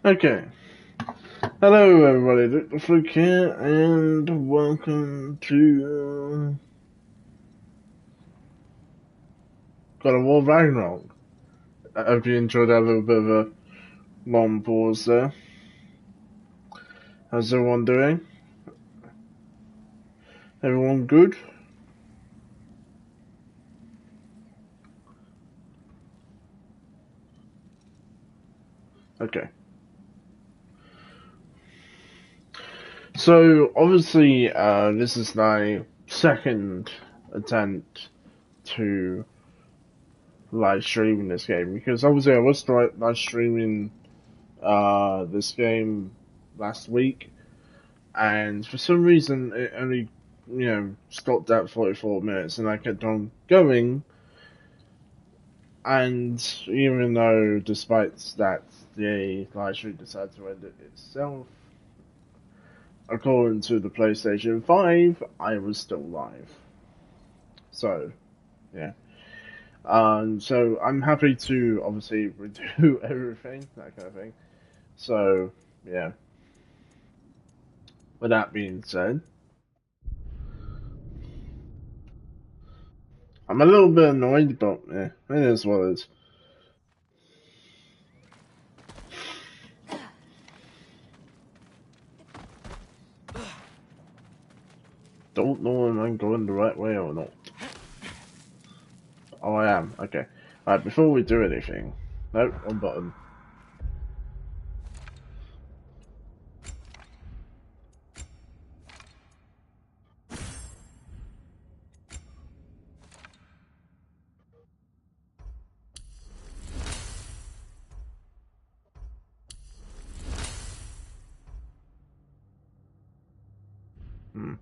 Okay. Hello everybody, Dr. Freak here, and welcome to God of War Ragnarok. I hope you enjoyed that little bit of a long pause there. How's everyone doing? Everyone good? Okay. So, obviously, this is my second attempt to live stream this game, because obviously I was live streaming this game last week, and for some reason it only, stopped at 44 minutes, and I kept on going, and even though, despite that, the live stream decided to end it itself, according to the PlayStation 5, I was still live. So, yeah. So I'm happy to obviously redo everything, that kind of thing. So, yeah. With that being said, I'm a little bit annoyed, but yeah, it is what it is. Don't know if I'm going the right way or not. Oh, I am. Okay. Alright, before we do anything. Nope, one button. Hmm.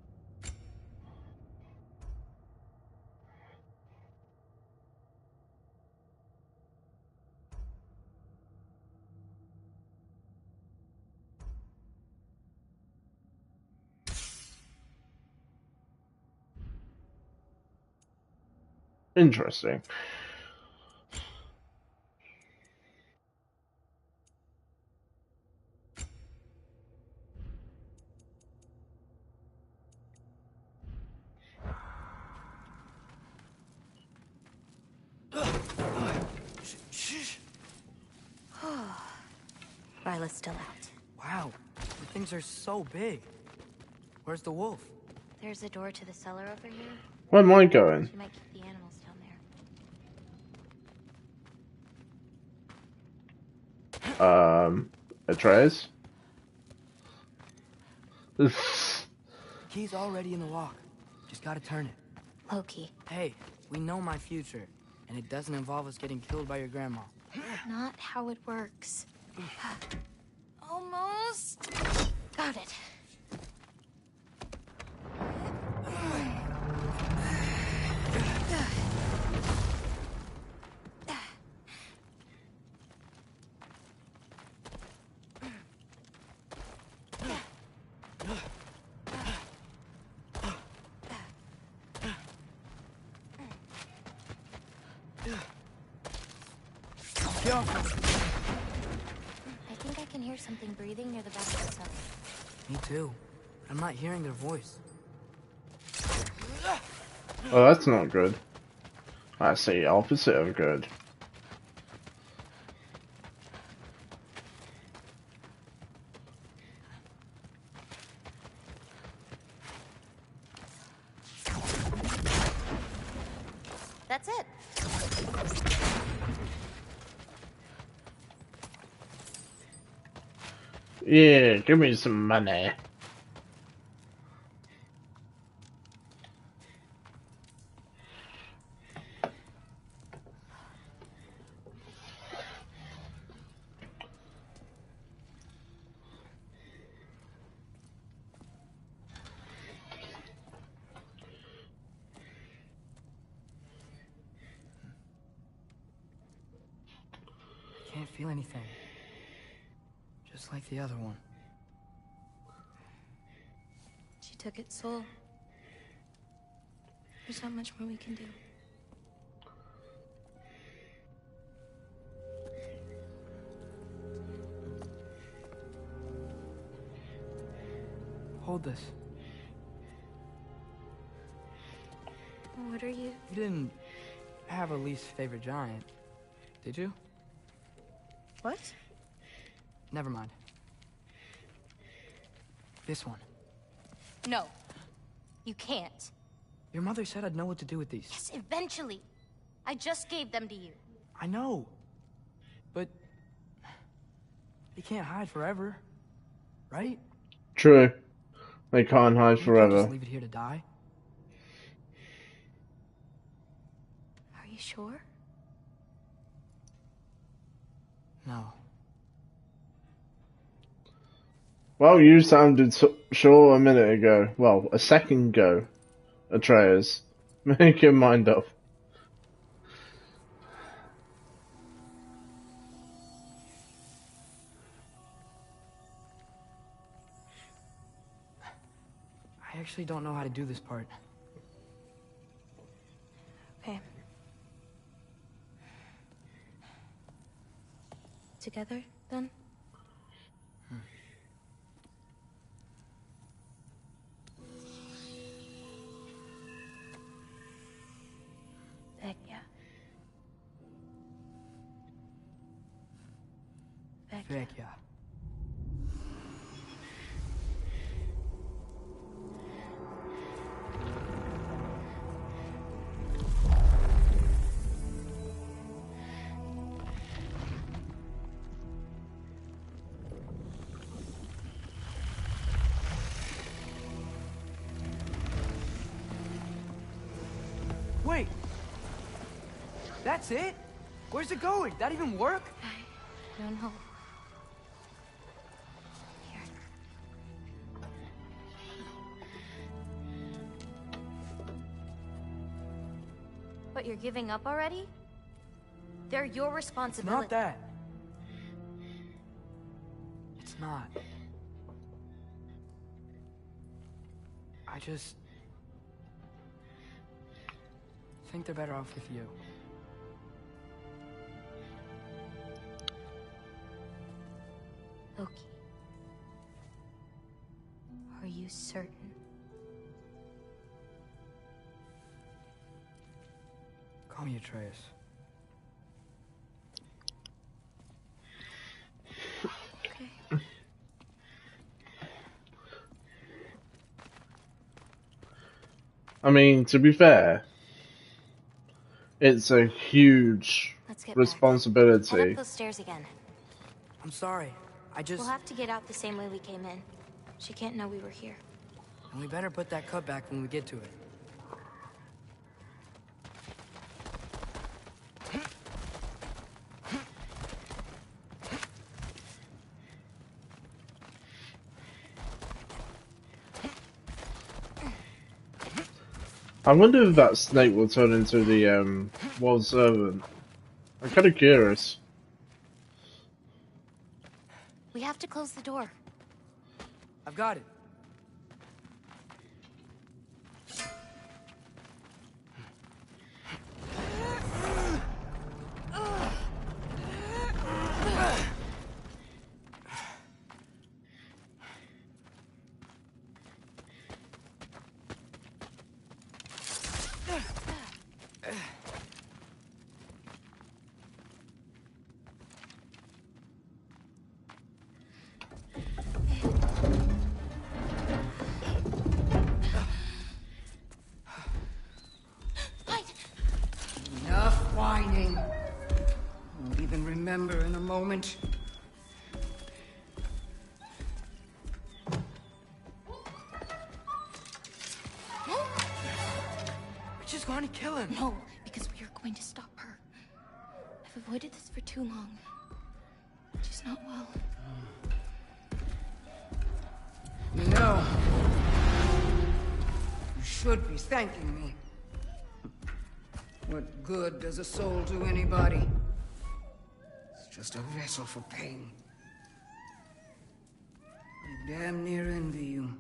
Interesting. Ryla's still out. Wow, the things are so big. Where's the wolf? There's a door to the cellar over here. Where am I going? She might keep the animals down Atreus? The key's already in the lock. Just gotta turn it. there. Loki. Hey, we know my future, and it doesn't involve us getting killed by your grandma. Not how it works. Almost. Got it. I think I can hear something breathing near the back of the cellar. Me too. I'm not hearing their voice. Oh, that's not good. That's the opposite of good. That's it. Yeah, give me some money. Can't feel anything. Just like the other one. She took its soul. There's not much more we can do. hold this. What are you? You didn't have a least favorite giant, did you? What? Never mind. This one. No. You can't. Your mother said I'd know what to do with these. Yes, eventually. I just gave them to you. I know. But... they can't hide forever. Right? True. They can't hide You can't forever. just leave it here to die. Are you sure? No. Well, you sounded sure a minute ago. Well, a second ago, Atreus. Make your mind up. I actually don't know how to do this part. Okay. Together, then? Vecchia. Vecchia. Wait! That's it? Where's it going? That even work? I don't know. Here. What, you're giving up already? They're your It's responsibility. not that. It's not. I just... think they're better off with you. Loki. Are you certain? Call me Atreus. Okay. I mean, to be fair, it's a huge Let's get responsibility. back. Head up those stairs again. I'm sorry. I just... We'll have to get out the same way we came in. She can't know we were here. And we better put that cut back when we get to it. I wonder if that snake will turn into the world servant. I'm kind of curious. We have to close the door. I've got it. Enough whining. Won't even remember in a moment. We're just going to kill him. No, because we are going to stop her. I've avoided this for too long. She's not well. You know, you should be thanking me. What good does a soul do anybody? It's just a vessel for pain. I damn near envy you.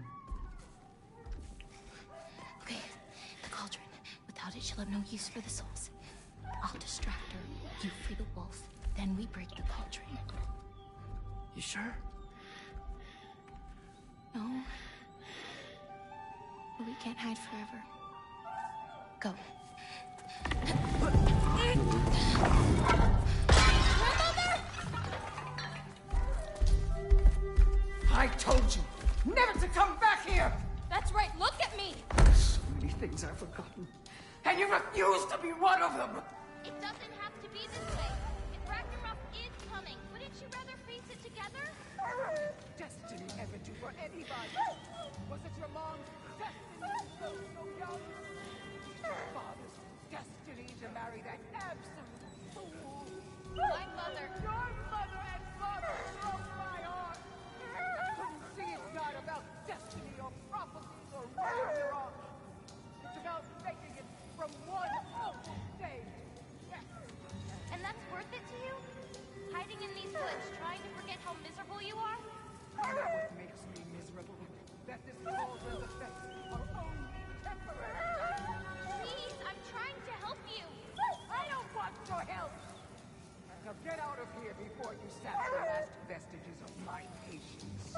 Okay, the cauldron. Without it, she'll have no use for the souls. I'll distract her. You free the wolf. Then we break the cauldron. You sure? No, But we can't hide forever. Go. I told you never to come back here! That's right, look at me! So many things I've forgotten, and you refuse to be one of them! It doesn't have to be this way. If Ragnarok is coming, wouldn't you rather face it together? Destiny ever do for anybody? Was it your mom's destiny to grow so young? Your father's destiny to marry that absolute fool? My mother. Your mother and father broke my heart! Couldn't see it's not about destiny or prophecies or Ragnarok. It's about making it from one awful day. And that's worth it to you? Hiding in these woods, trying to forget how miserable you are? You know what makes me miserable? That this cauldron's effects are only temporary. Please, I'm trying to help you. I don't want your help! Now get out of here before you sap the last vestiges of my patience.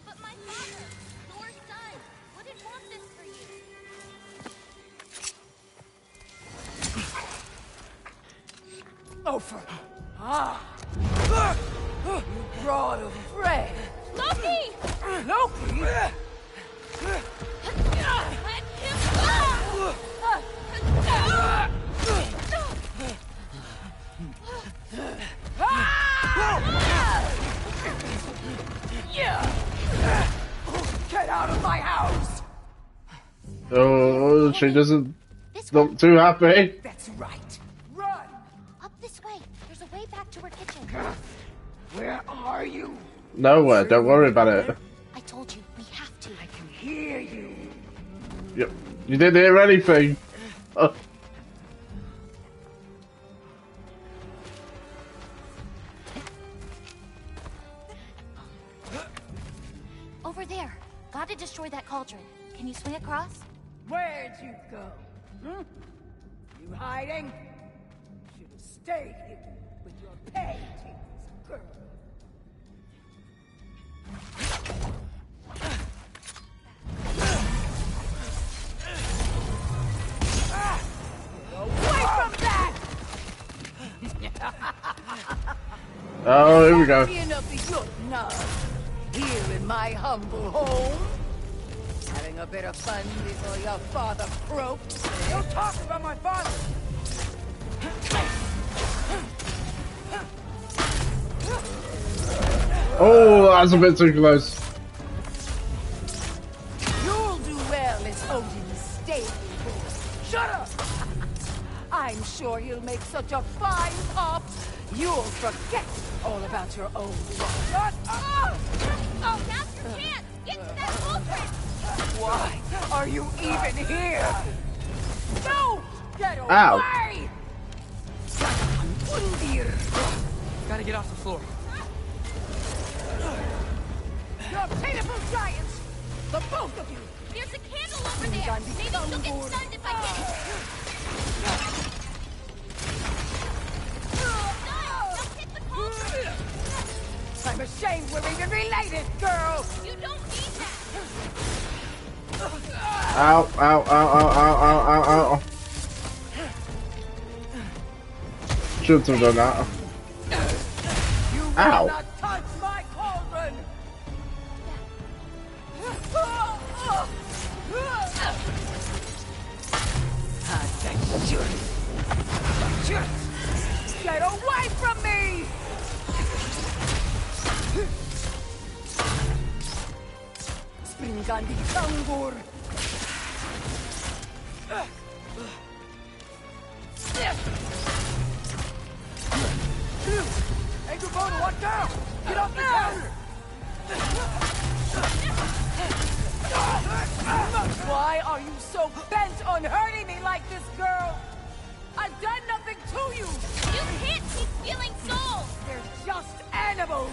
But my father, Thor's son, wouldn't want this for you. Ofer! You brought of Freya! Loki! Loki? Let him go! Get out of my house! Oh, she doesn't This way. look too happy. That's right. Run! Up this way. There's a way back to her kitchen. Where are you? Nowhere, don't worry about it. I told you, we have to. I can hear you. Yep. You didn't hear anything. Oh. Over there. Gotta destroy that cauldron. Can you swing across? Where'd you go? Hmm? You hiding? Should have stayed here with your paintings, girl. Get away from that! Oh, here we go. Champion of the Jotnar, here in my humble home. Having a bit of fun before your father croaks. Don't talk about my father! Oh, that's a bit too close. You'll do well as Odin's stable boy. Shut up! I'm sure he'll make such a fine pop, you'll forget all about your old life. Shut up! Oh, now's your chance! Get to that cauldron! Why are you even here? No! Get away! Ow. Gotta get off the floor. You're pitiful giants! The both of you! There's a candle over there! Maybe she'll get stunned if I hit it! Don't hit the cauldron! I'm ashamed we're even related, girl! You don't need that! Ow, ow, ow, ow, ow, ow, ow, ow. Shouldn't have done that. You Ow. will not touch my cauldron! Get away from me! Springandi Tangur! Hey, Gubona, watch out! Get off the counter! Why are you so bent on hurting me like this, girl? I've done nothing to you! You can't keep stealing souls! They're just animals!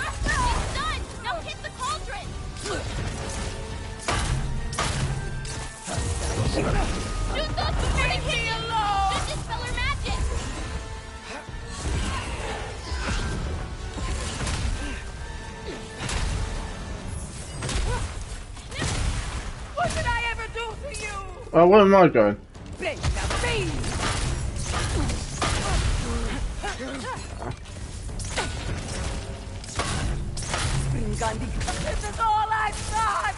It's done! Now hit the cauldron! Shoot those before they hit you! Should dispel her magic! Oh, where am I going? This is all I've got!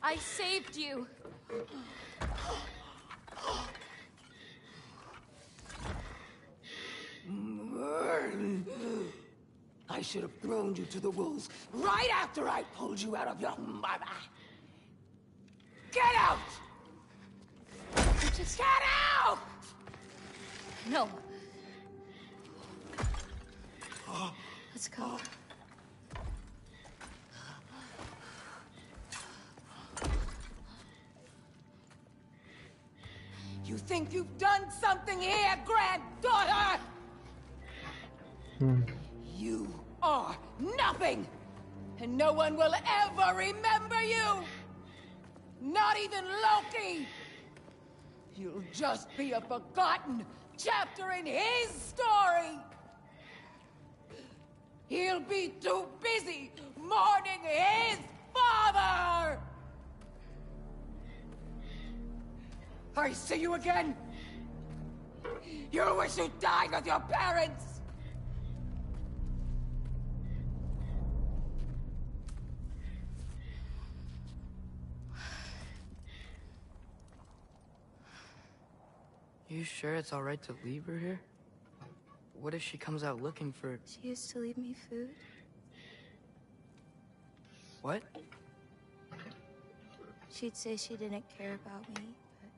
I saved you. I should have thrown you to the wolves right after I pulled you out of your mother. Get out! Just get out! No. Let's go. You think you've done something here, granddaughter? You are nothing! And no one will ever remember you! Not even Loki! You'll just be a forgotten chapter in his story! He'll be too busy mourning his father! I see you again! You wish you died with your parents! You sure it's alright to leave her here? What if she comes out looking for... She used to leave me food. What? She'd say she didn't care about me, but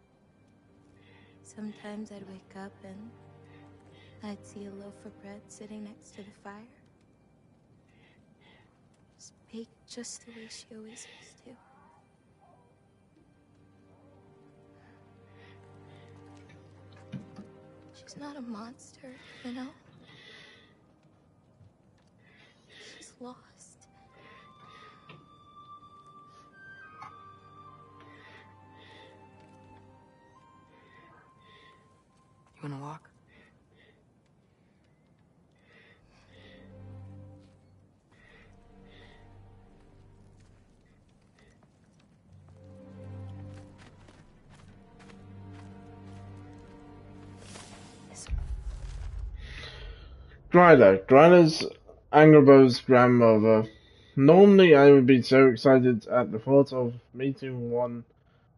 sometimes I'd wake up and I'd see a loaf of bread sitting next to the fire. Just baked just the way she always used to. She's not a monster, you know? She's lost. You wanna walk? Gryla's Angrbo's grandmother. Normally I would be so excited at the thought of meeting one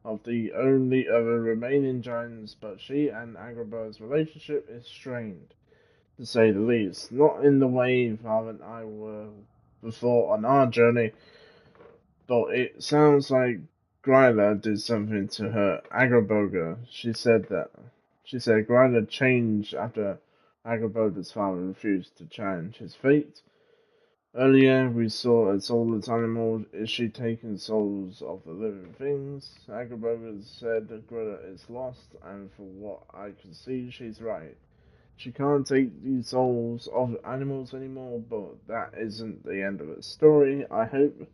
of the only other remaining giants, but she and Angrbo's relationship is strained, to say the least. Not in the way Father and I were before on our journey, but it sounds like Gryla did something to her Angrboga. She said Gryla changed after Angrboga's father refused to challenge his fate. Earlier, we saw a soulless animal. Is she taking souls of the living things? Angrboga said that Greta is lost, and for what I can see, she's right. She can't take the souls of animals anymore, but that isn't the end of the story. I hope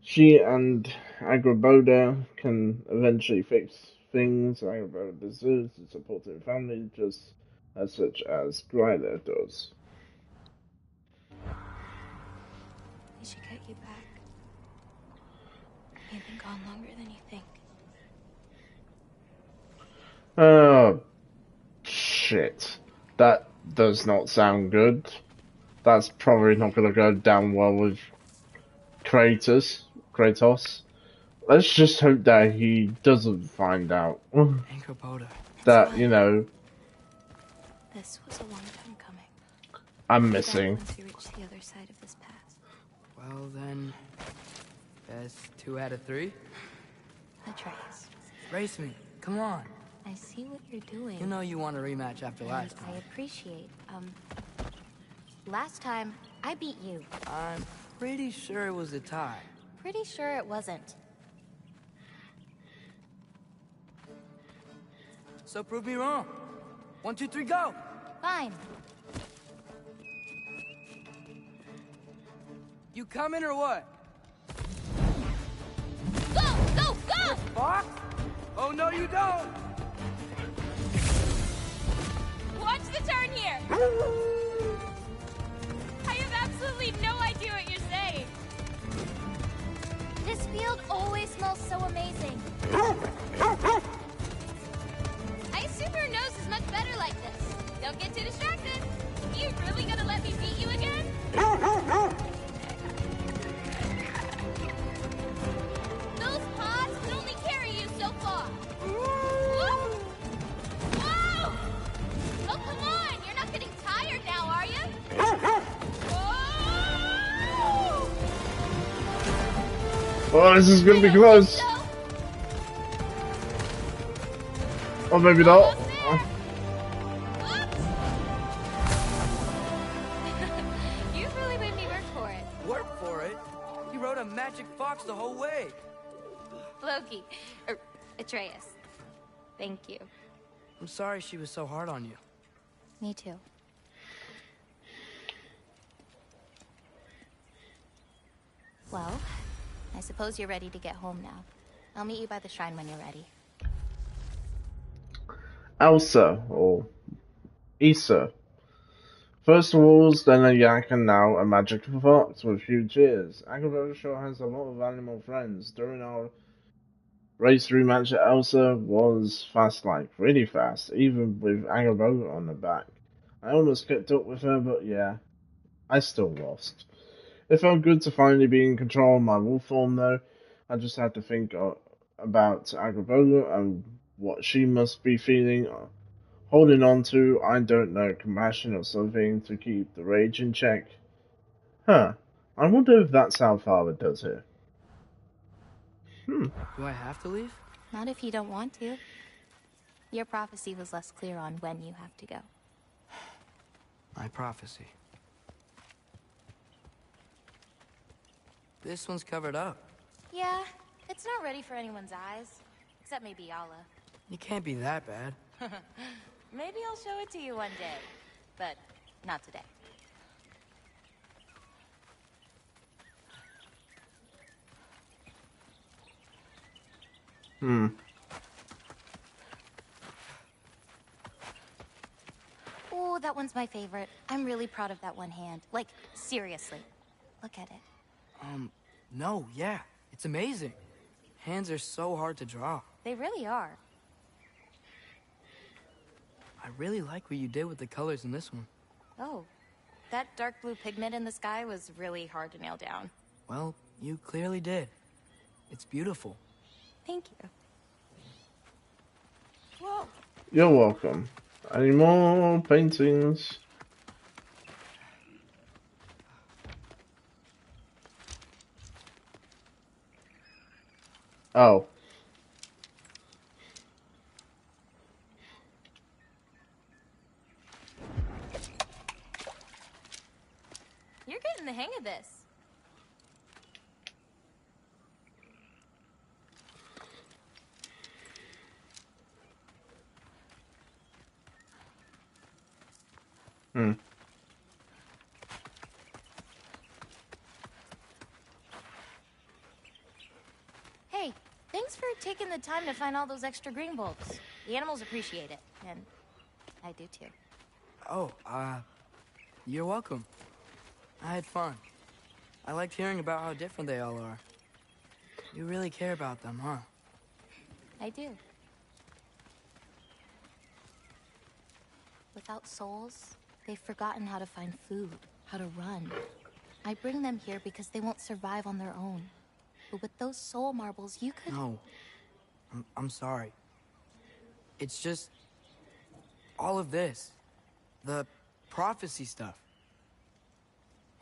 she and Angrboda can eventually fix things. Angrboda deserves a supportive family, just as such as Gryla does. We should get you back. You've been gone longer than you think. Oh, shit. That does not sound good. That's probably not gonna go down well with Kratos. Let's just hope that he doesn't find out Anchor that, fine. you know, This was a long time coming. I'm We'll be back missing. once we reach the other side of this pass. Well then, best 2 out of 3. Atreus, Race me, come on. I see what you're doing. You know you want a rematch after last I time. appreciate. Last time I beat you. I'm pretty sure it was a tie. Pretty sure it wasn't. So prove me wrong. 1, 2, 3, go! Fine. You coming or what? Go! Go! Go! Fox? Oh no you don't! Watch the turn here! I have absolutely no idea what you're saying. This field always smells so amazing. I assume your nose is much better like this. Don't get too distracted. You really gonna let me beat you again? Those pods can only carry you so far. Whoa! Whoa! Oh, come on! You're not getting tired now, are you? Whoa! Oh, this is gonna be close. So, Or maybe not. almost there. Whoops! You really made me work for it. Work for it? You rode a magic fox the whole way. Loki. Atreus. Thank you. I'm sorry she was so hard on you. Me too. Well, I suppose you're ready to get home now. I'll meet you by the shrine when you're ready. Elsa, or Issa. First rules, then a yak, and now a magic fox with huge ears. Agriculture sure has a lot of animal friends. During our race rematch, Elsa was fast, like really fast, even with Agriculture on the back. I almost kept up with her, but yeah, I still lost. It felt good to finally be in control of my wolf form, though. I just had to think about Agriculture and what she must be feeling. Holding on to, I don't know, compassion or something to keep the rage in check. Huh. I wonder if that's how Father does it. Do I have to leave? Not if you don't want to. Your prophecy was less clear on when you have to go. My prophecy. This one's covered up. Yeah, it's not ready for anyone's eyes. Except maybe Yala. You can't be that bad. Maybe I'll show it to you one day. But not today. Oh, that one's my favorite. I'm really proud of that one hand. Like, seriously. Look at it. No, yeah. It's amazing. Hands are so hard to draw. They really are. I really like what you did with the colors in this one. Oh, that dark blue pigment in the sky was really hard to nail down. Well, you clearly did. It's beautiful. Thank you. Whoa! You're welcome. Any more paintings? Oh. You're getting the hang of this. Hey, thanks for taking the time to find all those extra green bulbs. The animals appreciate it, and I do too. Oh, you're welcome. I had fun. I liked hearing about how different they all are. You really care about them, huh? I do. Without souls, they've forgotten how to find food, how to run. I bring them here because they won't survive on their own. But with those soul marbles, you could... No. I'm sorry. It's just... all of this. The prophecy stuff.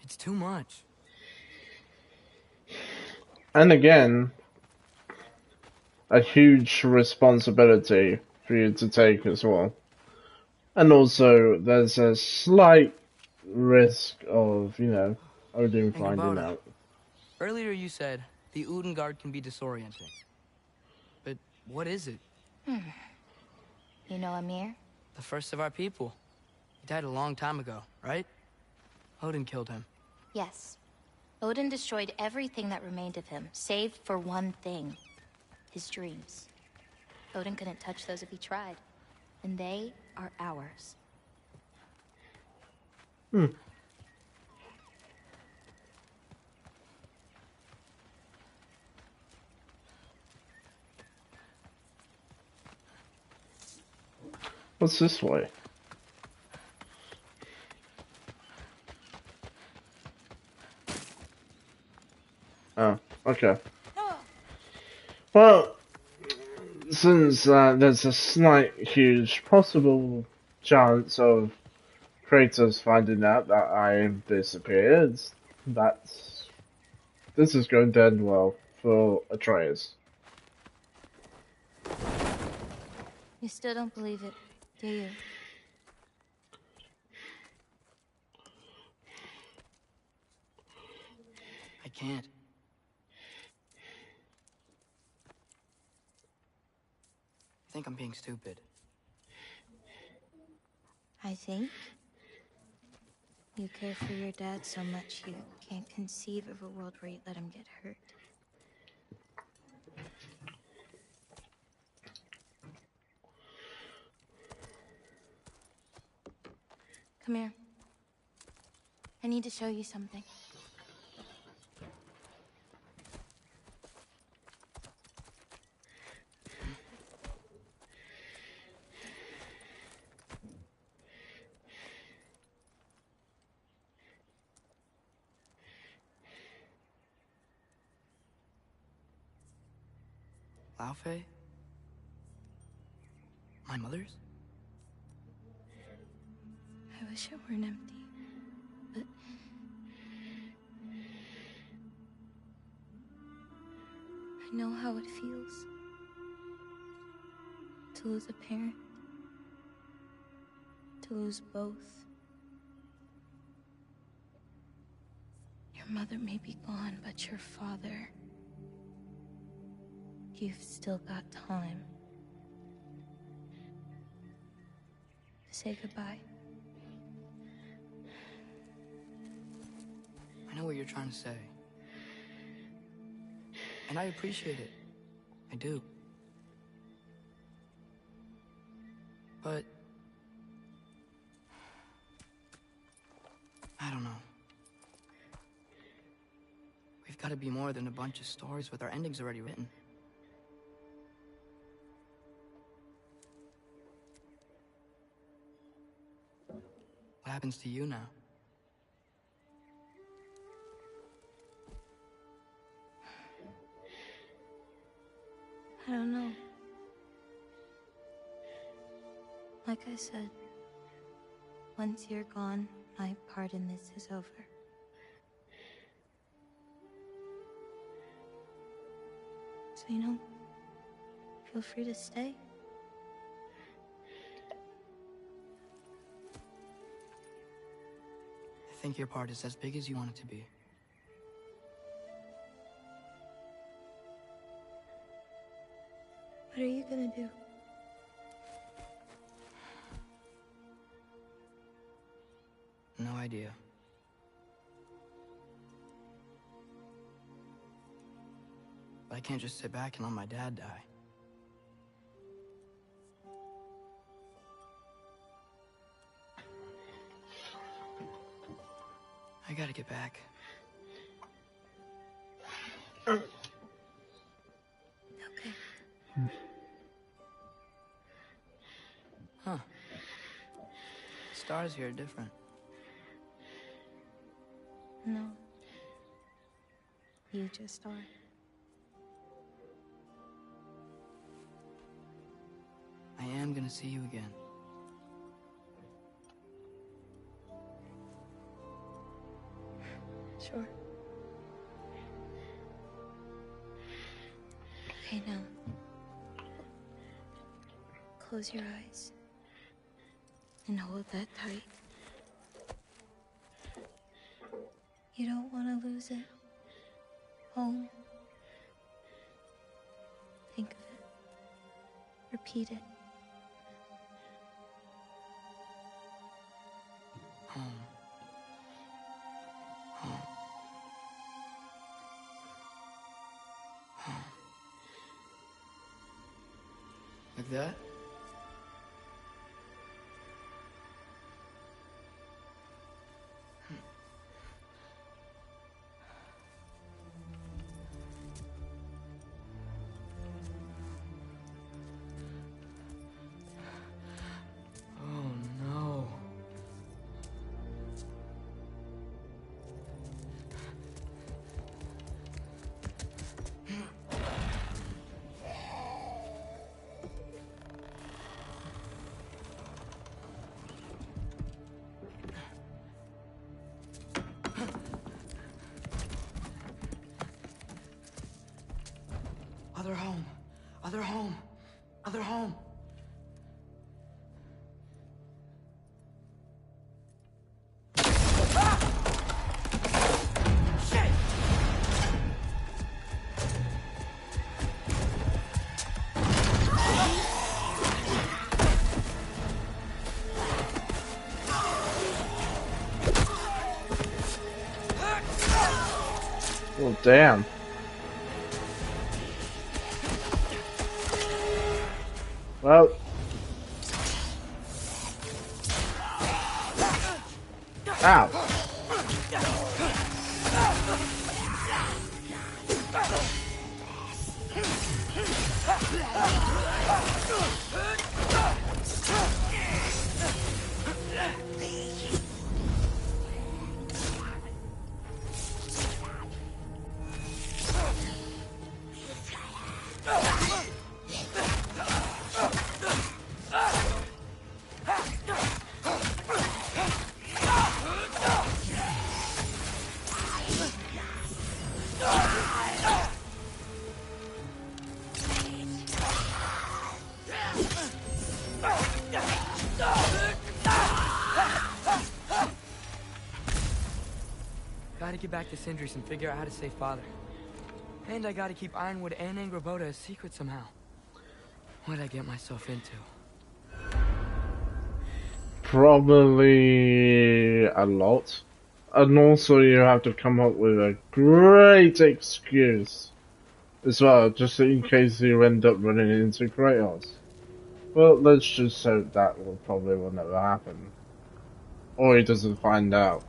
It's too much. And again, a huge responsibility for you to take as well. And also, there's a slight risk of, you know, Odin Think finding about it. out. Earlier you said the Udengard can be disorienting. But what is it? You know Amir? The first of our people. He died a long time ago, right? Odin killed him. Yes. Odin destroyed everything that remained of him, save for one thing. His dreams. Odin couldn't touch those if he tried. And they are ours. What's this way? Oh, okay. Well, since there's a slight, huge possible chance of Kratos finding out that I disappeared, this is going to end well for Atreus. You still don't believe it, do you? I can't. I think I'm being stupid. I think you care for your dad so much you can't conceive of a world where you let him get hurt. Come here. I need to show you something. Laufey? My mother's? I wish it weren't empty, but I know how it feels to lose a parent, to lose both. Your mother may be gone, but your father, you've still got time to say goodbye. I know what you're trying to say. And I appreciate it. I do. But... I don't know. We've got to be more than a bunch of stories with our endings already written. What happens to you now? I don't know. Like I said, once you're gone, my part in this is over. So, you know, feel free to stay. I think your part is as big as you want it to be. What are you gonna do? No idea. But I can't just sit back and let my dad die. I gotta get back. Okay. Huh. Stars here are different. No. You just are. I am gonna see you again. Sure. Okay, now. Close your eyes. And hold that tight. You don't want to lose it. Home. Think of it. Repeat it. Home. Home. Home. Like that? Oh no. Other home. Other home. Other home. Shit! Oh, damn. Well. Ow. Gotta get back to Sindris and figure out how to save Father. And I gotta keep Ironwood and Angrboda a secret somehow. What'd I get myself into? Probably a lot. And also you have to come up with a great excuse as well, just in case you end up running into Kratos. Well, let's just hope that will never happen. Or he doesn't find out.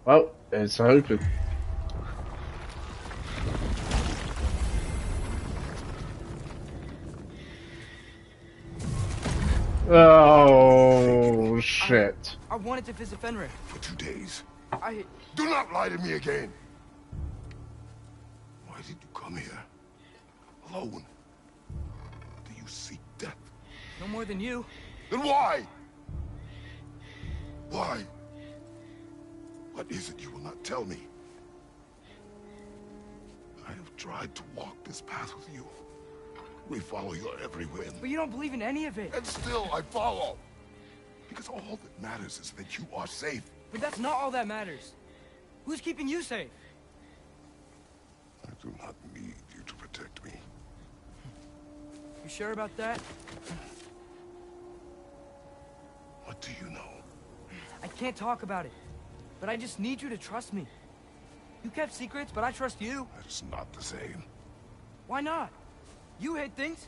Well, it's hoping. Oh, shit. I wanted to visit Fenrir. For 2 days. I... Do not lie to me again! Why did you come here? Alone? Do you seek death? No more than you. Then why? Why? What is it you will not tell me? I have tried to walk this path with you. We follow your every whim. But you don't believe in any of it. And still I follow. Because all that matters is that you are safe. But that's not all that matters. Who's keeping you safe? I do not need you to protect me. You sure about that? What do you know? I can't talk about it. But I just need you to trust me. You kept secrets, but I trust you. That's not the same. Why not? You hid things.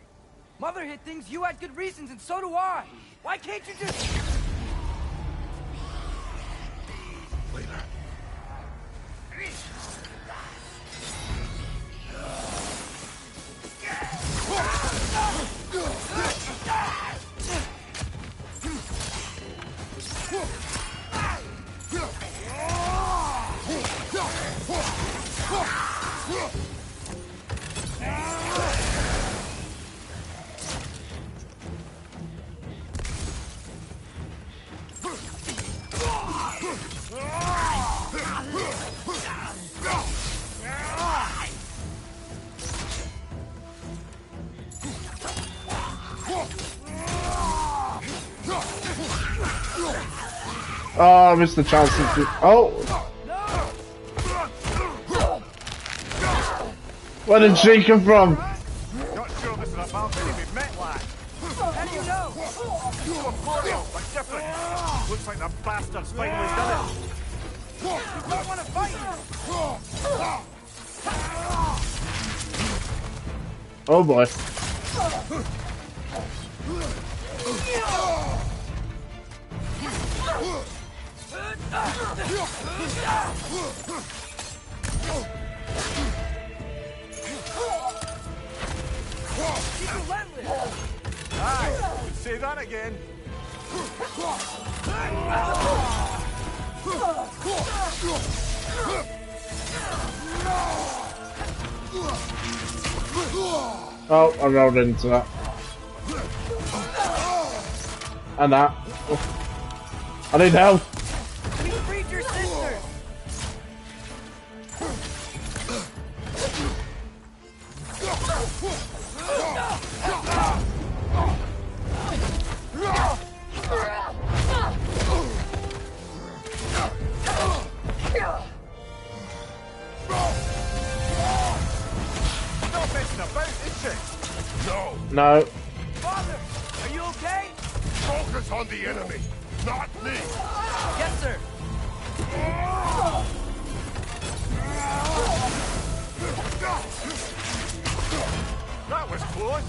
Mother hid things. You had good reasons, and so do I. Why can't you just... Later. Oh, I missed the chance to do. Oh! Where did she come from? Not sure this is a balcony we've met, lad. How do you know? Corporeal, but different. Looks like the bastard's finally done it. You don't want to fight? Oh boy. Aye, say that again. Oh, I rolled into that. And that. I need help. We freed your sister. Not messing about, is she? No! No. Father, are you okay? Focus on the enemy, not me! Yes, sir. That was close.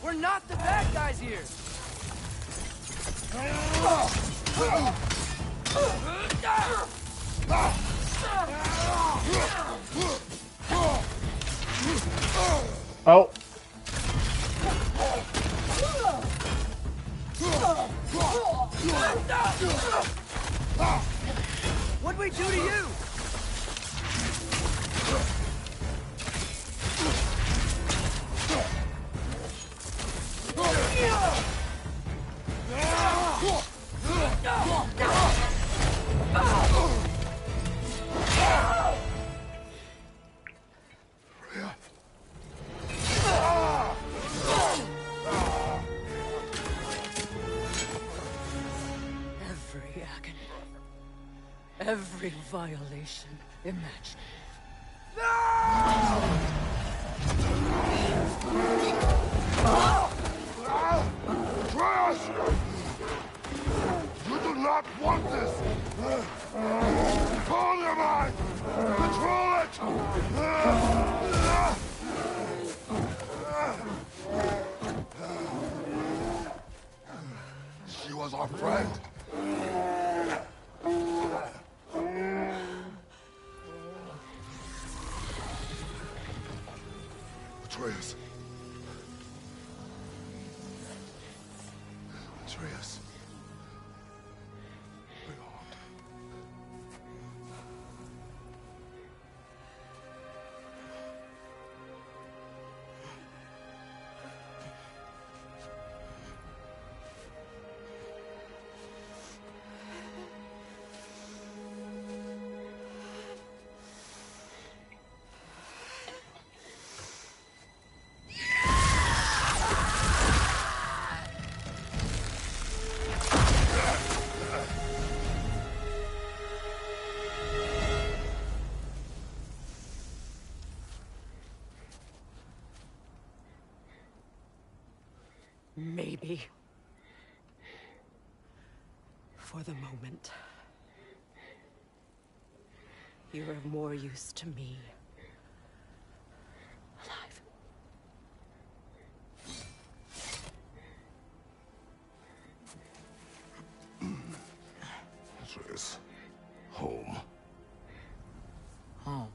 We're not the bad guys here. Oh. What'd we do to you? Every agony. Every violation imaginable. Atreus! You do not want this! Calm your mind! Control it! She was our friend. Atreus. Atreus. My God. Maybe. For the moment. You're of more use to me. Alive. Atreus. Home. Oh,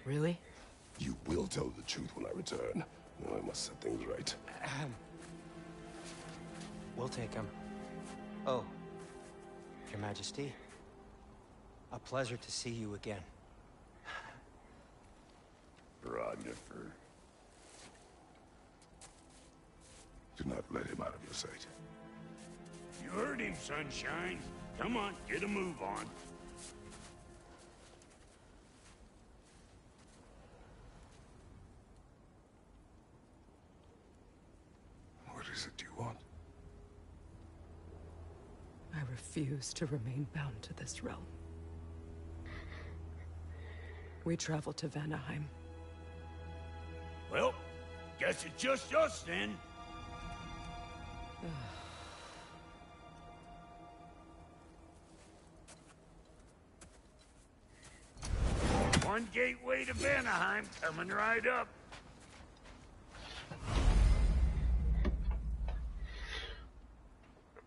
really? You will tell the truth when I return. I must set things right. We'll take him. Oh, Your Majesty. A pleasure to see you again. Roger. Do not let him out of your sight. You heard him, Sunshine. Come on, get a move on. refuse to remain bound to this realm. We travel to Vanaheim. Well, guess it's just us then. One gateway to Vanaheim coming right up.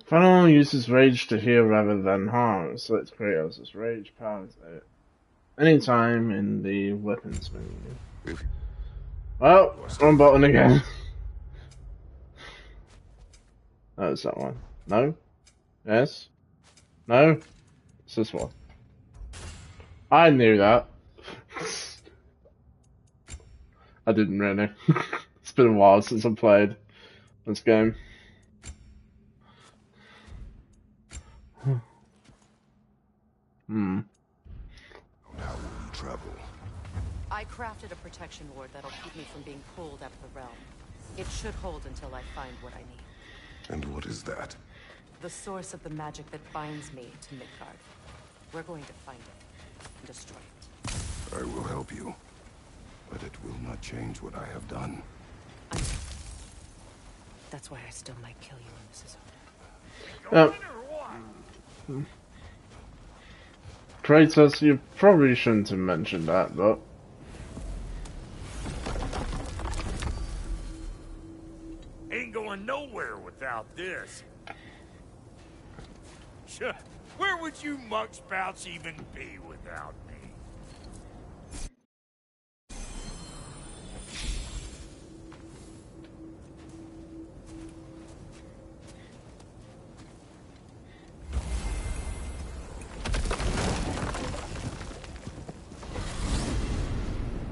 Final uses rage to heal rather than harm. Select Kratos' rage powers at any time in the weapons menu. Well, wrong button again. Oh, it's that one. No? Yes? No? It's this one. I knew that. I didn't really. It's been a while since I played this game. How will you travel? I crafted a protection ward that'll keep me from being pulled out of the realm. It should hold until I find what I need. And what is that? The source of the magic that binds me to Midgard. We're going to find it and destroy it. I will help you, but it will not change what I have done. That's why I still might kill you when this is over. Kratos, you probably shouldn't have mentioned that, but... Ain't going nowhere without this. Sure. Where would you muckspouts even be without me?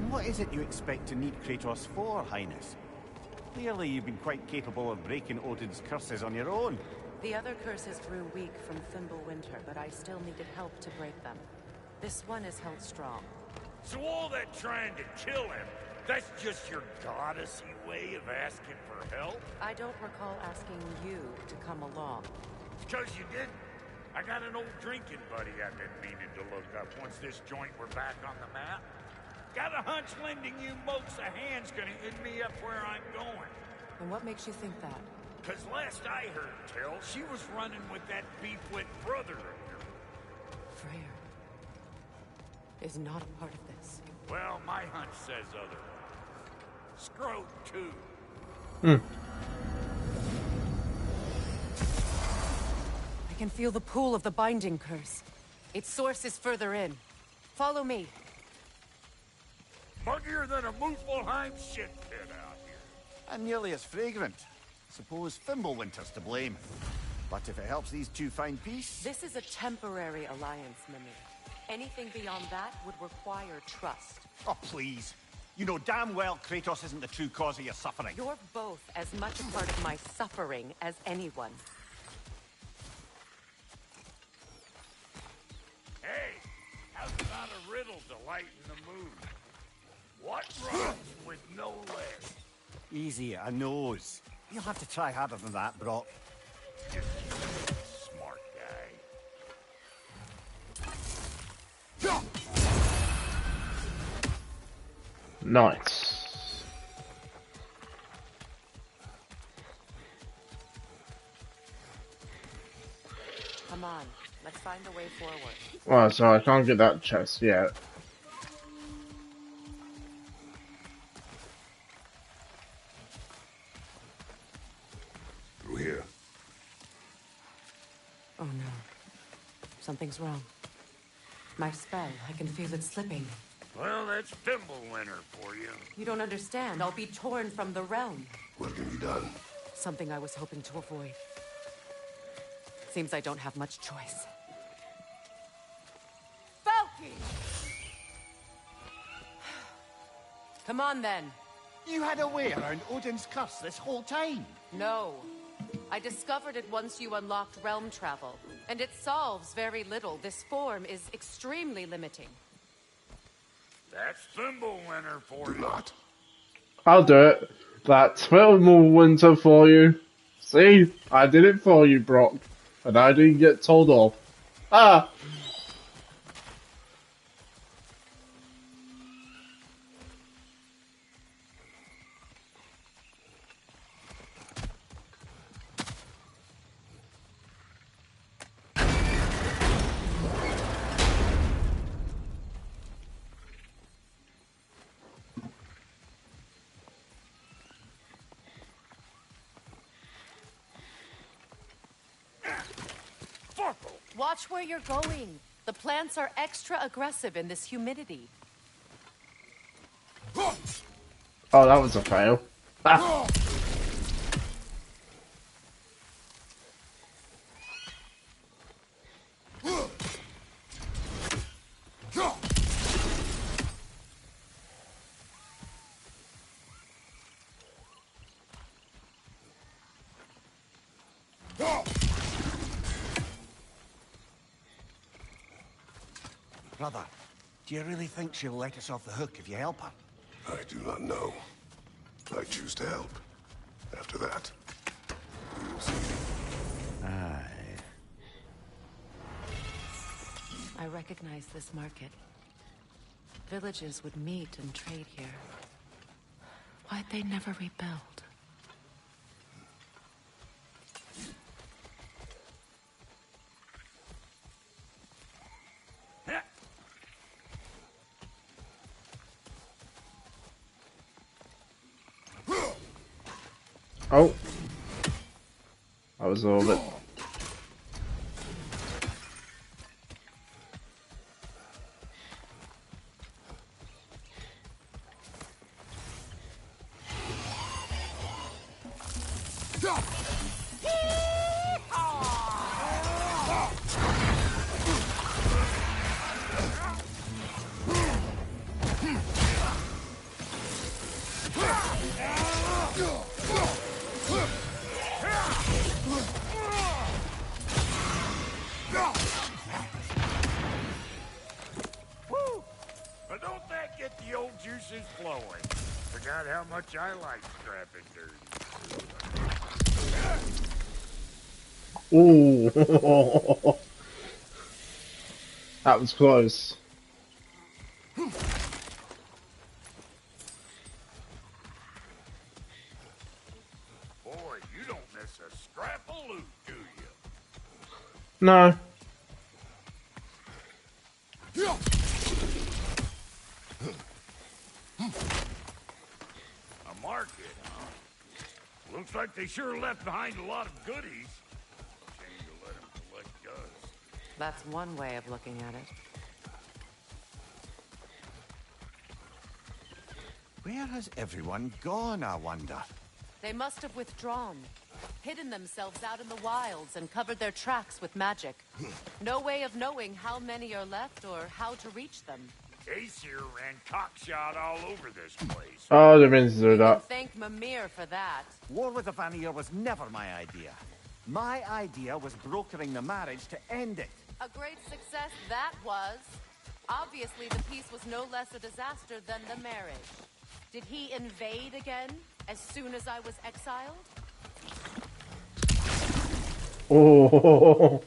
What is it you expect to need Kratos for, Highness? Clearly you've been quite capable of breaking Odin's curses on your own. The other curses grew weak from Fimbulwinter, but I still needed help to break them. This one is held strong. So all that trying to kill him, that's just your goddessy way of asking for help? I don't recall asking you to come along. Because you didn't. I got an old drinking buddy I've been meaning to look up once this joint were back on the map. Got a hunch lending you mokes a hand's gonna end me up where I'm going. And what makes you think that? Because last I heard tell, she was running with that beef-wit brother of yours. Freya is not a part of this. Well, my hunch says otherwise. Scrote, too. I can feel the pull of the binding curse. Its source is further in. Follow me. Muggier than a Muspelheim shit pit out here. And nearly as fragrant. Suppose Fimbulwinter's to blame. But if it helps these two find peace... This is a temporary alliance, Mimi. Anything beyond that would require trust. Oh, please. You know damn well Kratos isn't the true cause of your suffering. You're both as much a part of my suffering as anyone. Hey, how's about a riddle to lighten the mood? What runs with no legs? Easy, I knows. You'll have to try harder than that, Brock. Smart guy. Nice. Come on, let's find a way forward. Well, so I can't get that chest yet. Through here. Oh no. Something's wrong. My spell, I can feel it slipping. Well, that's Fimbulwinter for you. You don't understand. I'll be torn from the realm. What can be done? Something I was hoping to avoid. Seems I don't have much choice. Falky! Come on, then. You had a way around Odin's curse this whole time. No. I discovered it once you unlocked realm travel. And it solves very little. This form is extremely limiting. That's Fimbulwinter for Do you. not. I'll do it. That's Fimbulwinter for you. See? I did it for you, Brock. And I didn't get told off. Ah! Watch where you're going. The plants are extra aggressive in this humidity. Oh, that was a fail. Ah. Brother, do you really think she'll let us off the hook if you help her? I do not know. I choose to help. After that, we will see. Aye. I recognize this market. Villages would meet and trade here. Why'd they never rebuild? Oh. That was a little bit. But don't that get the old juices flowing? Forgot how much I like scrapping dirty. Ooh. That was close. Boy, you don't miss a scrap of loot, do you? No. A market, huh? Looks like they sure left behind a lot of goodies. Shame to let them collect dust. That's one way of looking at it. Where has everyone gone, I wonder? They must have withdrawn, hidden themselves out in the wilds and covered their tracks with magic. No way of knowing how many are left or how to reach them. Aesir ran cockshot all over this place. Oh, they meant to do You can that. thank Mimir for that. War with the Vanir was never my idea. My idea was brokering the marriage to end it. A great success that was. Obviously, the peace was no less a disaster than the marriage. Did he invade again as soon as I was exiled? Oh.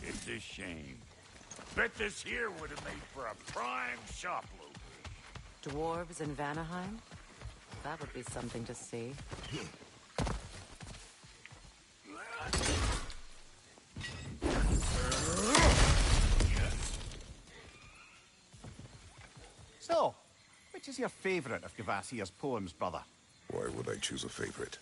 It's a shame. Bet this here would have made for a prime shop loop. Dwarves in Vanaheim? That would be something to see. So, which is your favorite of Kvasir's poems, brother? Why would I choose a favorite?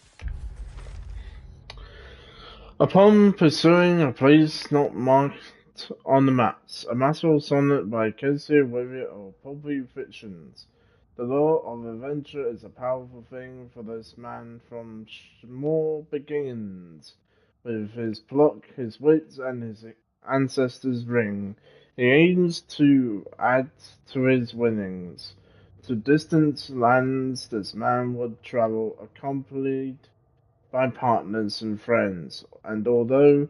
Upon pursuing a place not marked on the maps, a masterful sonnet by Kesir Wyvia of pulpy fictions. The law of adventure is a powerful thing for this man from small beginnings. With his pluck, his wits, and his ancestors' ring, he aims to add to his winnings. To distant lands this man would travel, accompanied by partners and friends, and although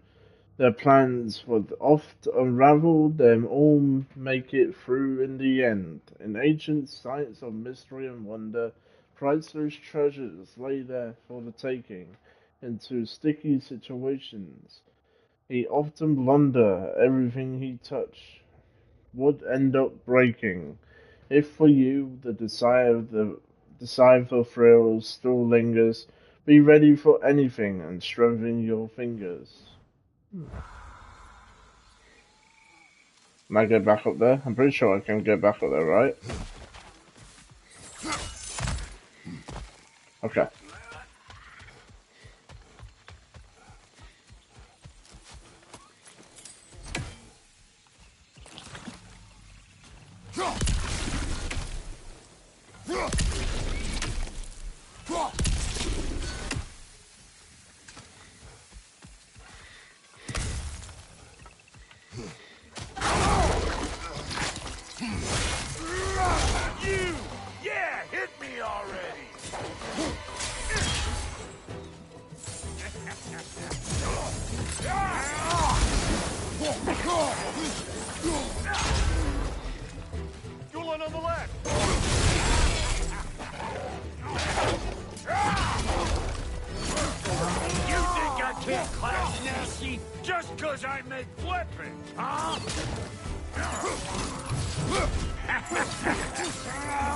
their plans would oft unravel, they all make it through in the end. In ancient sites of mystery and wonder, priceless treasures lay there for the taking. Into sticky situations, he often blunder. Everything he touched would end up breaking. If for you the desire for thrills still lingers, be ready for anything and strengthen your fingers. Can I get back up there? I'm pretty sure I can get back up there, right? Okay. Yeah, hit me already! Dueling on the left! You think I can't clash nasty just 'cause I make weapons, huh?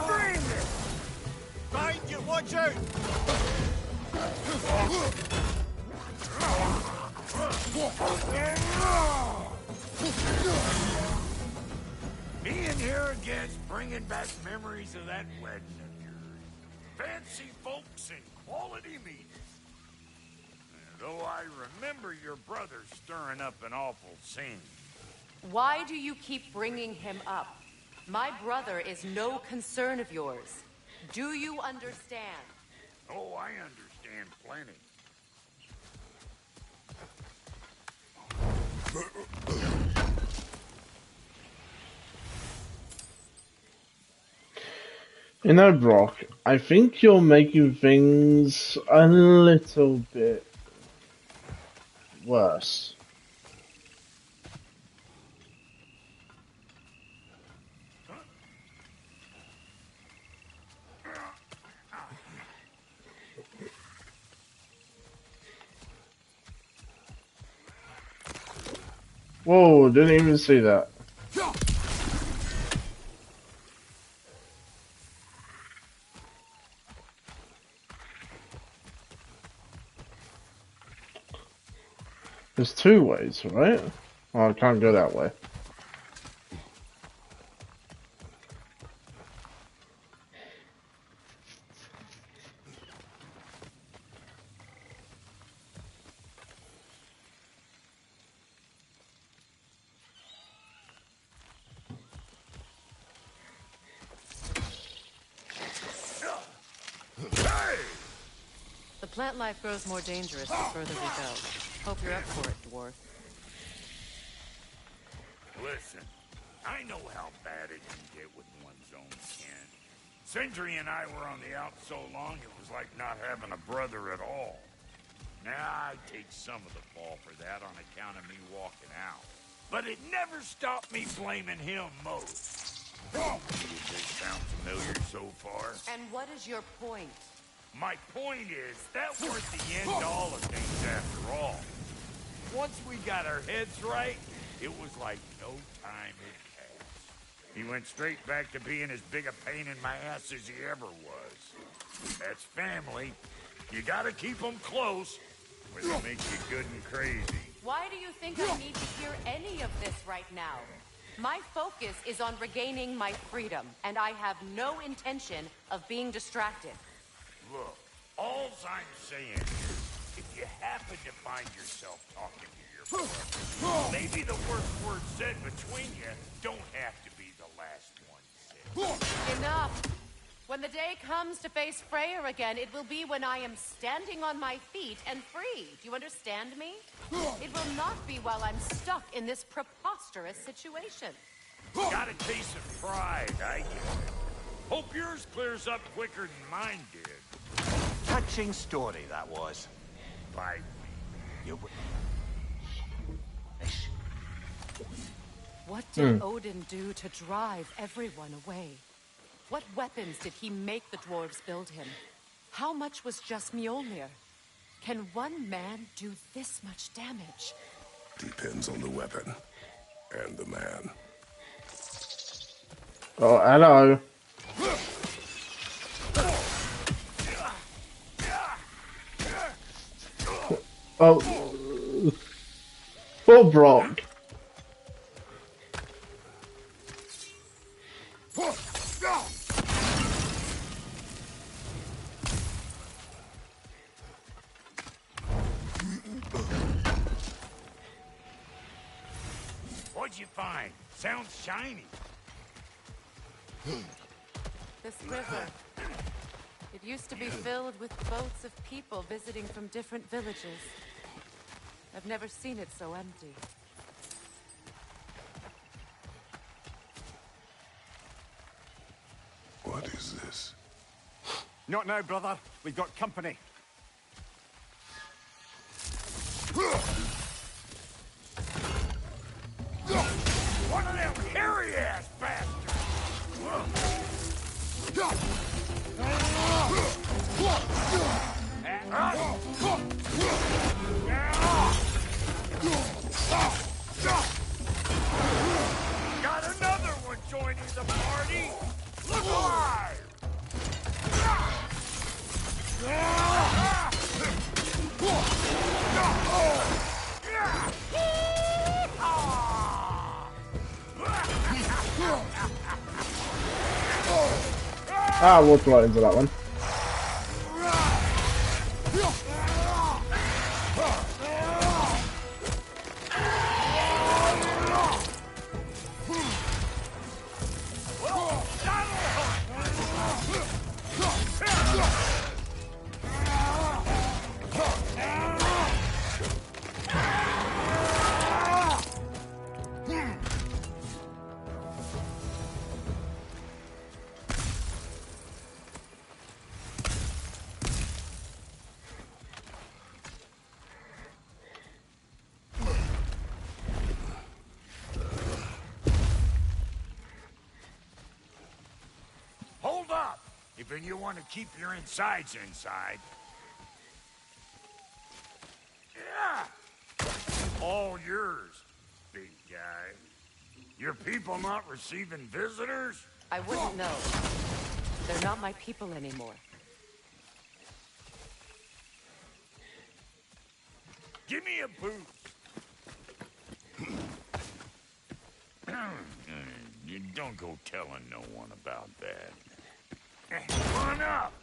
Bring it! Find you, watch out! Being here again's bringing back memories of that wedding of yours. Fancy folks and quality meat. Though I remember your brother stirring up an awful scene. Why do you keep bringing him up? My brother is no concern of yours. Do you understand? Oh, I understand plenty. You know, Brock, I think you're making things a little bit worse. Whoa, didn't even see that. There's two ways, right? Oh, I can't go that way. The plant life grows more dangerous the further we go. Hope you're up for it, dwarf. Listen, I know how bad it can get with one's own kin. Sindri and I were on the out so long it was like not having a brother at all. Now, I take some of the fall for that on account of me walking out. But it never stopped me blaming him most. Does this sound familiar so far? And what is your point? My point is, that weren't the end all of things after all. Once we got our heads right, it was like no time had passed. He went straight back to being as big a pain in my ass as he ever was. That's family. You gotta keep them close, or they make you good and crazy. Why do you think I need to hear any of this right now? My focus is on regaining my freedom, and I have no intention of being distracted. Look, all's I'm saying is, if you happen to find yourself talking to your brother, maybe the worst word said between you don't have to be the last one said. Enough! When the day comes to face Freya again, it will be when I am standing on my feet and free. Do you understand me? It will not be while I'm stuck in this preposterous situation. Got a case of pride, I get it. Hope yours clears up quicker than mine did. Touching story, that was. By You... What did Odin do to drive everyone away? What weapons did he make the dwarves build him? How much was just Mjolnir? Can one man do this much damage? Depends on the weapon and the man. Oh, hello. Oh, full Brock. what'd you find? Sounds shiny. This river. It used to be filled with boats of people visiting from different villages. I've never seen it so empty. What is this? Not now, brother. We've got company. One of them hairy-ass bastards! Got another one joining the party! Look alive! Ah, we'll throw it into that one. Hold up! If you want to keep your insides inside. Yeah! All yours, big guy. Your people not receiving visitors? I wouldn't know. They're not my people anymore. Give me a boot. You don't go telling no one about that. Come on up.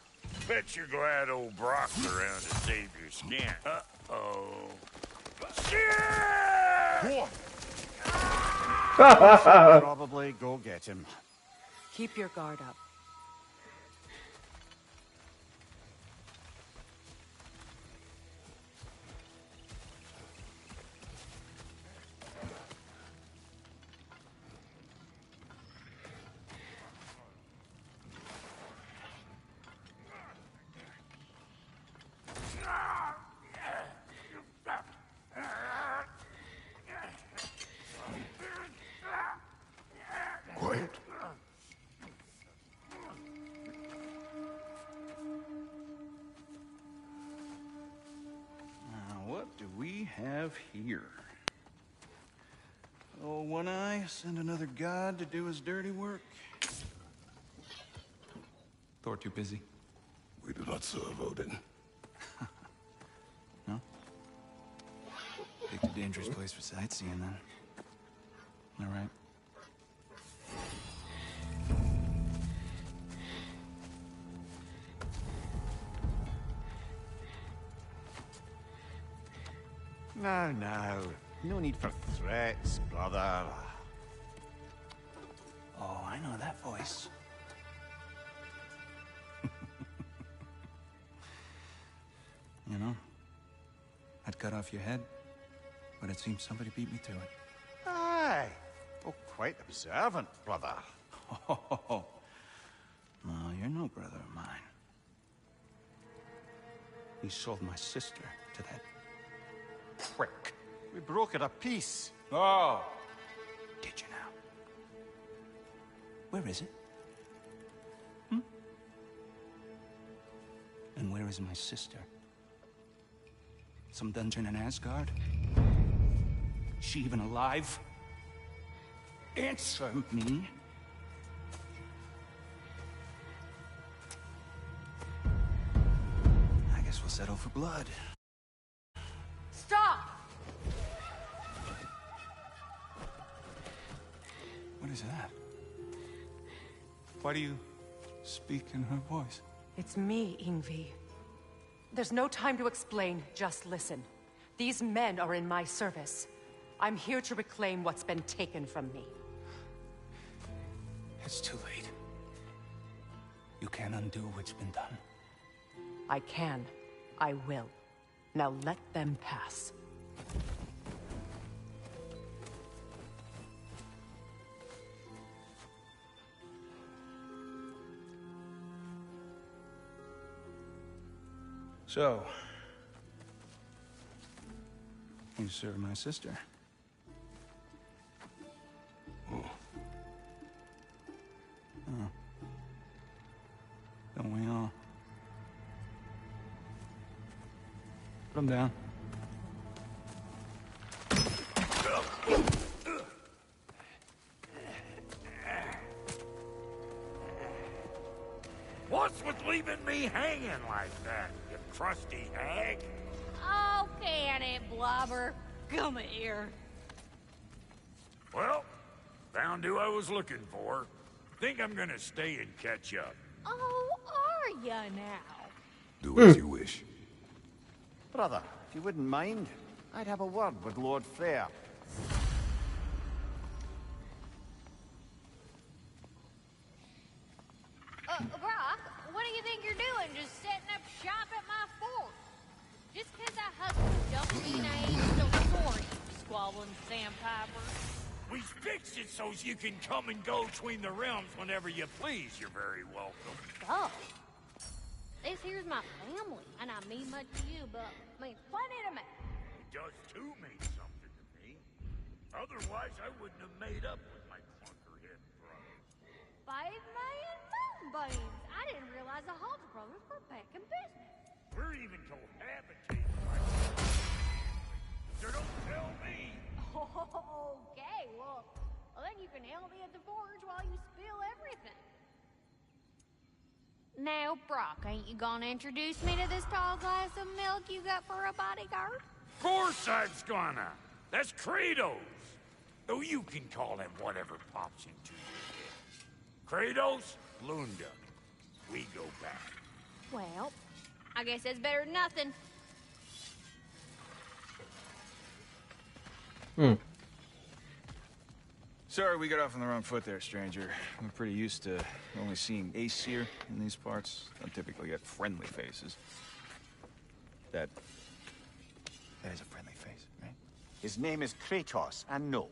Bet you're glad old Brock's around to save your skin. Uh-oh. Shit! Probably go get him. Keep your guard up. Quiet. Now, what do we have here? Oh, One Eye, send another god to do his dirty work. Thor too busy? We do not serve Odin. No? Picked a dangerous place for sightseeing, then. All right. Now, now. No need for threats, brother. Oh, I know that voice. You know, I'd cut off your head, but it seems somebody beat me to it. Aye. Oh, quite observant, brother. Oh, We sold my sister to that prick. We broke it a piece. Oh! Did you now? Where is it? Hmm? And where is my sister? Some dungeon in Asgard? Is she even alive? Answer me. I guess we'll settle for blood. Stop! What is that? Why do you speak in her voice? It's me, Ingvi. There's no time to explain, just listen. These men are in my service. I'm here to reclaim what's been taken from me. It's too late. You can't undo what's been done. I can. I will. Now let them pass. So, you serve my sister. Oh. Don't we all? Put him down. What's with leaving me hanging like that, you crusty hag? Oh, can it, Blobber? Come here. Well, found who I was looking for. Think I'm gonna stay and catch up. Oh, are ya now? Do as you wish. Brother, if you wouldn't mind, I'd have a word with Lord Freya. Brock, what do you think you're doing? Just setting up shop at my fort? Just 'cause I hustled don't mean I ain't still sorry, squabbling sandpiper. We fixed it so you can come and go between the realms whenever you please. You're very welcome. Oh. This here's my family, and I mean much to you, but means plenty to me. It does too mean something to me. Otherwise, I wouldn't have made up with my clunkerhead brothers. 5 million moonbeams! I didn't realize the Halter brothers were back in business. We're even cohabitating like so don't tell me. Okay, well, then you can help me at the forge while you spill everything. Now, Brock, ain't you gonna introduce me to this tall glass of milk you got for a bodyguard? Of course I was gonna. That's Kratos. Though you can call him whatever pops into your head. Kratos, Lunda. We go back. Well, I guess that's better than nothing. Sorry, we got off on the wrong foot there, stranger. I'm pretty used to only seeing Aesir in these parts. Don't typically get friendly faces. That is a friendly face, right? His name is Kratos, and no,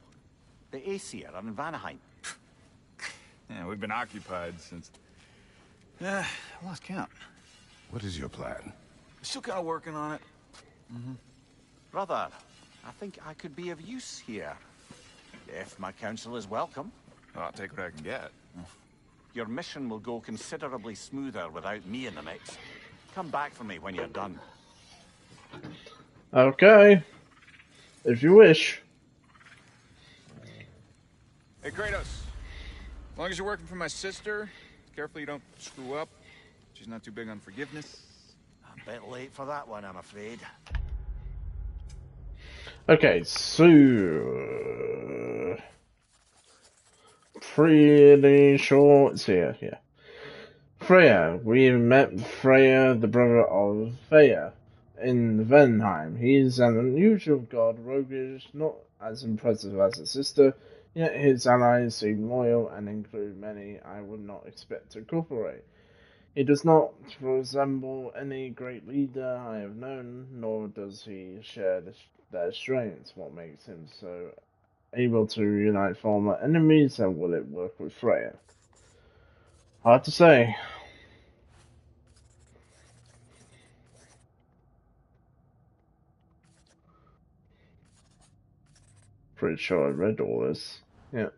the Aesir are in Vanaheim. Yeah, we've been occupied since... I lost count. What is your plan? Still kind of working on it. Brother, I think I could be of use here. If my counsel is welcome. Well, I'll take what I can get. Your mission will go considerably smoother without me in the mix. Come back for me when you're done. Okay. If you wish. Hey, Kratos. As long as you're working for my sister, careful you don't screw up. She's not too big on forgiveness. A bit late for that one, I'm afraid. Okay, so pretty short here, yeah. Freya. We met Freya, the brother of Freya, in Venheim. He is an unusual god, roguish, not as impressive as his sister, yet his allies seem loyal and include many I would not expect to cooperate. He does not resemble any great leader I have known, nor does he share their strengths. What makes him so able to unite former enemies, and will it work with Freya? Hard to say. Pretty sure I read all this. Yeah.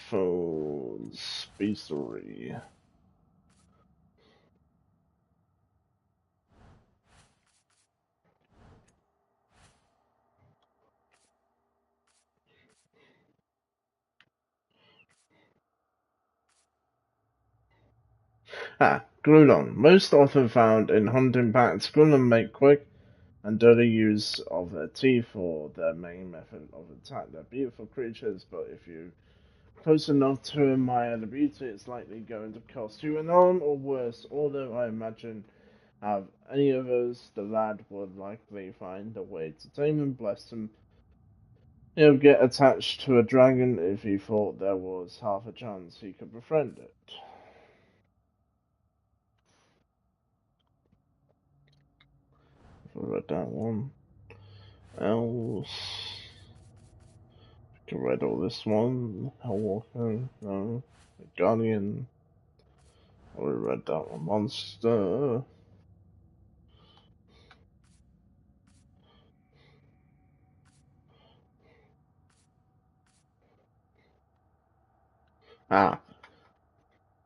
Phones, beastery. Grulon. Most often found in hunting packs, Grulon make quick and dirty use of their teeth for their main method of attack. They're beautiful creatures, but if you close enough to admire the beauty, it's likely going to cost you an arm or worse. Although I imagine have any of us, the lad would likely find a way to tame and bless them. He'll get attached to a dragon if he thought there was half a chance he could befriend it. I read that one. Else, I read all this one. Hellwalker, no. The Guardian. I already read that one. Monster.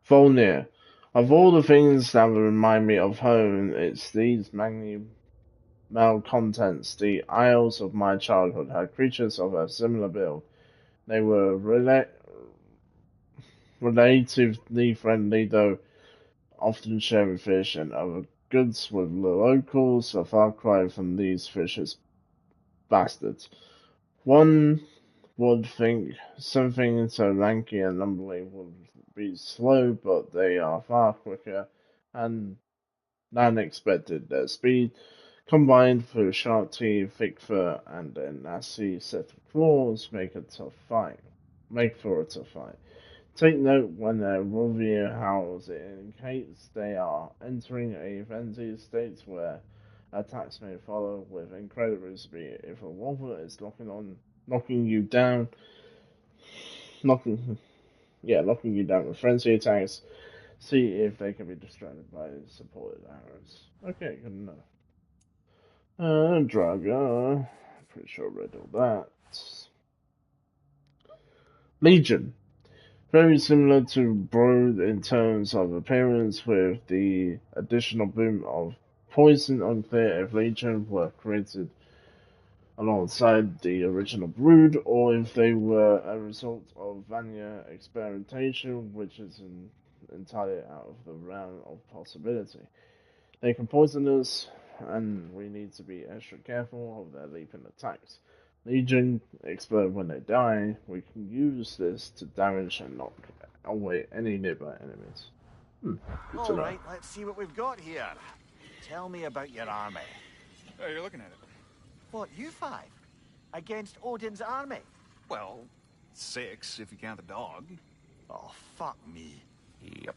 Volnir. Of all the things that would remind me of home, it's these malcontents. The isles of my childhood had creatures of a similar build. They were relatively friendly, though often sharing fish and other goods with the locals, a far cry from these vicious bastards. One would think something so lanky and lumbering would be slow, but they are far quicker and than expected. Their speed, combined with sharp teeth, thick fur, and a nasty set of claws, make for a tough fight. Take note when their wolvier howls, it indicates they are entering a frenzied state where attacks may follow with incredible speed. If a wolver is knocking you down, knocking you down with frenzy attacks, see if they can be distracted by supported arrows. Okay, good enough. Draga, pretty sure I read all that. Legion. Very similar to Brood in terms of appearance, with the additional boom of poison. Unclear if Legion were created alongside the original Brood, or if they were a result of Vanya experimentation, which is entirely out of the realm of possibility. They can poison us, and we need to be extra careful of their leaping attacks. Legion explode when they die. We can use this to damage and knock away any nearby enemies. Alright, let's see what we've got here. Tell me about your army. Oh, you're looking at it. What, you five? Against Odin's army? Well, 6 if you count the dog. Oh, fuck me. Yep.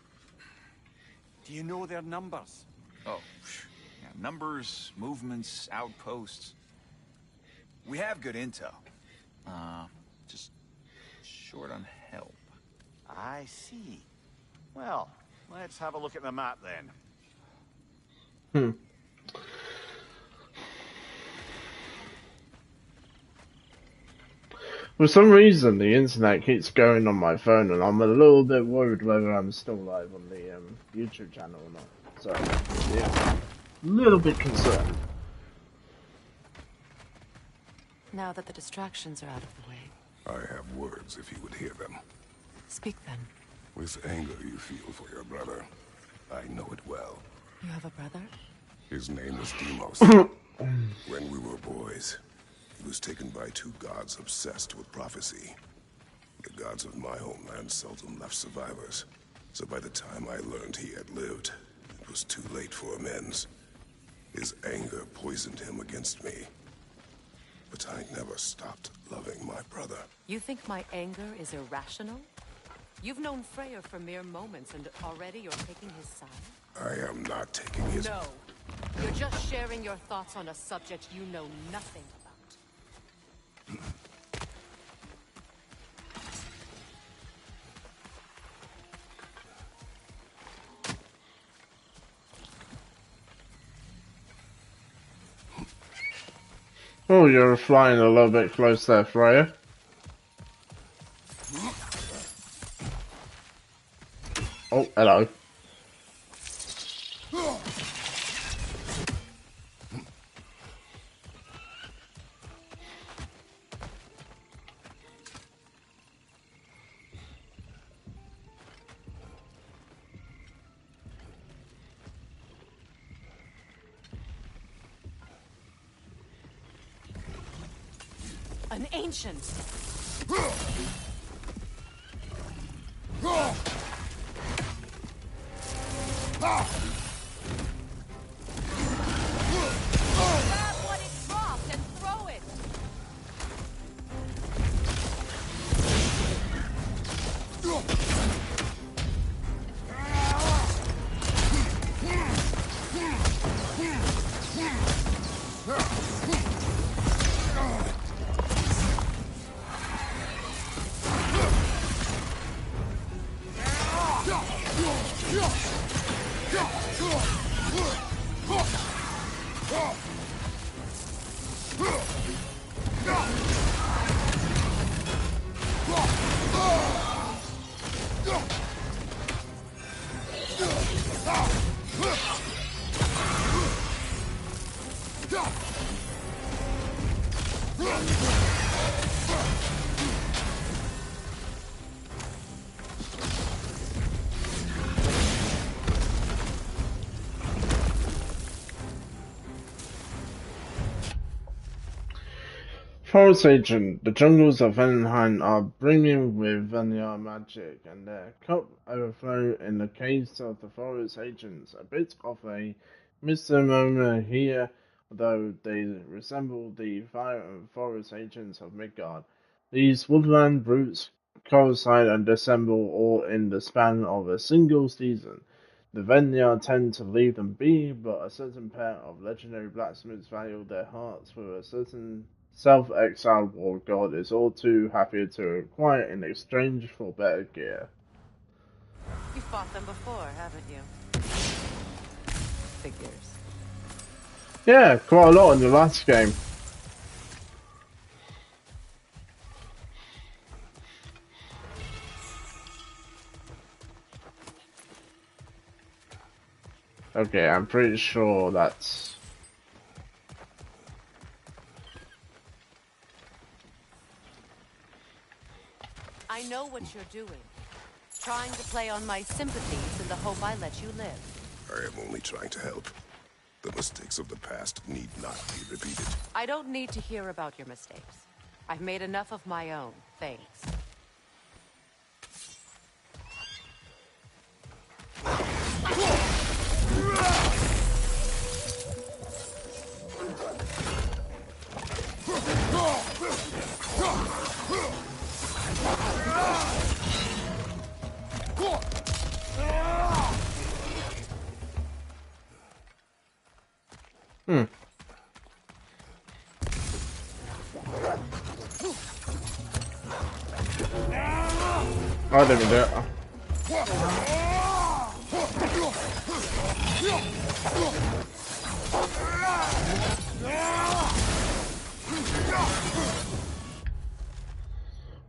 Do you know their numbers? Oh, yeah, numbers, movements, outposts. We have good intel. Just short on help. I see. Well, let's have a look at the map then. For some reason, the internet keeps going on my phone, and I'm a little bit worried whether I'm still live on the YouTube channel or not. So, yeah, a little bit concerned. Now that the distractions are out of the way. I have words if you would hear them. Speak then. With anger you feel for your brother, I know it well. You have a brother? His name was Demos. When we were boys, he was taken by 2 gods obsessed with prophecy. The gods of my homeland seldom left survivors, so by the time I learned he had lived, it was too late for amends. His anger poisoned him against me. But I never stopped loving my brother. You think my anger is irrational? You've known Freya for mere moments, and already you're taking his side? I am not taking his... No. You're just sharing your thoughts on a subject you know nothing about. Oh, you're flying a little bit close there, Freya. Oh, hello. An ancient. Grab what it dropped and throw it. Forest Agent, the jungles of Venenheim are brimming with vanilla magic, and their cup overflow in the caves of the Forest Agents. A bit of a misnomer here, though they resemble the fire Forest Agents of Midgard. These woodland brutes coincide and dissemble all in the span of a single season. The Venya tend to leave them be, but a certain pair of legendary blacksmiths value their hearts with a certain self-exiled war god is all too happy to acquire in exchange for better gear. You've fought them before, haven't you? Figures. Yeah, quite a lot in the last game. Okay, I'm pretty sure that's... I know what you're doing. Trying to play on my sympathies in the hope I let you live. I am only trying to help. The mistakes of the past need not be repeated. I don't need to hear about your mistakes. I've made enough of my own, thanks. I didn't do it.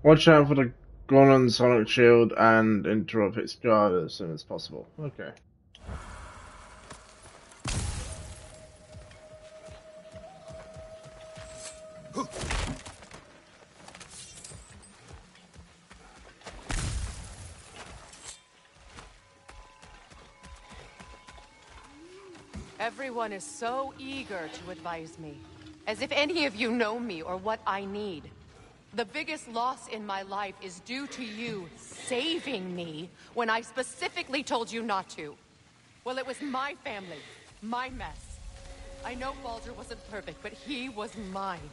Watch out for the Goron Sonic Shield and interrupt its guard as soon as possible. Okay. Everyone is so eager to advise me, as if any of you know me or what I need. The biggest loss in my life is due to you saving me when I specifically told you not to. Well, it was my family, my mess. I know Baldur wasn't perfect, but he was mine.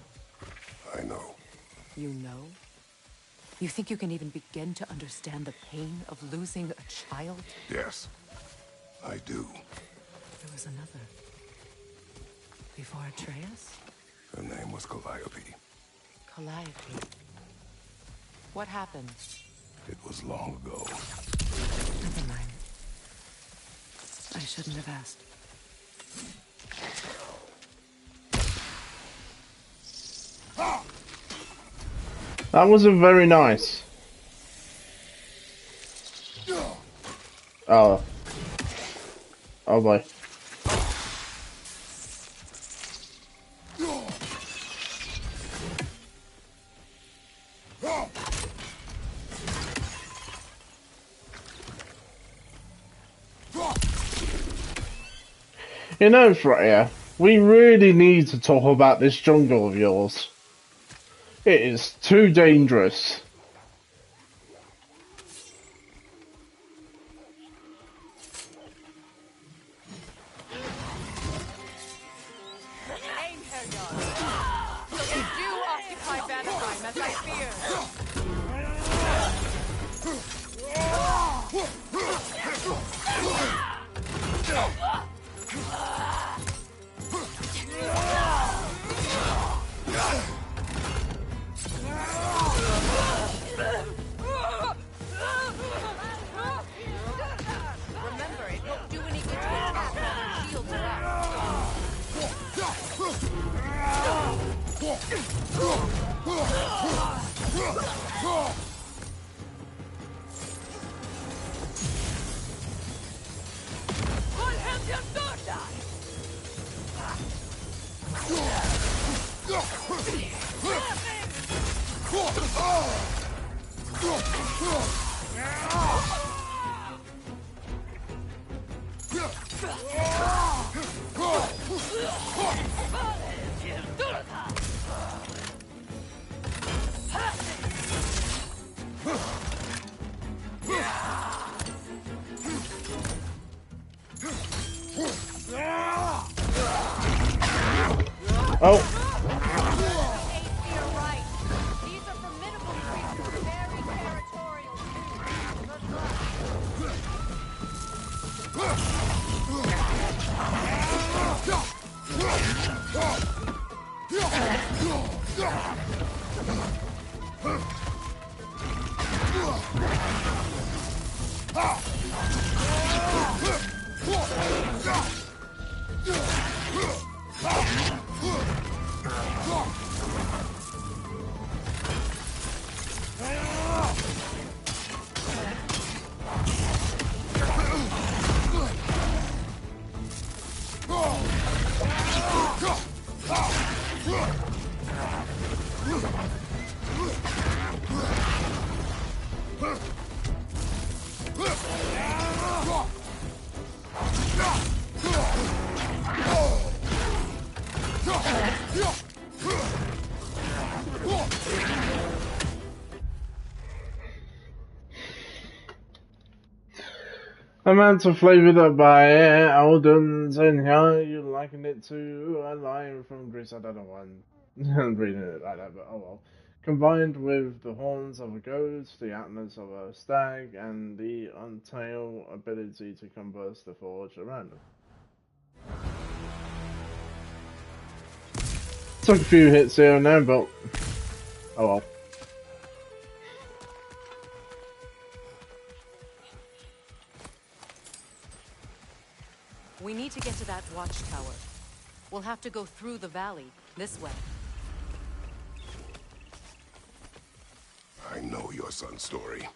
I know. You know? You think you can even begin to understand the pain of losing a child? Yes, I do. There was another. Before Atreus? Her name was Calliope. Calliope. What happened? It was long ago. Never mind. I shouldn't have asked. That wasn't very nice. Oh. Oh boy. You know, Freya, we really need to talk about this jungle of yours. It is too dangerous. Oh. A man to flavored up by Alden's in here. You liken it to a lion from Greece. I don't know why I'm reading it like that, but oh well. Combined with the horns of a goat, the antlers of a stag, and the untail ability to converse the forge around them. Took a few hits here and there, but oh well. We need to get to that watchtower. We'll have to go through the valley, this way. I know your son's story.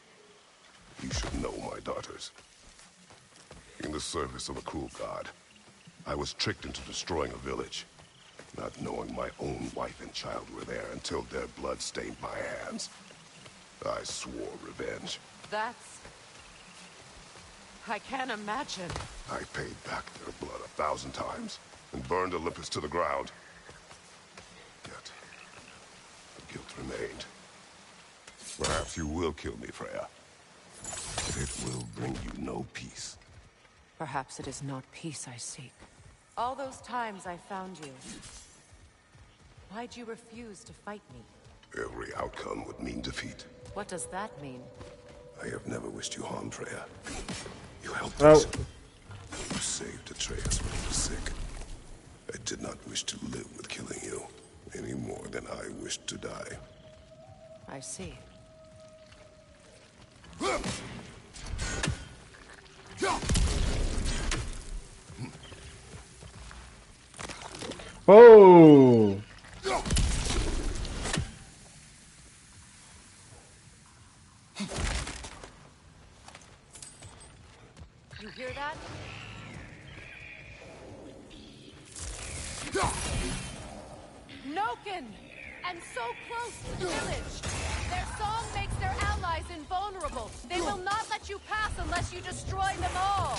You should know my daughter's. In the service of a cruel god, I was tricked into destroying a village, not knowing my own wife and child were there until their blood stained my hands. I swore revenge. That's... I can't imagine. I paid back their blood 1,000 times and burned Olympus to the ground. Yet, the guilt remained. Perhaps you will kill me, Freya. But it will bring you no peace. Perhaps it is not peace I seek. All those times I found you, why'd you refuse to fight me? Every outcome would mean defeat. What does that mean? I have never wished you harm, Freya. You helped us. You saved Atreus when he was sick. I did not wish to live with killing you, any more than I wished to die. I see. Oh! You hear that? Noken! And so close to the village! Their song makes their allies invulnerable. They will not let you pass unless you destroy them all!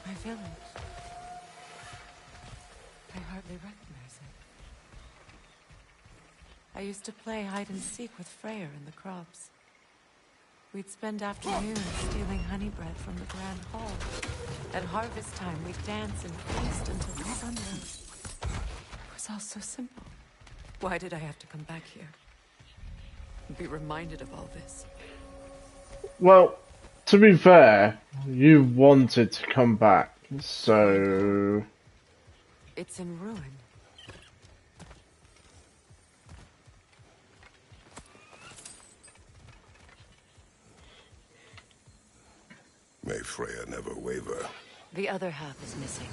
My village. I hardly recognize it. I used to play hide and seek with Freya in the crops. We'd spend afternoons stealing honey bread from the grand hall. At harvest time, we'd dance and feast until the sun rose. It was all so simple. Why did I have to come back here? And be reminded of all this? Well, to be fair, you wanted to come back, so... It's in ruin. May Freya never waver. The other half is missing.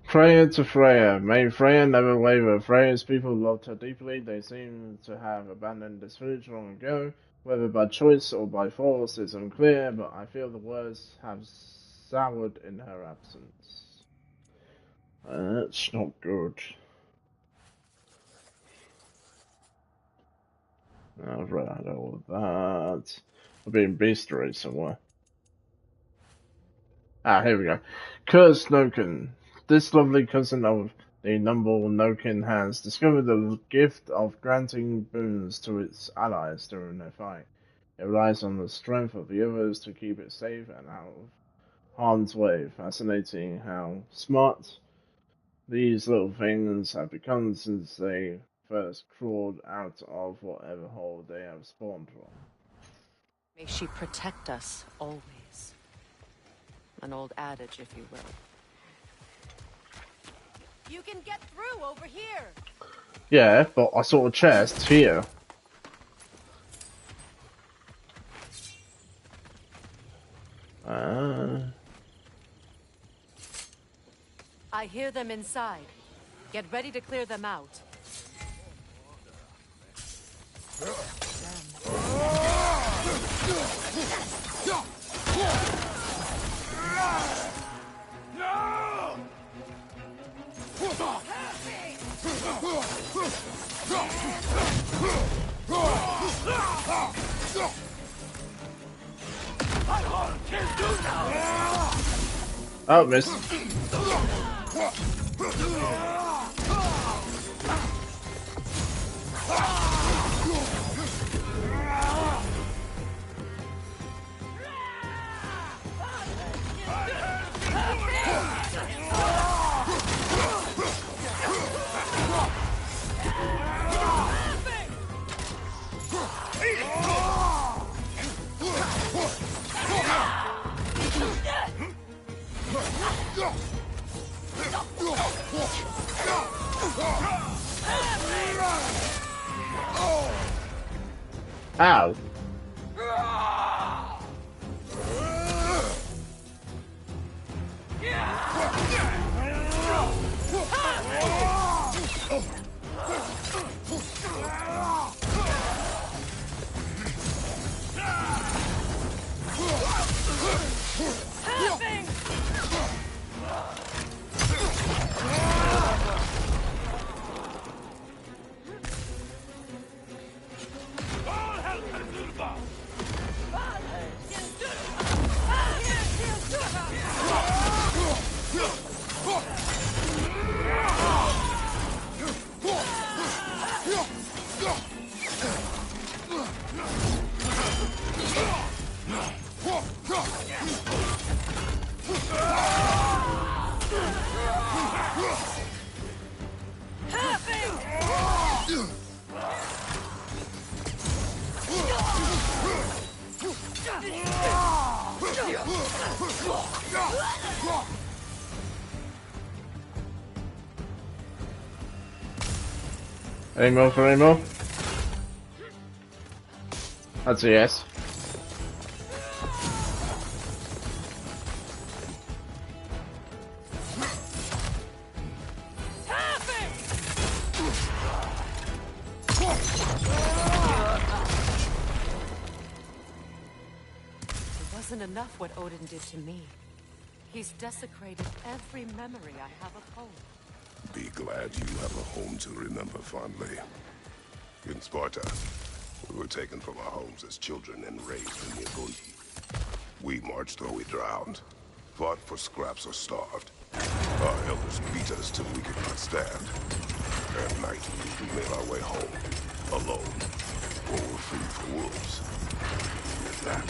Freya to Freya. May Freya never waver. Freya's people loved her deeply. They seem to have abandoned this village long ago. Whether by choice or by force is unclear, but I feel the words have soured in her absence. That's not good. I've read all of that. I'll be in bestiary somewhere. Ah, here we go. Cursed Noken. This lovely cousin of the noble Noken has discovered the gift of granting boons to its allies during their fight. It relies on the strength of the others to keep it safe and out of harm's way. Fascinating how smart these little things have become since they first crawled out of whatever hole they have spawned from. May she protect us always. An old adage, if you will. You can get through over here. Yeah, but I saw a chest here. I hear them inside. Get ready to clear them out. Oh, miss. Ow. Any more for any more? That's a yes. Enough what Odin did to me. He's desecrated every memory I have of home. Be glad you have a home to remember fondly. In Sparta, we were taken from our homes as children and raised in Midgard. We marched or we drowned, fought for scraps or starved. Our elders beat us till we could not stand. At night, we made our way home, alone, or were food for wolves. And that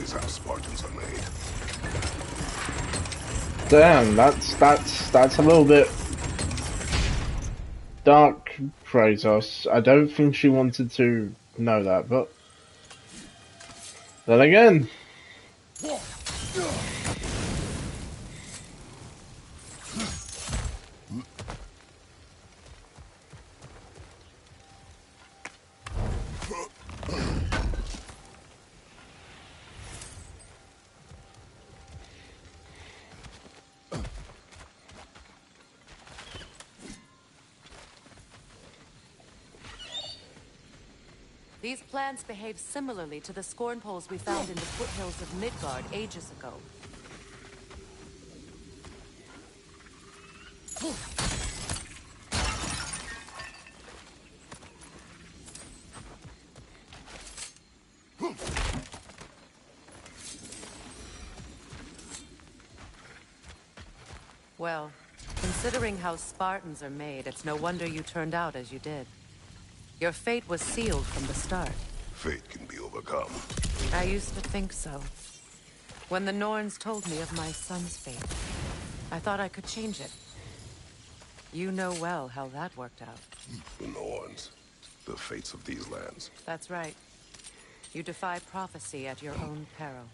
is how Spartans are made. Damn, that's a little bit dark, Kratos. I don't think she wanted to know that, but then again. These plants behave similarly to the scorn poles we found in the foothills of Midgard ages ago. Well, considering how Spartans are made, it's no wonder you turned out as you did. Your fate was sealed from the start. Fate can be overcome. I used to think so. When the Norns told me of my son's fate, I thought I could change it. You know well how that worked out. The Norns. The fates of these lands. That's right. You defy prophecy at your own peril.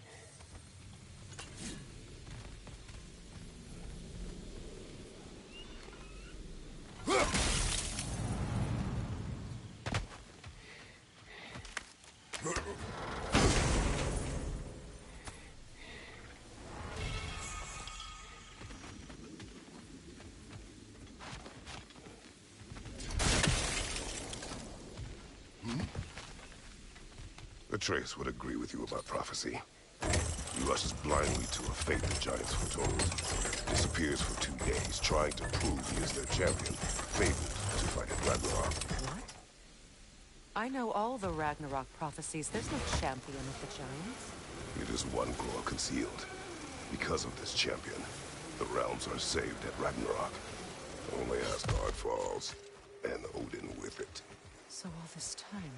Atreus would agree with you about prophecy. He rushes blindly to a fate the giants foretold. Disappears for 2 days, trying to prove he is their champion, fabled to fight at Ragnarok. What? I know all the Ragnarok prophecies. There's no champion of the giants. It is one core concealed. Because of this champion, the realms are saved at Ragnarok. Only Asgard falls, and Odin with it. So all this time,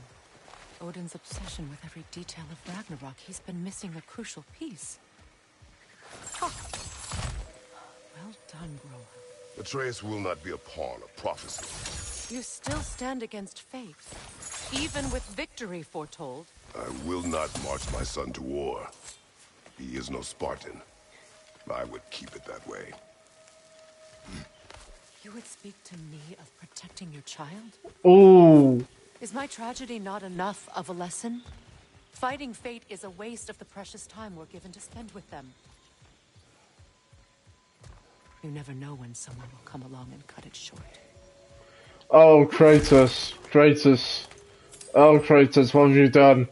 Odin's obsession with every detail of Ragnarok, he's been missing a crucial piece. Huh. Well done, Groa. Atreus will not be a pawn of prophecy. You still stand against fate, even with victory foretold. I will not march my son to war. He is no Spartan. I would keep it that way. You would speak to me of protecting your child? Ooh. Is my tragedy not enough of a lesson? Fighting fate is a waste of the precious time we're given to spend with them. You never know when someone will come along and cut it short. Oh, Kratos. Kratos. Oh, Kratos, what have you done?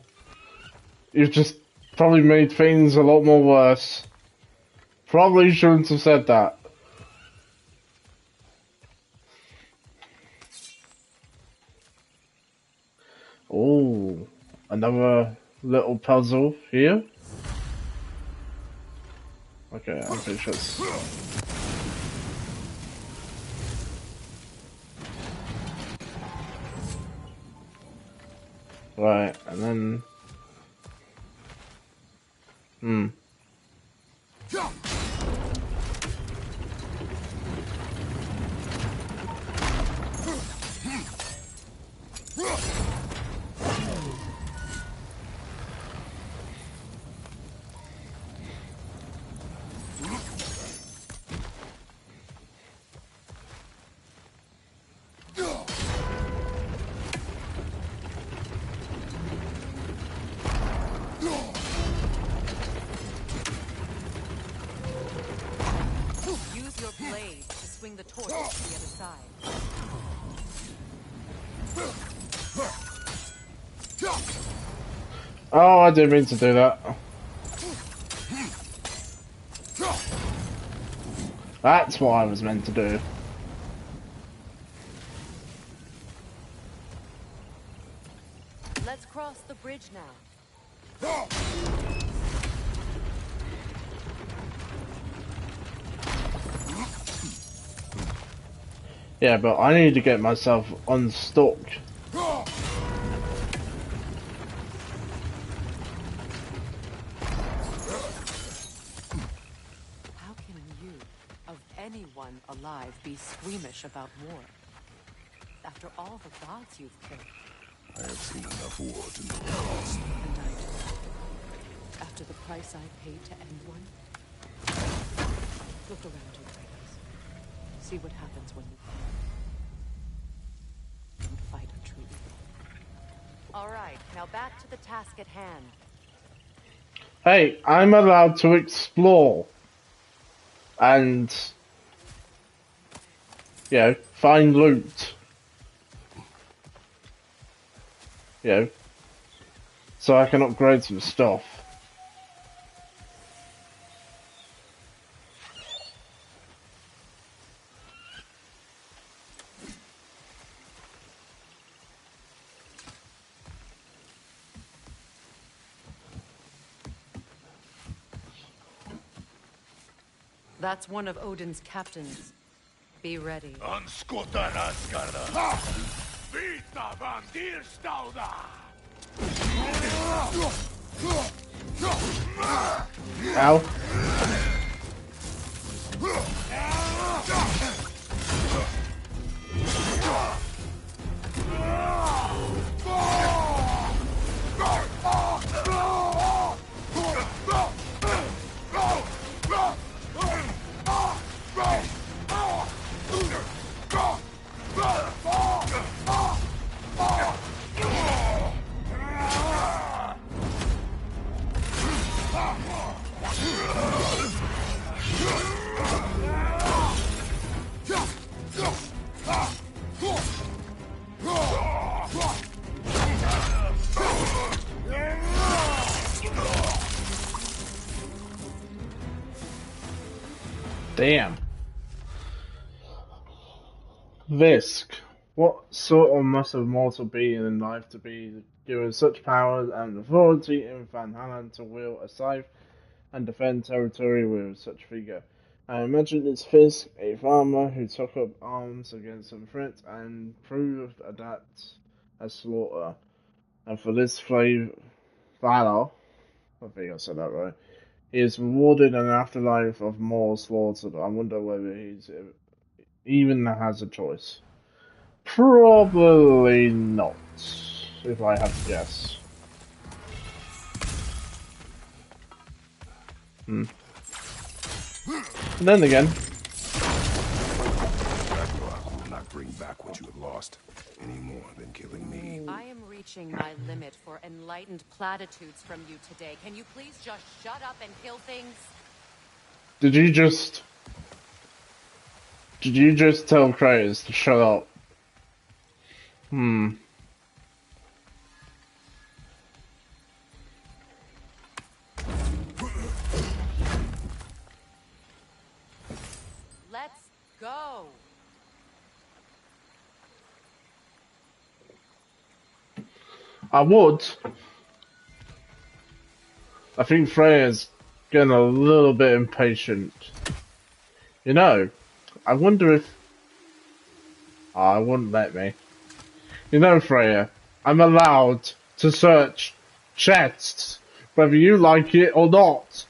You've just probably made things a lot more worse. Probably shouldn't have said that. Oh, another little puzzle here. Okay, I'm pretty sure it's... Right, and then... blade to swing the torch to the other side. Oh, I didn't mean to do that. That's what I was meant to do. Let's cross the bridge now. Yeah, but I need to get myself unstuck. How can you, of anyone alive, be squeamish about war? After all the gods you've killed. I have seen enough war to know the cost. And I do. After the price I paid to end one. Look around you, Kratos. See what happens when you fight a true evil. All right, now back to the task at hand. Hey, I'm allowed to explore. And, you know, find loot. You know, so I can upgrade some stuff. That's one of Odin's captains. Be ready. Anskuta Asgarda. Vita van Dierstauda. Ow. Damn. Visk. What sort of must a mortal be in life to be given such powers and authority in Van Halen to wield a scythe and defend territory with such vigor? I imagine it's Fisk, a farmer who took up arms against some threat and proved adept at slaughter. And for this valor, I think I said that right, he is rewarded an afterlife of more slaughter. I wonder whether he's even has a choice. Probably not, if I have to guess. Then again, Ragnarok will not bring back what you have lost, any more than killing me. I am reaching my limit for enlightened platitudes from you today. Can you please just shut up and kill things? did you just tell Kratos to shut up? Let's go. I would. I think Freya's getting a little bit impatient. You know, I wonder if... Oh, it wouldn't let me. You know, Freya, I'm allowed to search chests, whether you like it or not.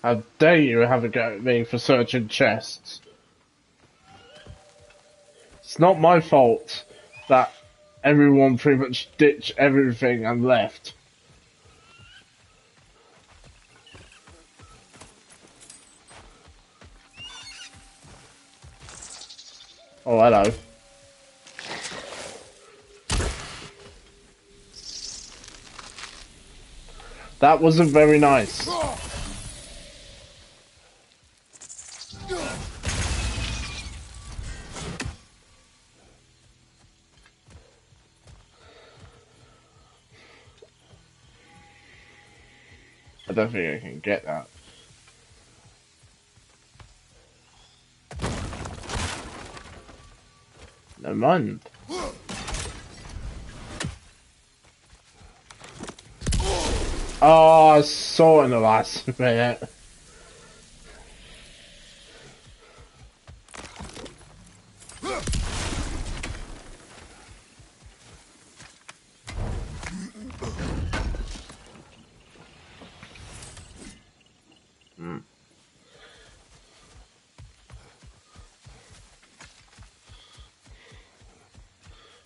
How dare you have a go at me for searching chests? It's not my fault that everyone pretty much ditched everything and left. Oh, hello. That wasn't very nice. I don't think I can get that. Never mind. Oh, I saw it in the last minute.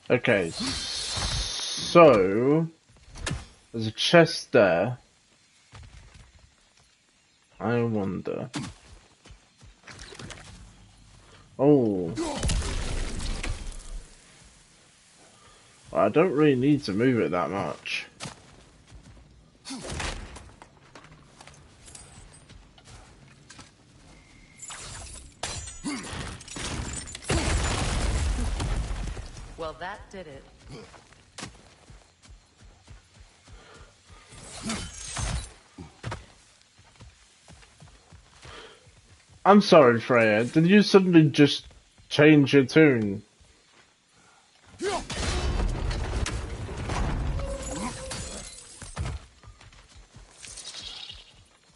Okay, so there's a chest there. I wonder. Oh, I don't really need to move it that much. Well, that did it. I'm sorry, Freya. Did you suddenly just change your tune? Oh,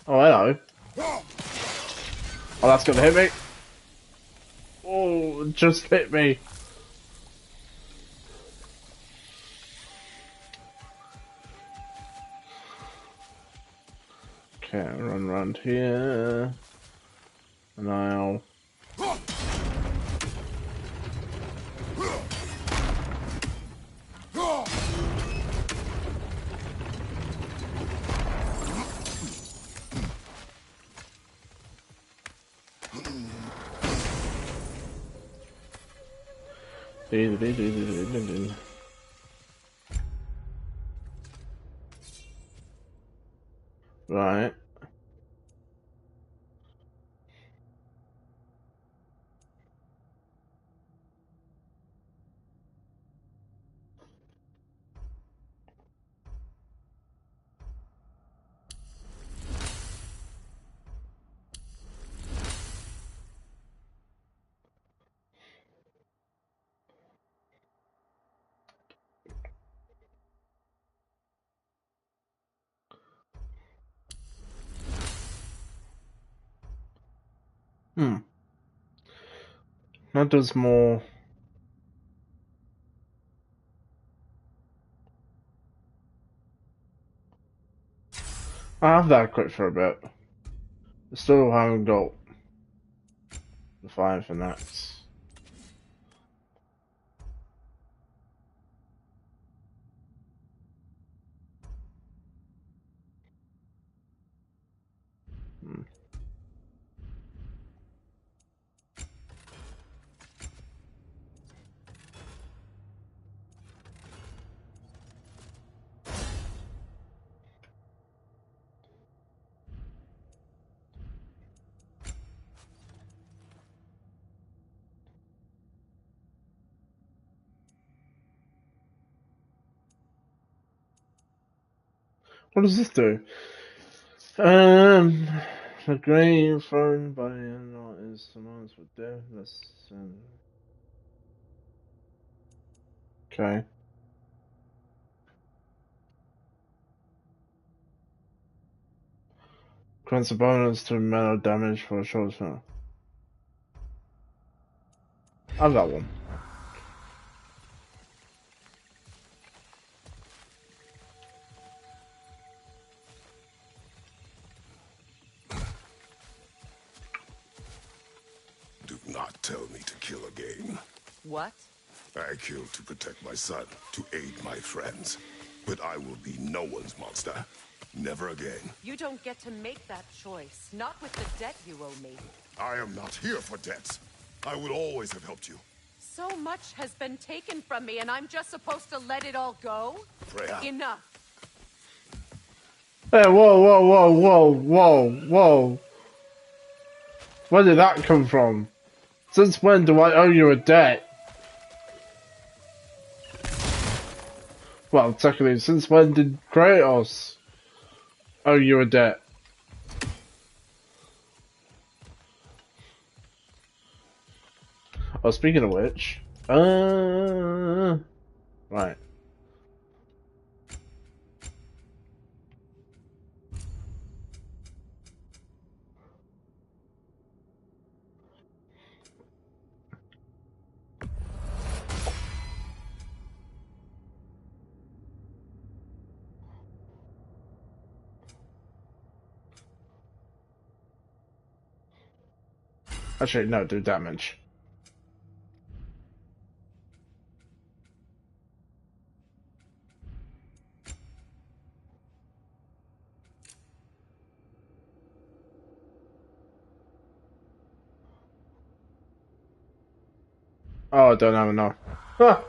hello. Oh, that's gonna hit me. Oh, it just hit me. Okay, I'll run around here. And I'll... Right. That does more... I have that equipped for a bit. I still haven't got the 5 for next. What does this do? The grave thrown by the animal is synonymous with death. That's, okay. Grants a bonus to metal damage for a short time. I have that one. Do not tell me to kill again. What? I killed to protect my son, to aid my friends. But I will be no one's monster. Never again. You don't get to make that choice. Not with the debt you owe me. I am not here for debts. I would always have helped you. So much has been taken from me, and I'm just supposed to let it all go? Freya. Enough. Hey, whoa, whoa, whoa, whoa, whoa, whoa. Where did that come from? Since when do I owe you a debt? Well, technically, since when did Kratos owe you a debt? Oh, speaking of which, right. Actually, no, do damage. Oh, I don't have enough. Huh.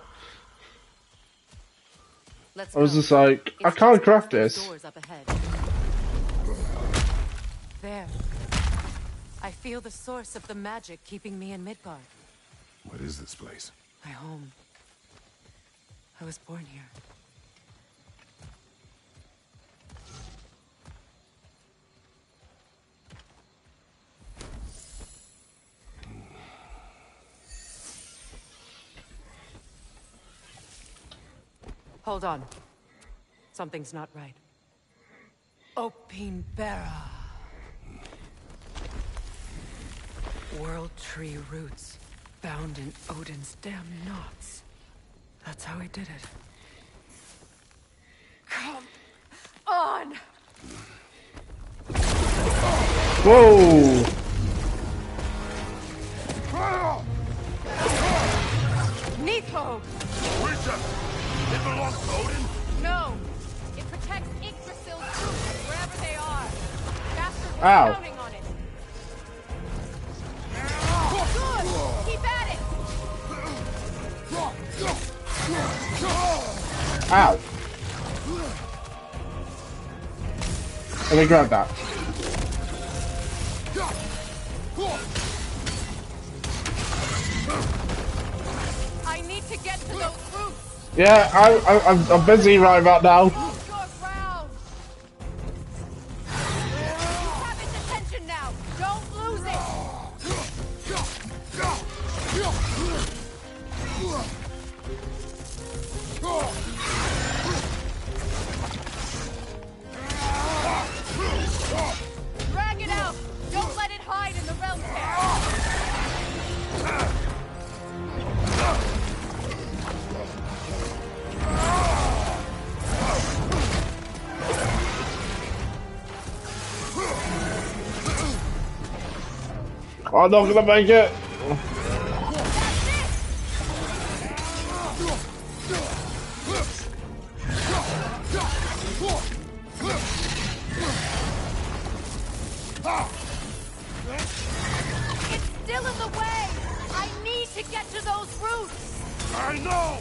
Let's I was go. just like, I It's can't just craft past those this. doors up ahead. There. I feel the source of the magic keeping me in Midgard. What is this place? My home. I was born here. Hold on. Something's not right. Opinbera. World tree roots, bound in Odin's damn knots. That's how he did it. Come on! Whoa! Nico! It belongs to Odin? No! It protects Yggdrasil's roots, wherever they are. Bastards were Ow. counting on it. Good! Keep at it! Ow! Let me grab that. I need to get to those roots! Yeah, I'm busy right about now. Hold your ground! You have its attention now! Don't lose it! Drag it out! Don't let it hide in the realm tear! I'm not gonna make it. It's still in the way! I need to get to those roots! I know!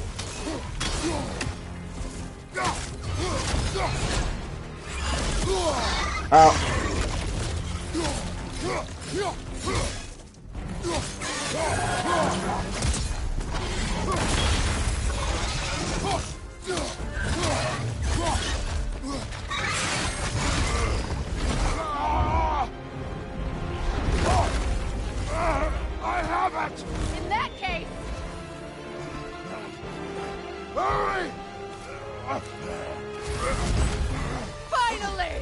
I have it! In that case, Hurry! finally!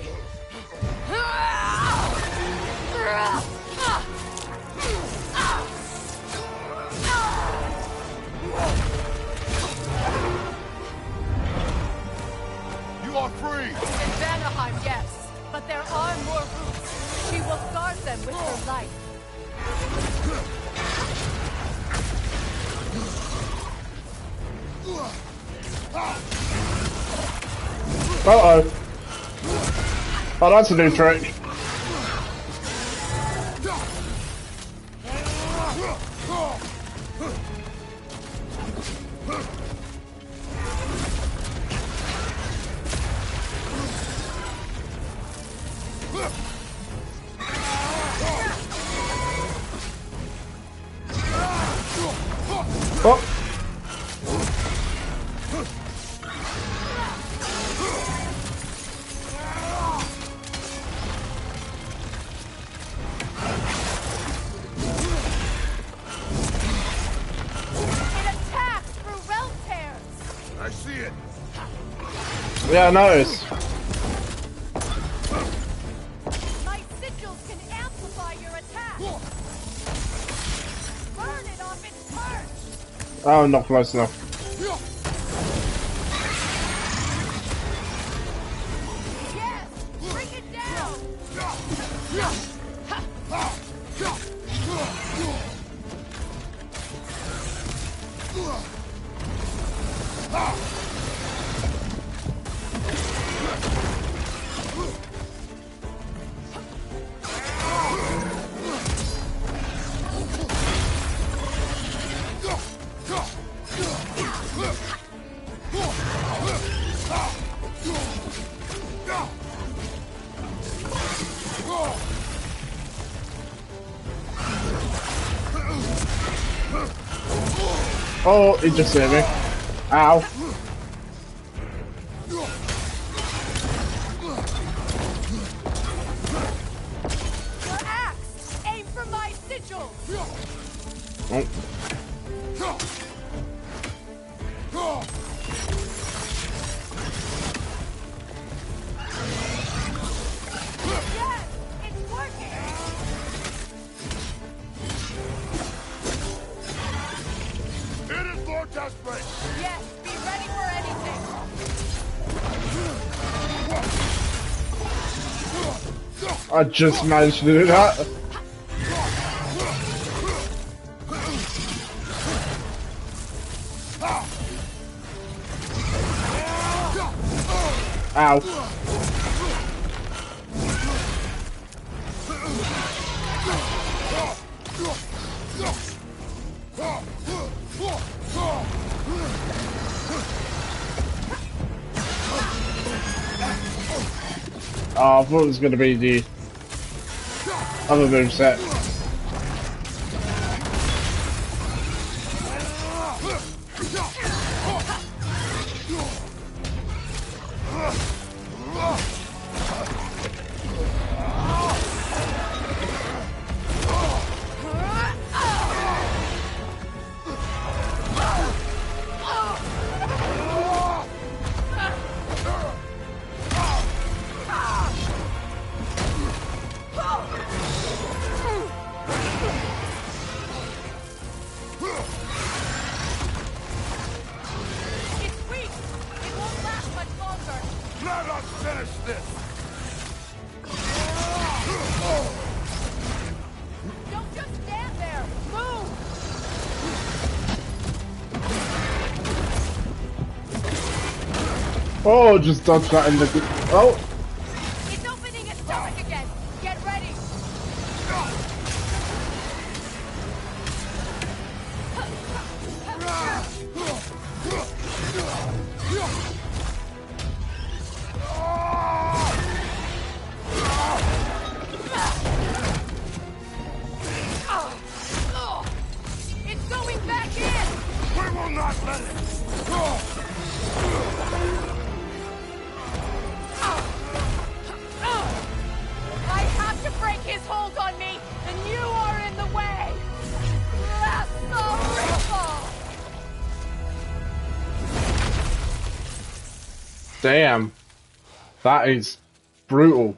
You are free! In Vanaheim, yes. But there are more roots. She will guard them with her life. Uh-oh. Oh, that's a new trick. Oh. I see it. Yeah, I noticed. My sigils can amplify your attack. Burn it off its perch. Oh, not close enough. Yes, bring it down. Oh, it just hit me. Ow. Your axe, aim for my sigil. Oh. Yes, it's working. It is more desperate. Yes, be ready for anything. I just managed to do that. Ow. Oh, I thought it was going to be the other moveset. It's weak. It won't last much longer. Let us finish this. Don't just stand there. Move. Oh, just dodged that in the... Oh! It's opening its stomach again. Get ready. It's going back in. We will not let it. I have to break his hold on me, and you are in the way. Damn. That is brutal.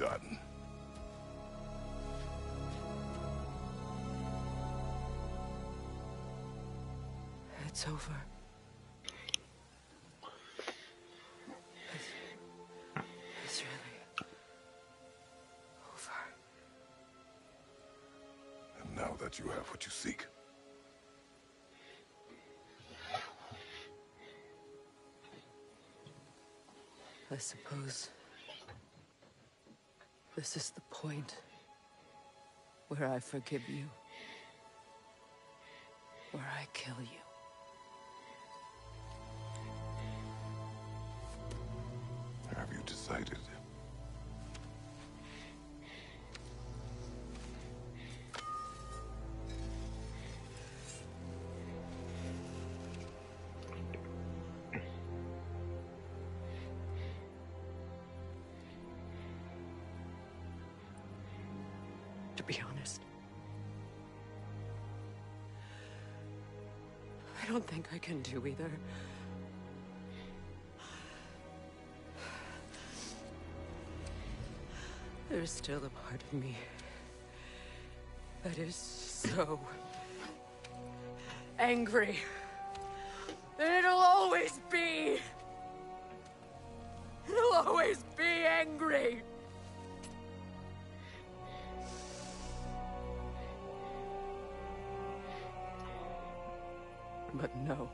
forgotten. It's over. It's really over. And now that you have what you seek, I suppose this is the point where I forgive you, where I kill you. have you decided? To be honest, I don't think I can do either. There's still a part of me that is so angry that it'll always be angry. But no.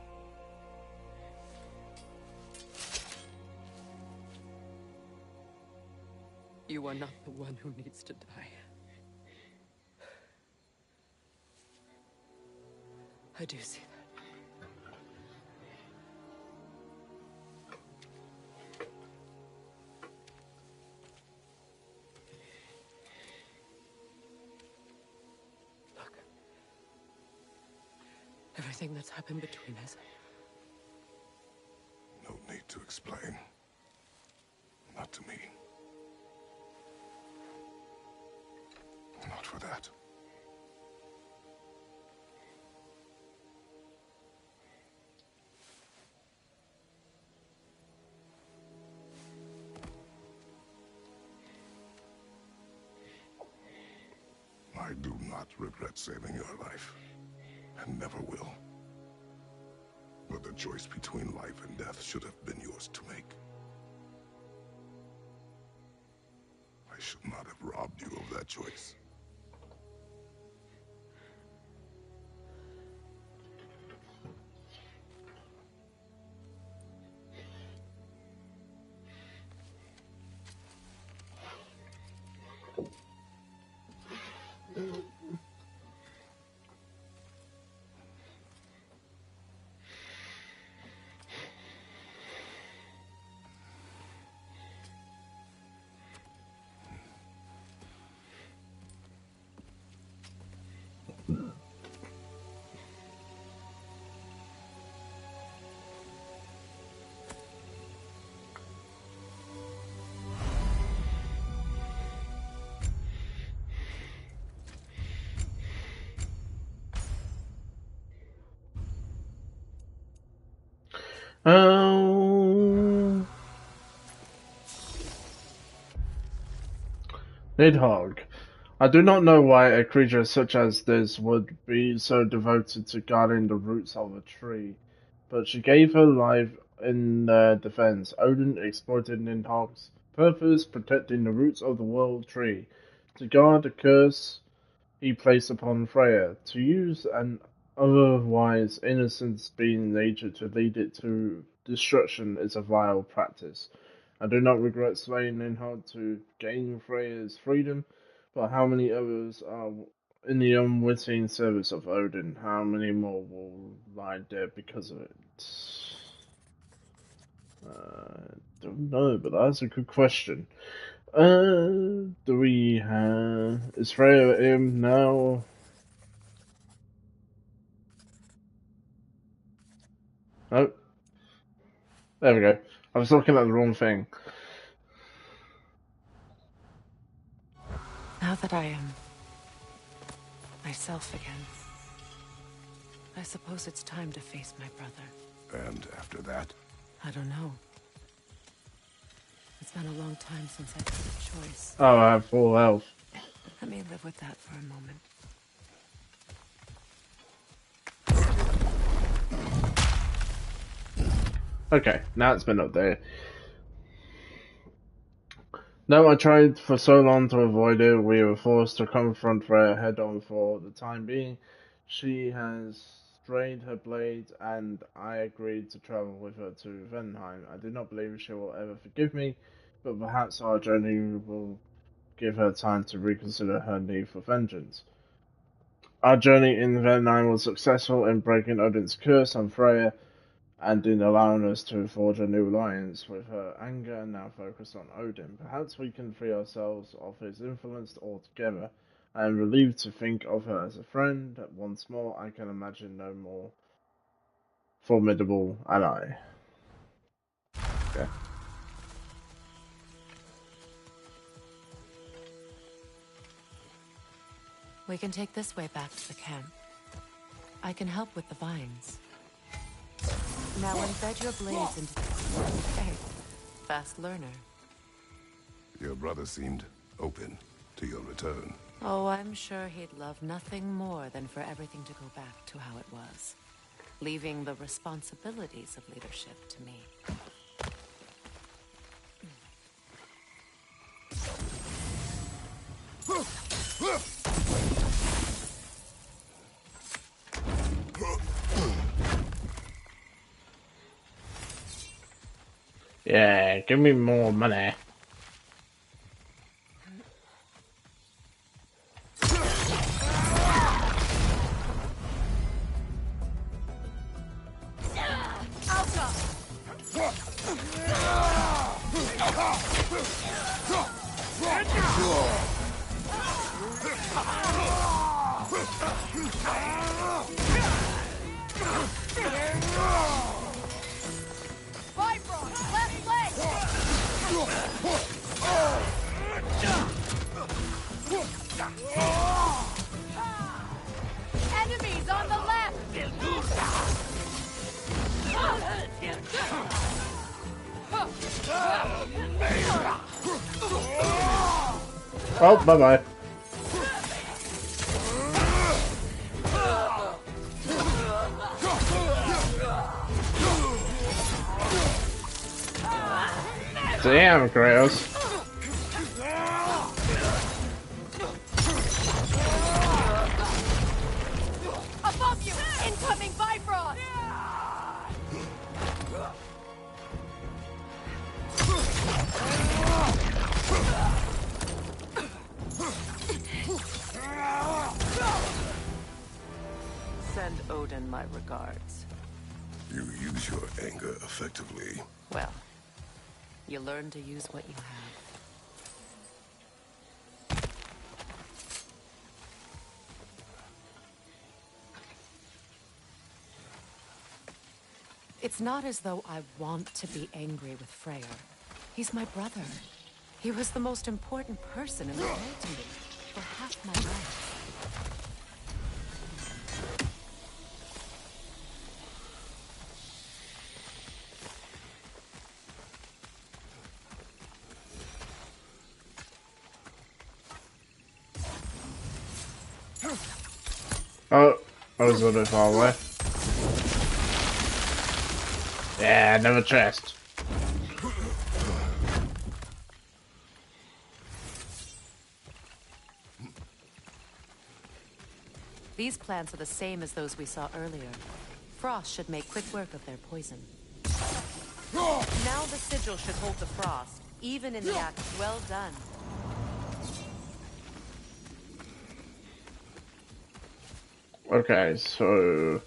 You are not the one who needs to die. I do see that. Look. Everything that's happened between us. No need to explain. Not to me. Not for that. I do not regret saving your life, and never will. But the choice between life and death should have been yours to make. I should not have robbed you of that choice. Nidhogg. I do not know why a creature such as this would be so devoted to guarding the roots of a tree, but she gave her life in their defense. Odin exploited Nidhogg's purpose, protecting the roots of the world tree, to guard the curse he placed upon Freya, to use an otherwise innocent being nature to lead it to destruction is a vile practice. I do not regret slaying Nidhogg to gain Freya's freedom, but how many others are in the unwitting service of Odin? How many more will lie dead because of it? Don't know, but that's a good question. Do we have... Is Freya in now? Oh. There we go. I was looking at the wrong thing. Now that I am myself again, I suppose it's time to face my brother. And after that? I don't know. It's been a long time since I've had a choice. Oh, I have full health. Let me live with that for a moment. Okay, now it's been updated. No, I tried for so long to avoid it, we were forced to confront Freya head-on for the time being. She has strained her blade, and I agreed to travel with her to Venheim. I do not believe she will ever forgive me, but perhaps our journey will give her time to reconsider her need for vengeance. Our journey in Venheim was successful in breaking Odin's curse on Freya, and in allowing us to forge a new alliance. With her anger now focused on Odin, perhaps we can free ourselves of his influence altogether. I am relieved to think of her as a friend. Once more, I can imagine no more formidable ally. Okay. We can take this way back to the camp. I can help with the vines. Now embed your blades into the... Hey, fast learner. Your brother seemed open to your return. Oh, I'm sure he'd love nothing more than for everything to go back to how it was. Leaving the responsibilities of leadership to me. Yeah, give me more money. Enemies on the left! Oh, bye-bye. Damn, Kratos. Above you! Incoming Bifrost! Send Odin my regards. You use your anger effectively. Well, you learn to use what you have. It's not as though I want to be angry with Freyr. He's my brother. He was the most important person in the world to me for half my life. Oh, I was a little bit far away. Yeah, another chest. These plants are the same as those we saw earlier. Frost should make quick work of their poison. Now the sigil should hold the frost, even in the act. Well done. Okay, so...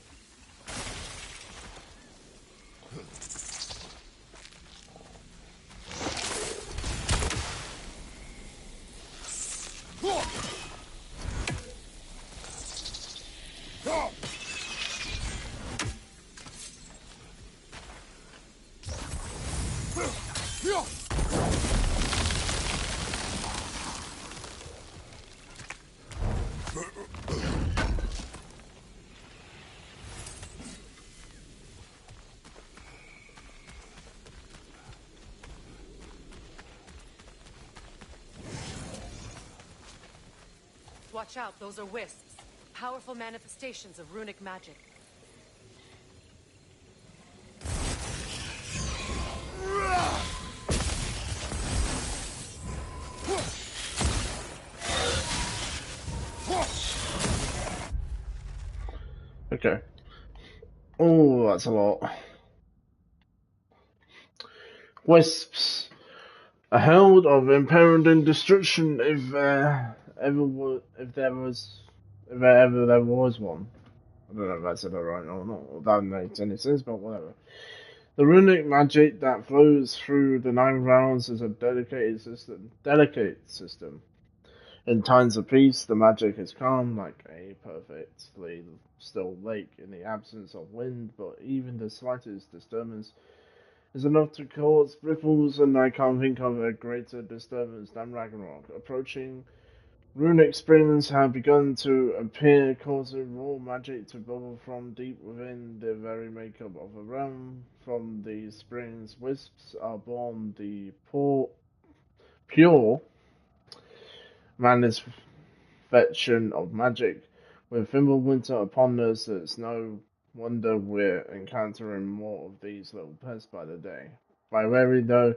watch out. Those are wisps. Powerful manifestations of runic magic. Okay. Oh, that's a lot. Wisps. A herald of impending destruction if there ever was one. I don't know if I said that right or not, or that makes any sense, but whatever. The runic magic that flows through the nine realms is a delicate system. In times of peace, the magic is calm, like a perfectly still lake in the absence of wind, but even the slightest disturbance is enough to cause ripples, and I can't think of a greater disturbance than ragnarok. Approaching runic springs have begun to appear, causing raw magic to bubble from deep within the very makeup of a realm. From these springs, wisps are born, the pure manifestation of magic. With Fimbulwinter upon us, it's no wonder we're encountering more of these little pests by the day. By very though,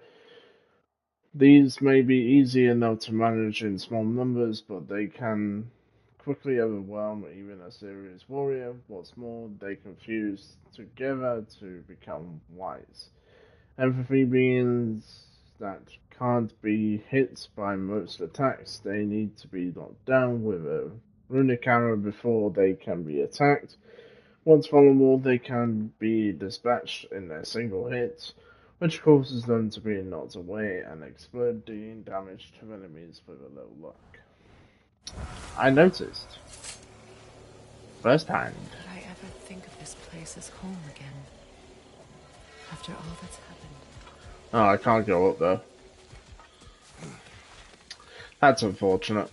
these may be easy enough to manage in small numbers, but they can quickly overwhelm even a serious warrior. What's more, they confuse together to become wise. Empathy beings that can't be hit by most attacks, they need to be knocked down with a runic arrow before they can be attacked. Once vulnerable, they can be dispatched in a single hit, which causes them to be knocked away and explode, dealing damage to enemies with a little luck. I noticed firsthand. Could I ever think of this place as home again? After all that's happened. Oh, I can't go up there. That's unfortunate.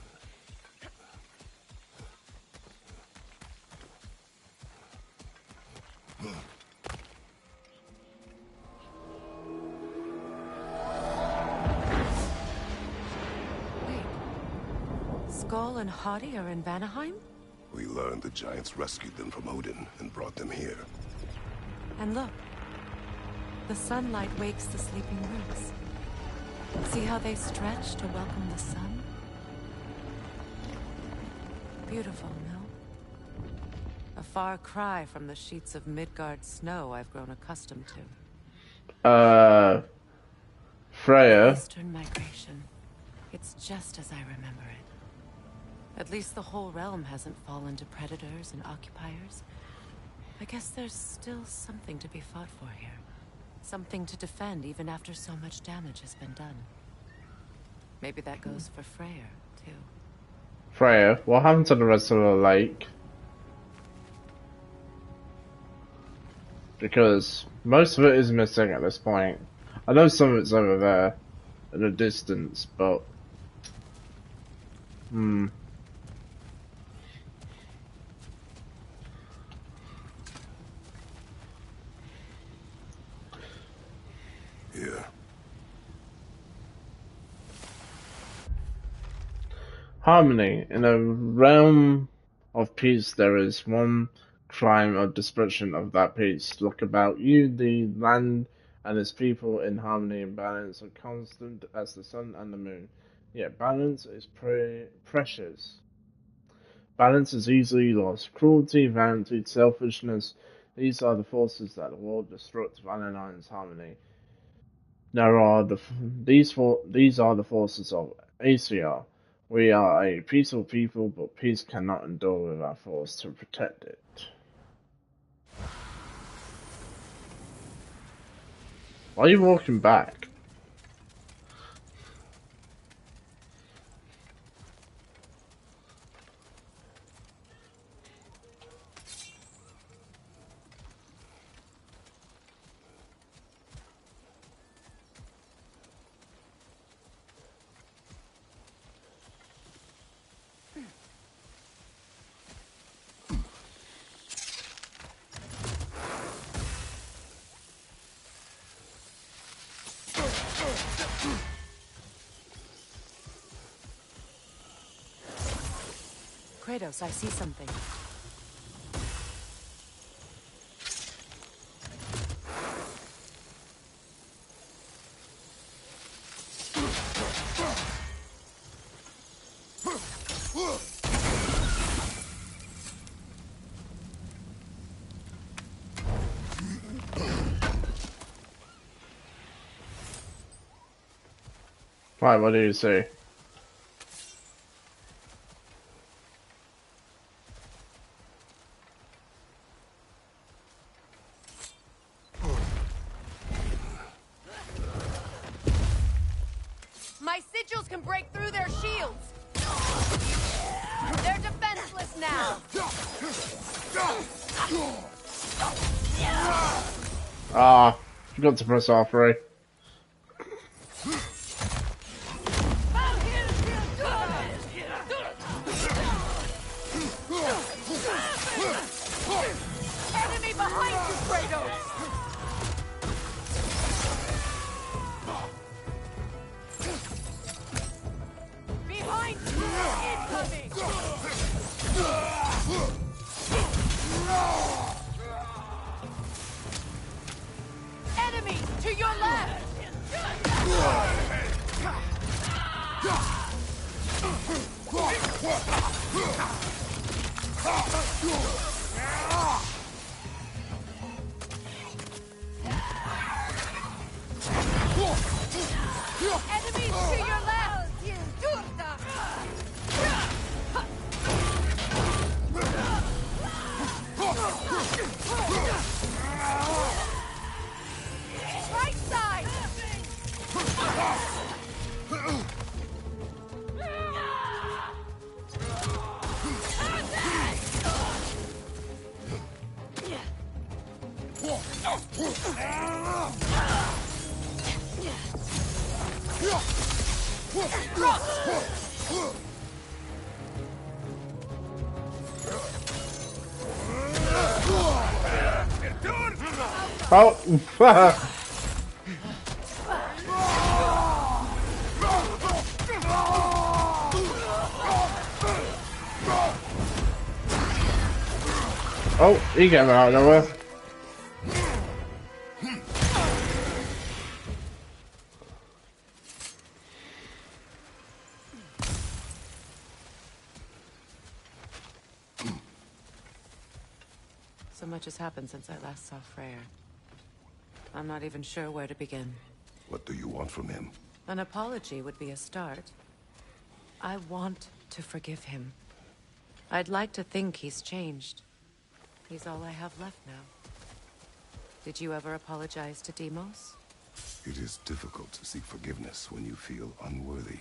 Skull and Hati are in Vanaheim? We learned the giants rescued them from Odin and brought them here. And look. The sunlight wakes the sleeping roots. See how they stretch to welcome the sun? Beautiful, no? A far cry from the sheets of Midgard snow I've grown accustomed to. Freya. Eastern migration. It's just as I remember it. At least the whole realm hasn't fallen to predators and occupiers. I guess there's still something to be fought for here. Something to defend even after so much damage has been done. Maybe that goes for Freya, too. Freya, what happened to the rest of the lake? Because most of it is missing at this point. I know some of it's over there in the distance, but Yeah. harmony. In a realm of peace, there is one crime or destruction of that peace. Look about you, the land and its people in harmony and balance are constant as the sun and the moon. Yet balance is precious. Balance is easily lost. Cruelty, vanity, selfishness, these are the forces that will destruct Valentine's harmony. These are the forces of ACR. We are a peaceful people, but peace cannot endure without force to protect it. Why are you walking back? Kratos, I see something. Right, what do you say? My sigils can break through their shields! They're defenseless now! Ah, forgot to press R3. Enemy behind you, Kratos! Behind you! Incoming! Enemy to your left! Enemies to your left! Right side! Oh, oh, he came out of nowhere. So much has happened since I last saw Freya. I'm not even sure where to begin. What do you want from him? An apology would be a start. I want to forgive him. I'd like to think he's changed. He's all I have left now. Did you ever apologize to Deimos? It is difficult to seek forgiveness when you feel unworthy.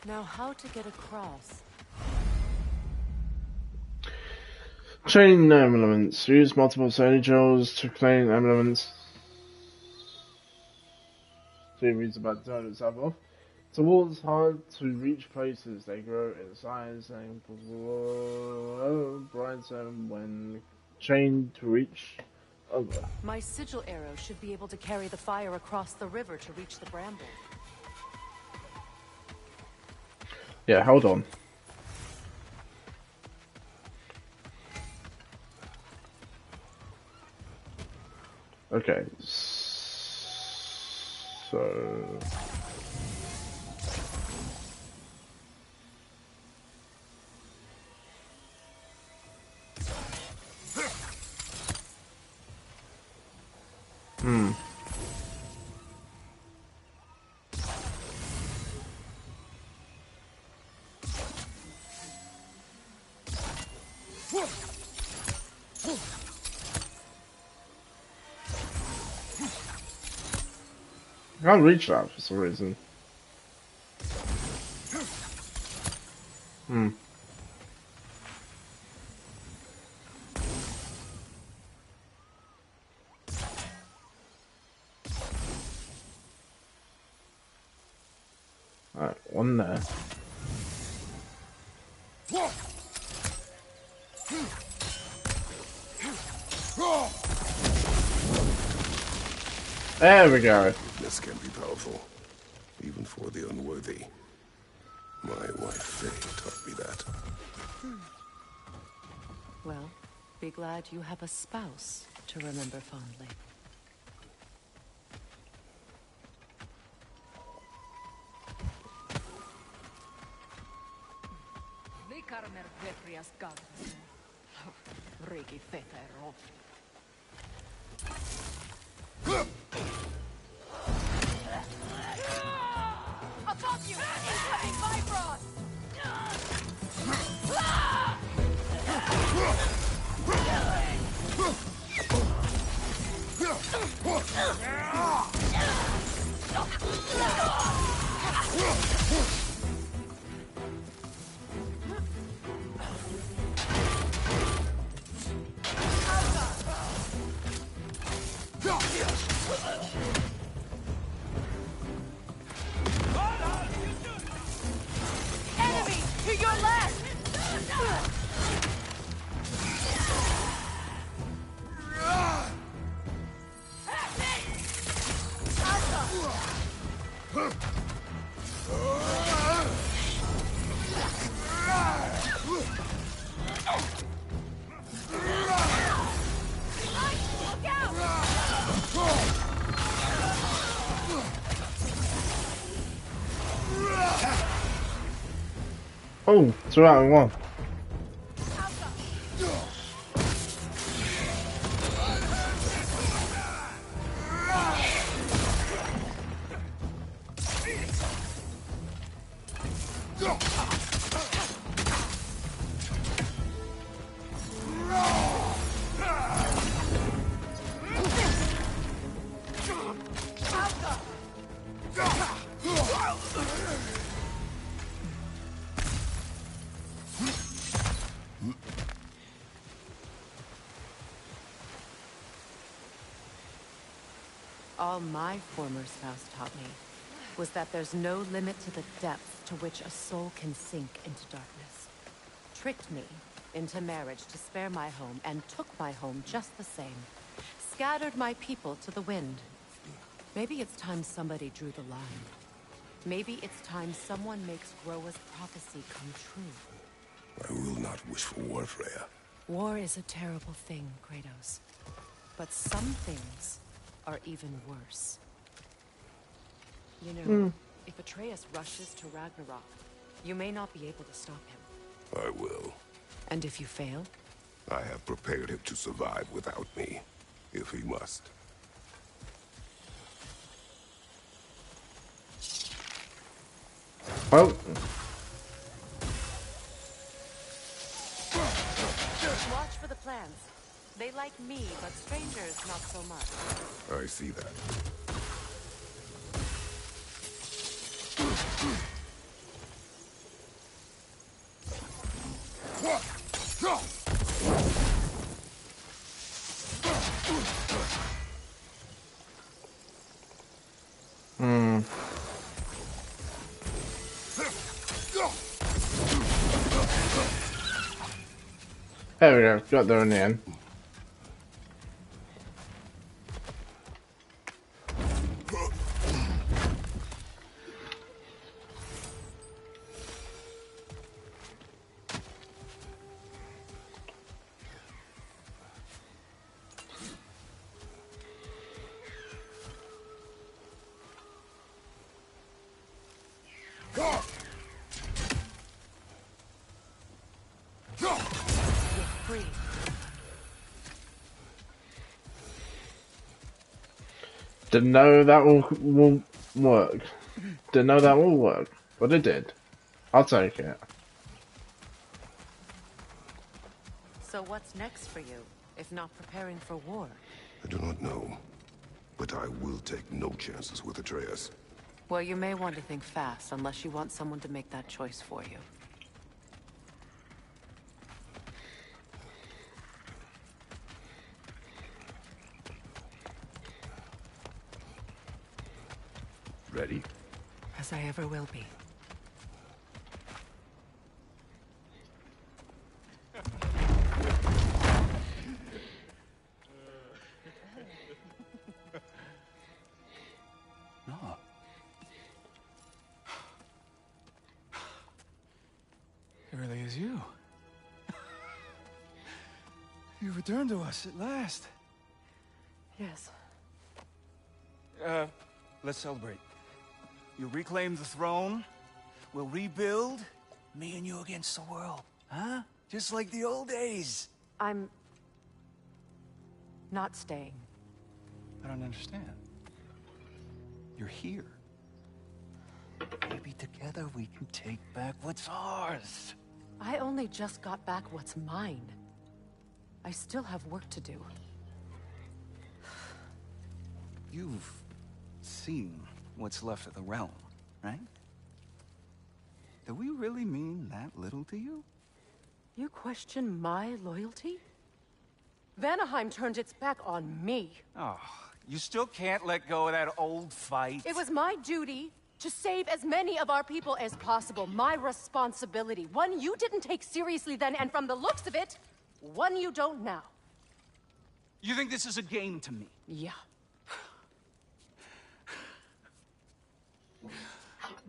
Now, how to get across? Chain elements. Use multiple sigils to claim elements. Series about to turn itself off. Towards hard to reach places, they grow in size and brighter when chained to reach other. My sigil arrow should be able to carry the fire across the river to reach the bramble. Yeah, hold on. Okay, so... I can't reach that for some reason. Alright, one there. There we go. This can be powerful. for the unworthy. My wife Faye taught me that. Well, be glad you have a spouse to remember fondly. Above you! Incoming Bifrost! Enemy! To your left! Look out! Oh, 2 out of 1. All my former spouse taught me was that there's no limit to the depth to which a soul can sink into darkness. Tricked me into marriage to spare my home and took my home just the same. Scattered my people to the wind. Maybe it's time somebody drew the line. Maybe it's time someone makes Groa's prophecy come true. I will not wish for war, Freya. War is a terrible thing, Kratos. But some things are even worse. You know, if Atreus rushes to Ragnarok, you may not be able to stop him. I will. And if you fail? I have prepared him to survive without me, if he must. Well, watch for the plants. They like me, but strangers not so much. I see that. There we go, got there in the end. Didn't know that will work. Didn't know that will work, but it did. I'll take it. So what's next for you, if not preparing for war? I do not know, but I will take no chances with Atreus. Well, you may want to think fast, unless you want someone to make that choice for you. Ready? As I ever will be. was you. You returned to us at last. Yes. Let's celebrate. You reclaim the throne. We'll rebuild. Me and you against the world. Huh? Just like the old days. I'm not staying. I don't understand. You're here. Maybe together we can take back what's ours. I only just got back what's mine. I still have work to do. You've seen what's left of the realm, right? Do we really mean that little to you? You question my loyalty? Vanaheim turned its back on me. Oh, you still can't let go of that old fight? It was my duty to save as many of our people as possible. My responsibility. One you didn't take seriously then, and from the looks of it, one you don't now. You think this is a game to me? Yeah.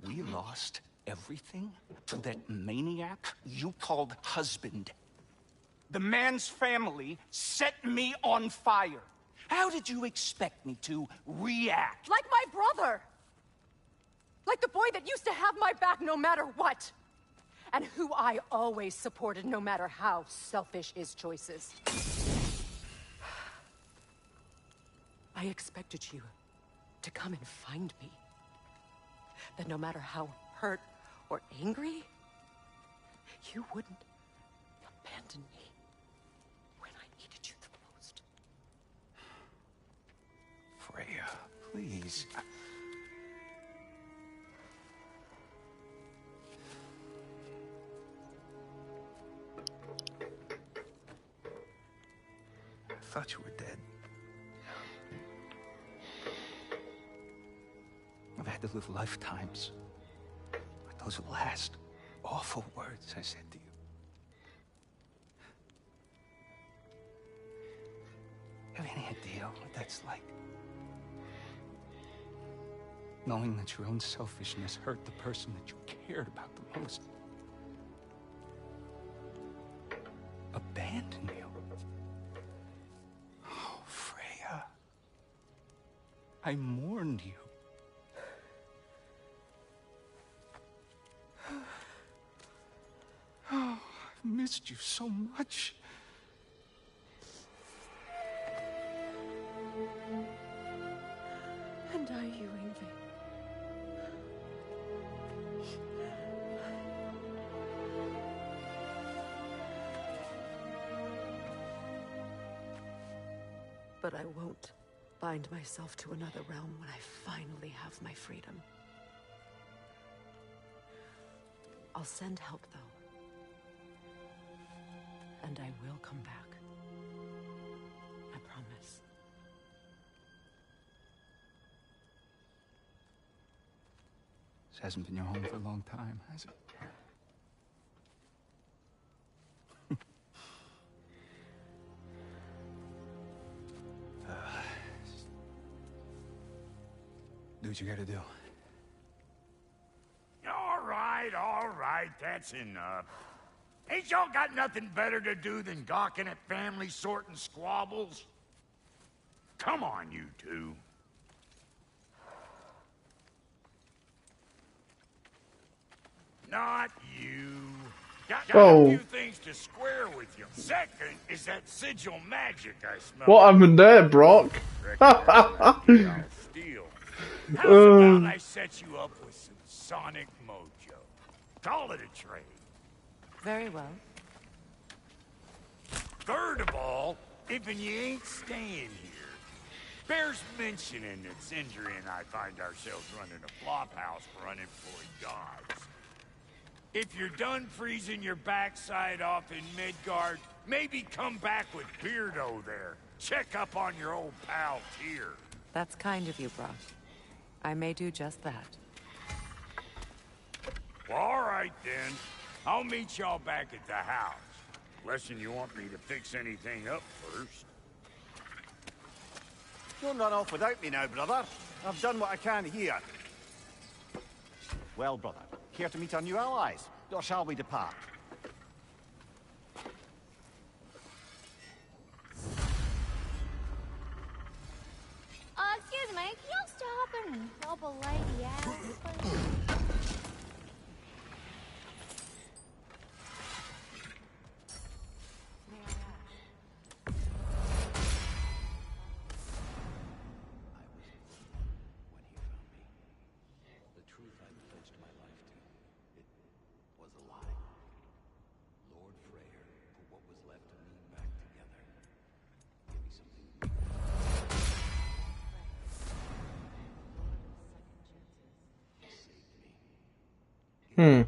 We lost everything to that maniac you called husband. The man's family set me on fire. How did you expect me to react? Like my brother! Like the boy that used to have my back no matter what! And who I always supported no matter how selfish his choices. I expected you to come and find me. That no matter how hurt or angry, you wouldn't abandon me when I needed you the most. Freya, please. I thought you were dead. I've had to live lifetimes with those last awful words I said to you. You have any idea what that's like? Knowing that your own selfishness hurt the person that you cared about the most. Abandon you. Oh, Freya. I mourned you. Oh, I've missed you so much. And are you, Ingvi? But I won't bind myself to another realm when I finally have my freedom. I'll send help, though. And I will come back. I promise. This hasn't been your home for a long time, has it? Do what you gotta do. All right, that's enough. Ain't y'all got nothing better to do than gawking at family sorting squabbles? Come on, you two. Not you. Got a few things to square with you. Second is that sigil magic I smell. What happened there, Brock? Steal. How's about I set you up with some sonic mojo? Call it a trade. Very well. Third of all, if you ain't staying here, bears mentioning that Sindri and I find ourselves running a flop house for unemployed gods. If you're done freezing your backside off in Midgard, maybe come back with Beardo there. Check up on your old pal Tyr. That's kind of you, Brock. I may do just that. Well, all right, then. I'll meet y'all back at the house. Unless you want me to fix anything up first. Don't run off without me now, brother. I've done what I can here. Well, brother, care to meet our new allies? Or shall we depart? Excuse me, can you stop and help a lady out, please? Hmm.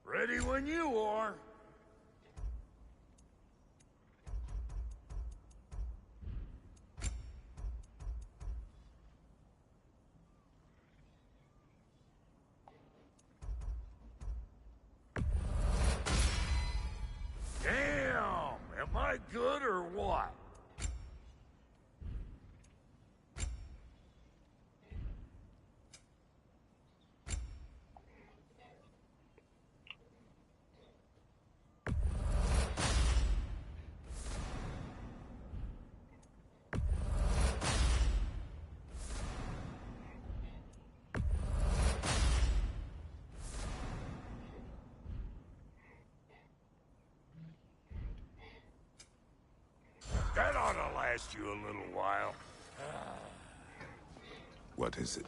Ready when you are. Damn! Am I good or what? That ought to last you a little while. What is it?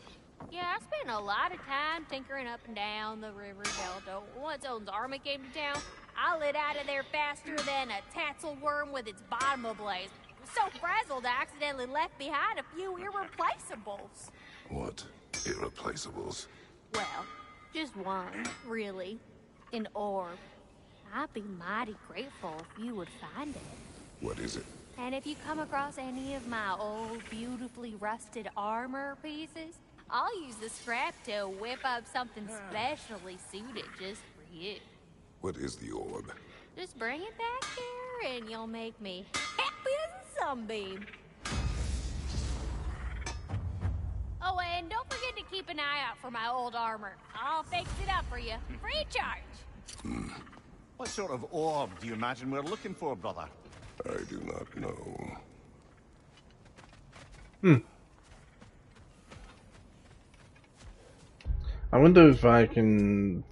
Yeah, I spent a lot of time tinkering up and down the river delta. Once Odin's army came to town, I lit out of there faster than a tassel worm with its bottom ablaze. So frazzled, I accidentally left behind a few irreplaceables. What? Irreplaceables? Well, just one, really. An orb. I'd be mighty grateful if you would find it. What is it? And if you come across any of my old, beautifully rusted armor pieces, I'll use the scrap to whip up something specially suited just for you. What is the orb? Just bring it back here and you'll make me happy as a sunbeam. Oh, and don't forget to keep an eye out for my old armor. I'll fix it up for you, free of charge. What sort of orb do you imagine we're looking for, brother? I do not know. I wonder if I can...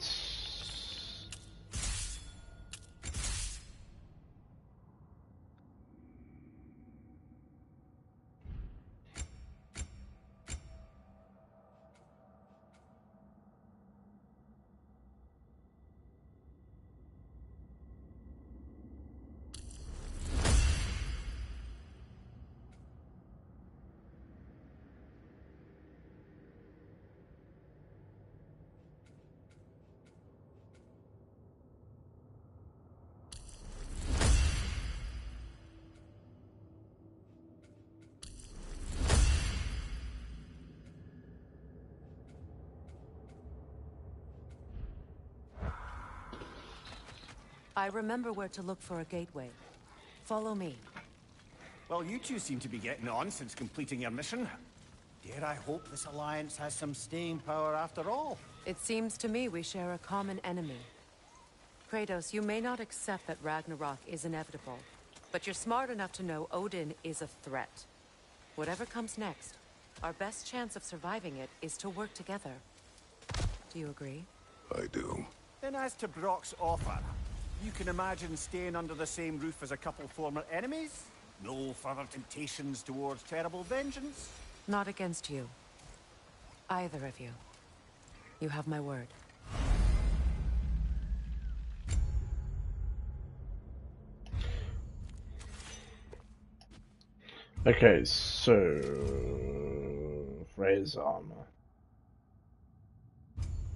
I remember where to look for a gateway. Follow me. Well, you two seem to be getting on since completing your mission. Dare I hope this alliance has some staying power after all? It seems to me we share a common enemy. Kratos, you may not accept that Ragnarok is inevitable, but you're smart enough to know Odin is a threat. Whatever comes next, our best chance of surviving it is to work together. Do you agree? I do. Then as to Brock's offer, you can imagine staying under the same roof as a couple former enemies? No further temptations towards terrible vengeance? Not against you. Either of you. You have my word. Okay, so Freya's armor.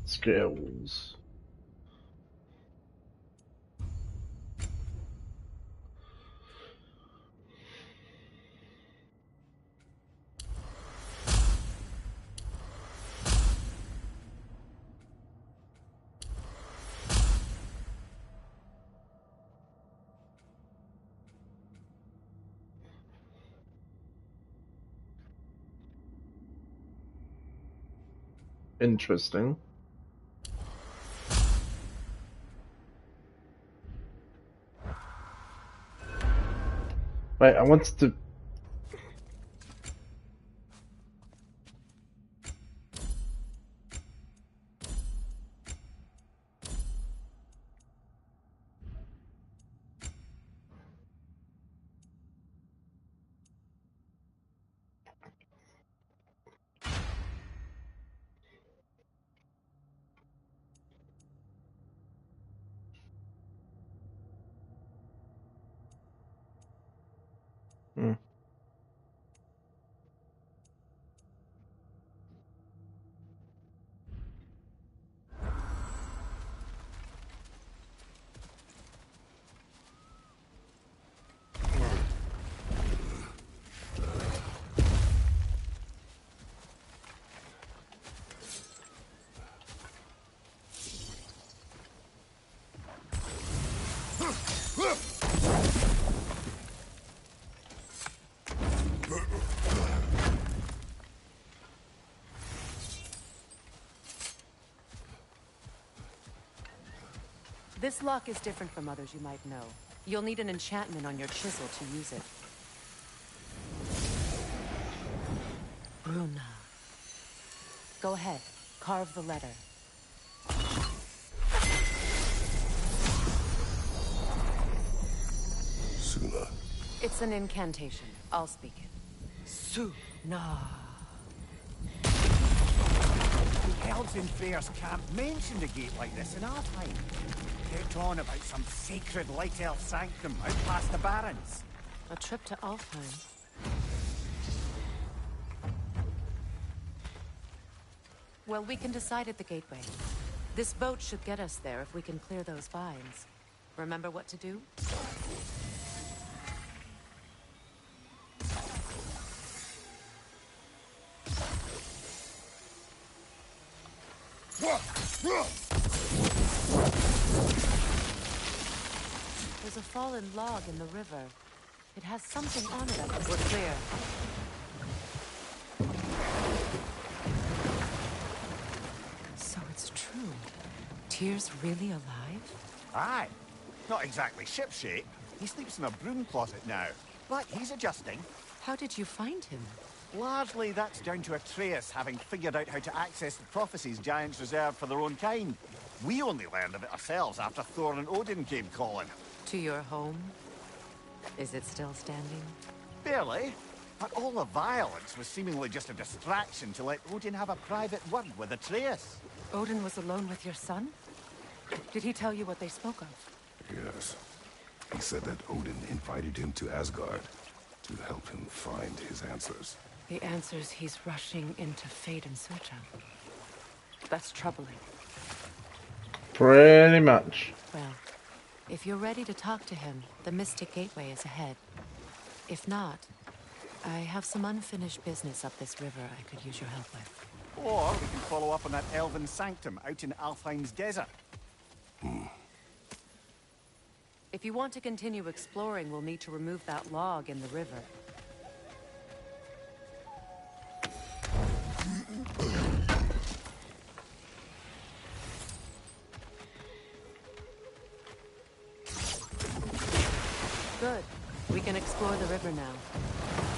Skills. Interesting. Wait, I wanted to... Hmm. This lock is different from others you might know. You'll need an enchantment on your chisel to use it. Bruna. Go ahead. Carve the letter. Suna. It's an incantation. I'll speak it. Suna. The elves in Freya's camp mentioned a gate like this in our time. Kept on about some sacred light elf sanctum out past the barrens. A trip to Alfheim. Well, we can decide at the gateway. This boat should get us there if we can clear those vines. Remember what to do? There's a fallen log in the river. It has something on it. We're clear. So it's true. Tyr's really alive? Aye. Not exactly shipshape. He sleeps in a broom closet now. But he's adjusting. How did you find him? Largely that's down to Atreus having figured out how to access the prophecies giants reserved for their own kind. We only learned of it ourselves after Thor and Odin came calling. To your home? Is it still standing? Barely. But all the violence was seemingly just a distraction to let Odin have a private word with Atreus. Odin was alone with your son? Did he tell you what they spoke of? Yes. He said that Odin invited him to Asgard to help him find his answers. The answers he's rushing into fate in search of. That's troubling. Pretty much. Well, if you're ready to talk to him, the Mystic Gateway is ahead. If not, I have some unfinished business up this river I could use your help with. Or we can follow up on that elven sanctum out in Alfheim's desert. If you want to continue exploring, we'll need to remove that log in the river. Good. We can explore the river now.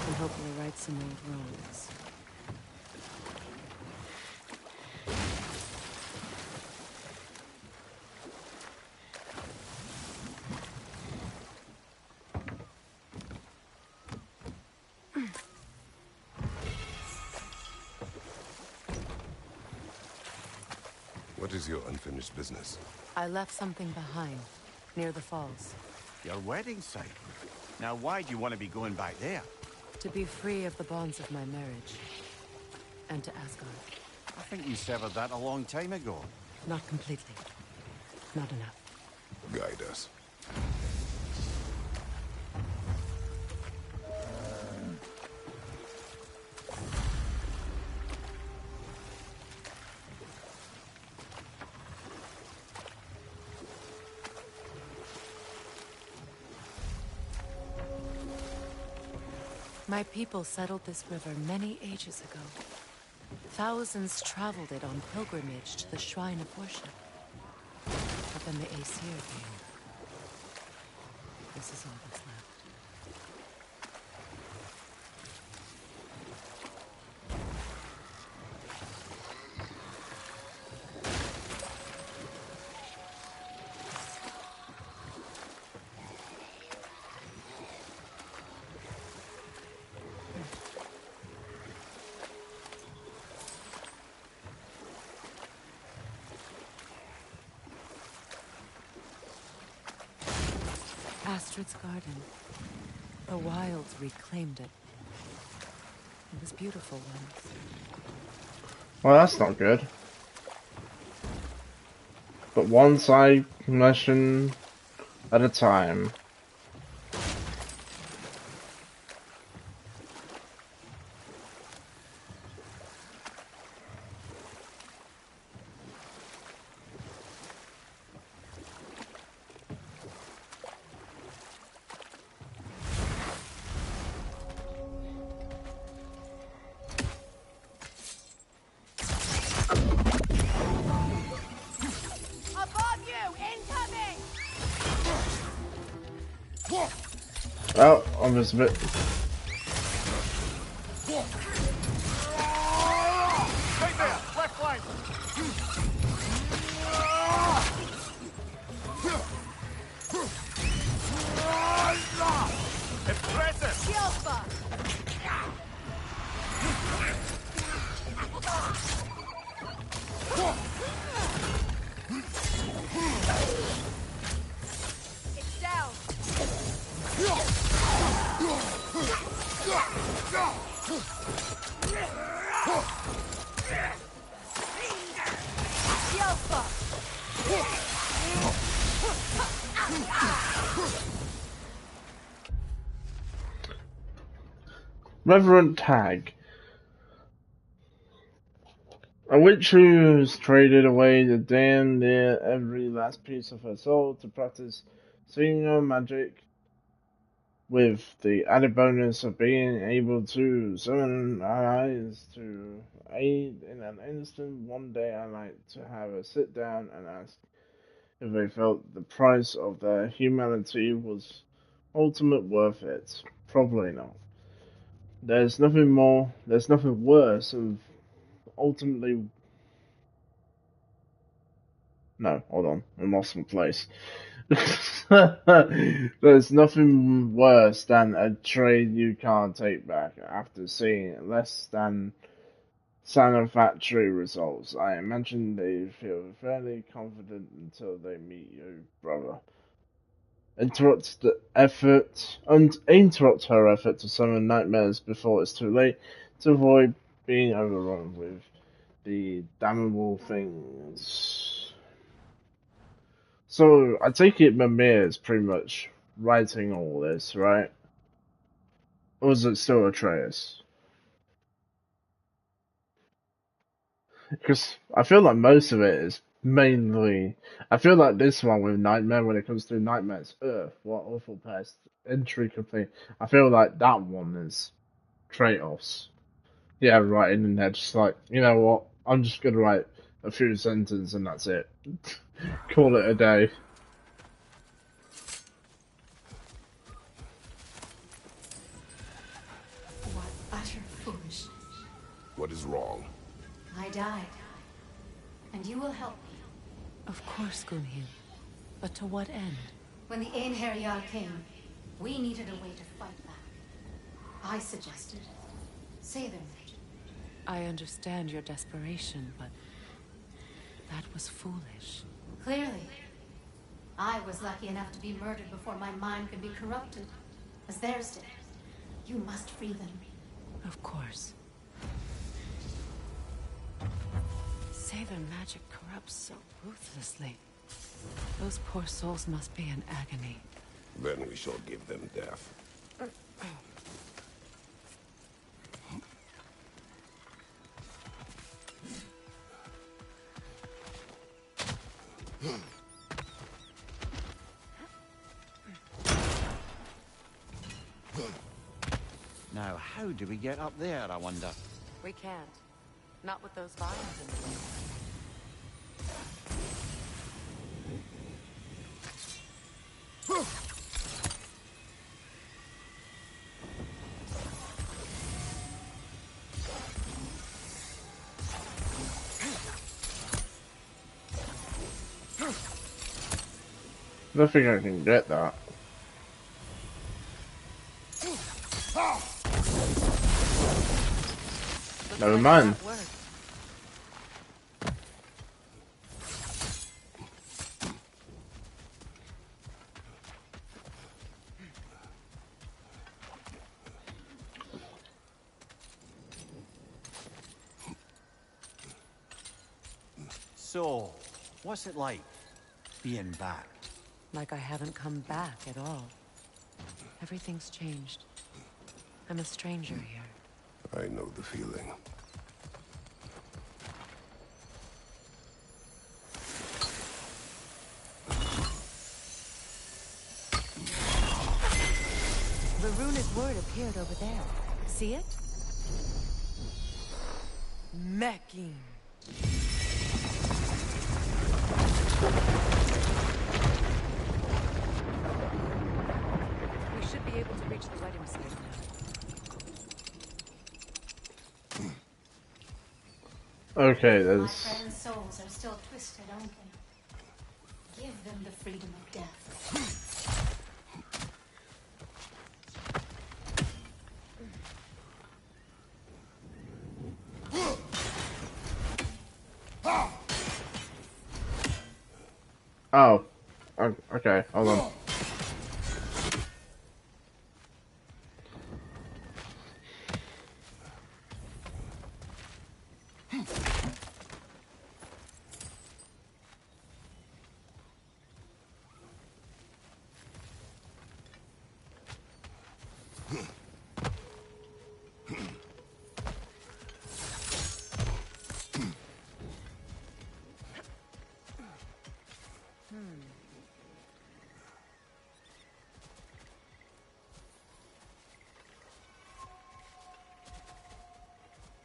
And hopefully right some old wrongs. What is your unfinished business? I left something behind, near the falls. Your wedding site. Now why do you want to be going back there? To be free of the bonds of my marriage. And to Asgard. I think you severed that a long time ago. Not completely. Not enough. Guide us. My people settled this river many ages ago. Thousands traveled it on pilgrimage to the shrine of worship. But then the Aesir came. This is all that's left. Astrid's garden. The wilds reclaimed it. It was beautiful once. Well, that's not good. But one side mission at a time. Oh, I'm just a bit. Right there, left flank. Impressive. It's down. Reverend Tag. A witch who's traded away the damn near every last piece of her soul to practice senior magic, with the added bonus of being able to summon allies to aid in an instant. One day I like to have a sit down and ask if they felt the price of their humanity was ultimate worth it. Probably not. There's nothing worse than ultimately. No, hold on, I lost my place. There's nothing worse than a trade you can't take back after seeing less than satisfactory results. I imagine they feel fairly confident until they meet you, brother. Interrupt her effort to summon nightmares before it's too late, to avoid being overrun with the damnable things. So, I take it Mimir is pretty much writing all this, right? Or is it still Atreus? Because I feel like most of it is mainly. I feel like this one with Nightmare, when it comes to Nightmares, what awful pest, entry complete. I feel like that one is Kratos. Yeah, right in there, just like, you know what, I'm just gonna write a few sentences and that's it. Call it a day. What utter foolishness. What is wrong? I died. And you will help me. Of course, Gunhild. But to what end? When the Einherjar came, we needed a way to fight back. I suggested say their magic. I understand your desperation, but that was foolish. Clearly. I was lucky enough to be murdered before my mind could be corrupted, as theirs did. You must free them. Of course. Say their magic corrupts so ruthlessly. Those poor souls must be in agony. Then we shall give them death. Now, how do we get up there, I wonder? We can't. Not with those vines in the way. I don't think I can get that. Never mind. So, what's it like, being back? Like I haven't come back at all. Everything's changed. I'm a stranger here. I know the feeling. The runic word appeared over there. See it? Mecking. We should be able to reach the wedding site now. Okay, My there's... friends' souls are still twisted, aren't they? Give them the freedom of death. Oh. Okay, hold on.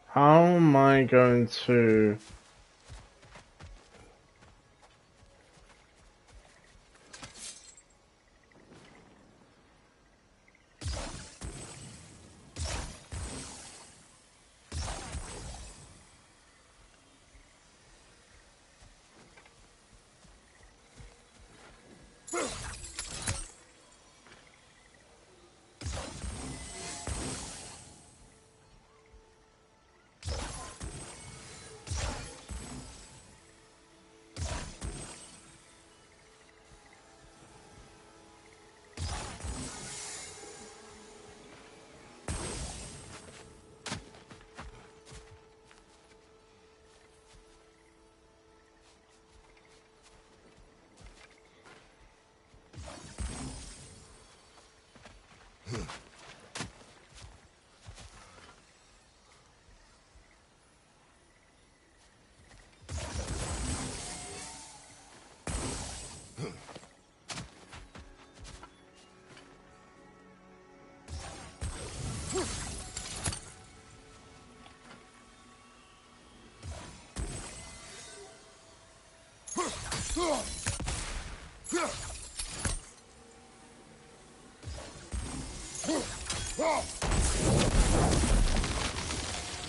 How am I going to...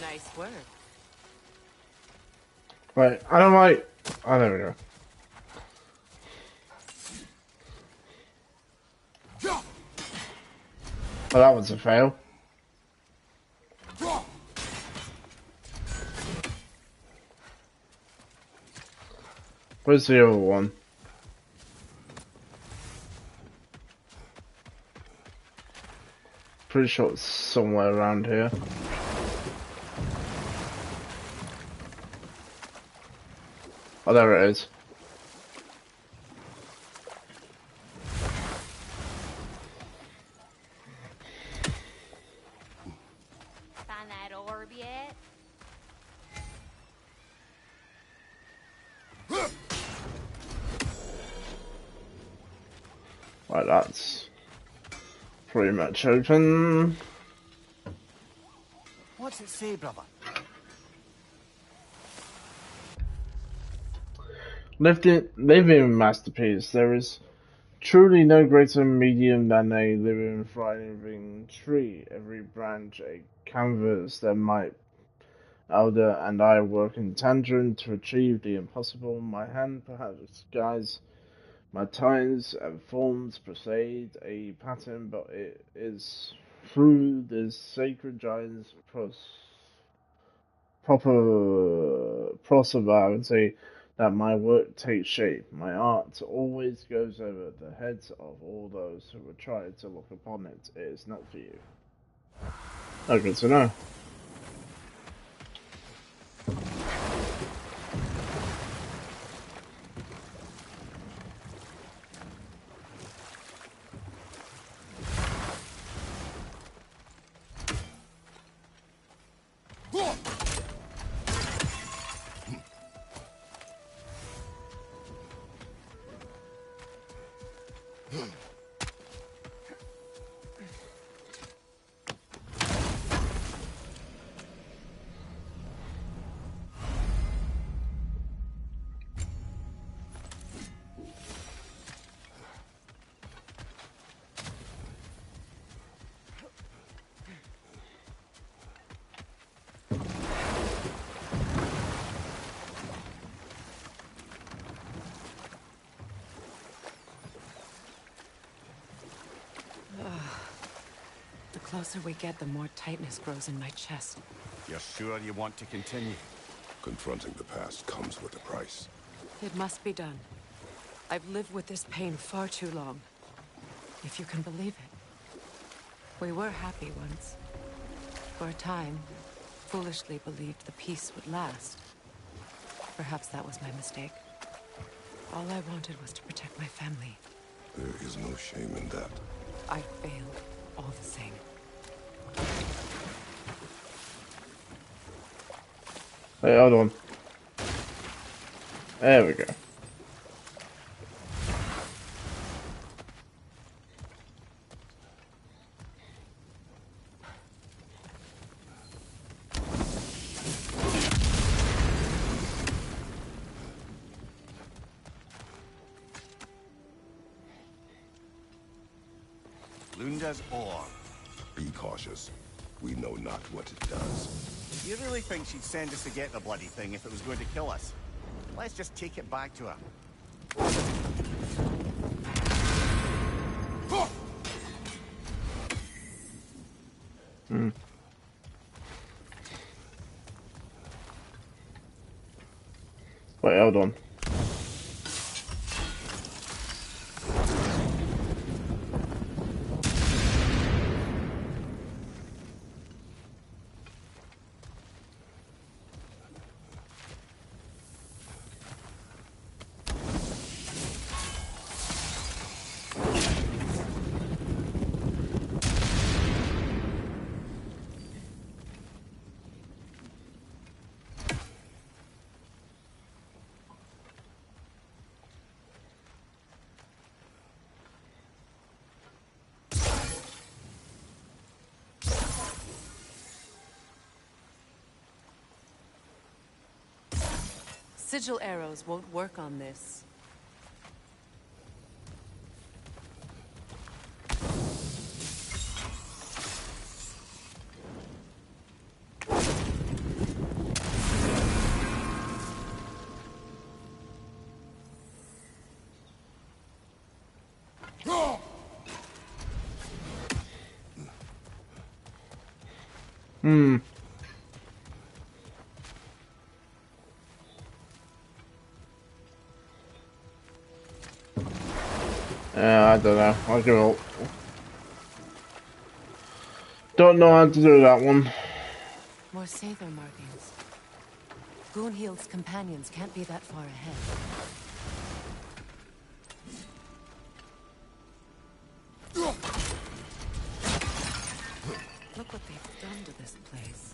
Nice work. Right, I don't like... Oh, there we go. Oh, that was a fail. Where's the other one? pretty sure it's somewhere around here. Oh, there it is. Find that orb yet? Right, that's pretty much open. What's it say, brother? Living masterpiece. There is truly no greater medium than a living, thriving tree. Every branch a canvas that might elder and I work in tandem to achieve the impossible. My hand perhaps guides my times and forms persuade a pattern, but it is through this sacred giant's prosperity that my work takes shape. My art always goes over the heads of all those who would try to look upon it. It is not for you. Oh, good to know. The closer we get, the more tightness grows in my chest. You're sure you want to continue? Confronting the past comes with a price. It must be done. I've lived with this pain far too long. If you can believe it. We were happy once. For a time, foolishly believed the peace would last. Perhaps that was my mistake. All I wanted was to protect my family. There is no shame in that. I failed, all the same. Hey, hold on. There we go. Lunda's ore. Be cautious. We know not what it does. Do you really think she'd send us to get the bloody thing if it was going to kill us? Let's just take it back to her. Wait, hold on. Sigil arrows won't work on this. I don't know. I'll give up. Don't know how to do that one. More Sather markings. Gunhild's companions can't be that far ahead. Look what they've done to this place.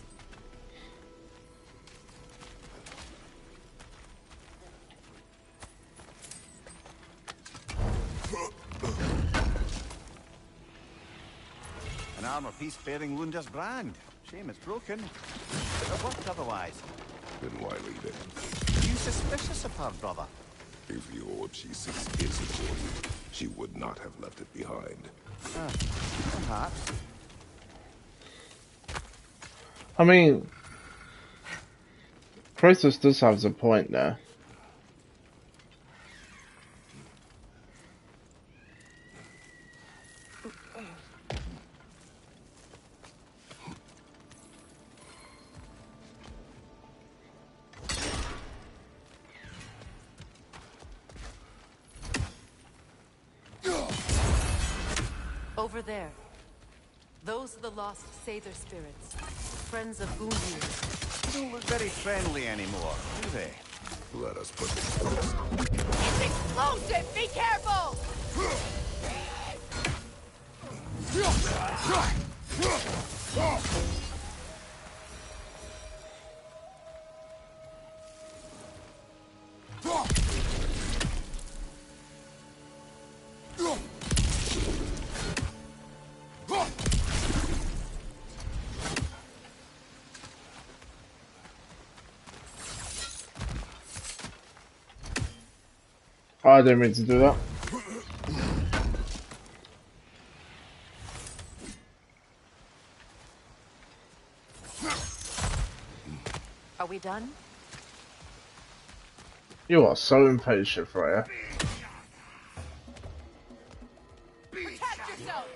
An armor piece bearing Lunda's brand. Shame it's broken. Could have worked otherwise. Then why leave it? Are you suspicious of her, brother? If the orb she seeks is important, she would not have left it behind. Perhaps. I mean, Kratos does have a point there. Over there. Those are the lost Sather spirits. Friends of Gunhild. They don't look very friendly anymore, do they? Let us put this first. It's explosive! Be careful! Oh, I didn't mean to do that. Are we done? You are so impatient, Freya. Protect yourself!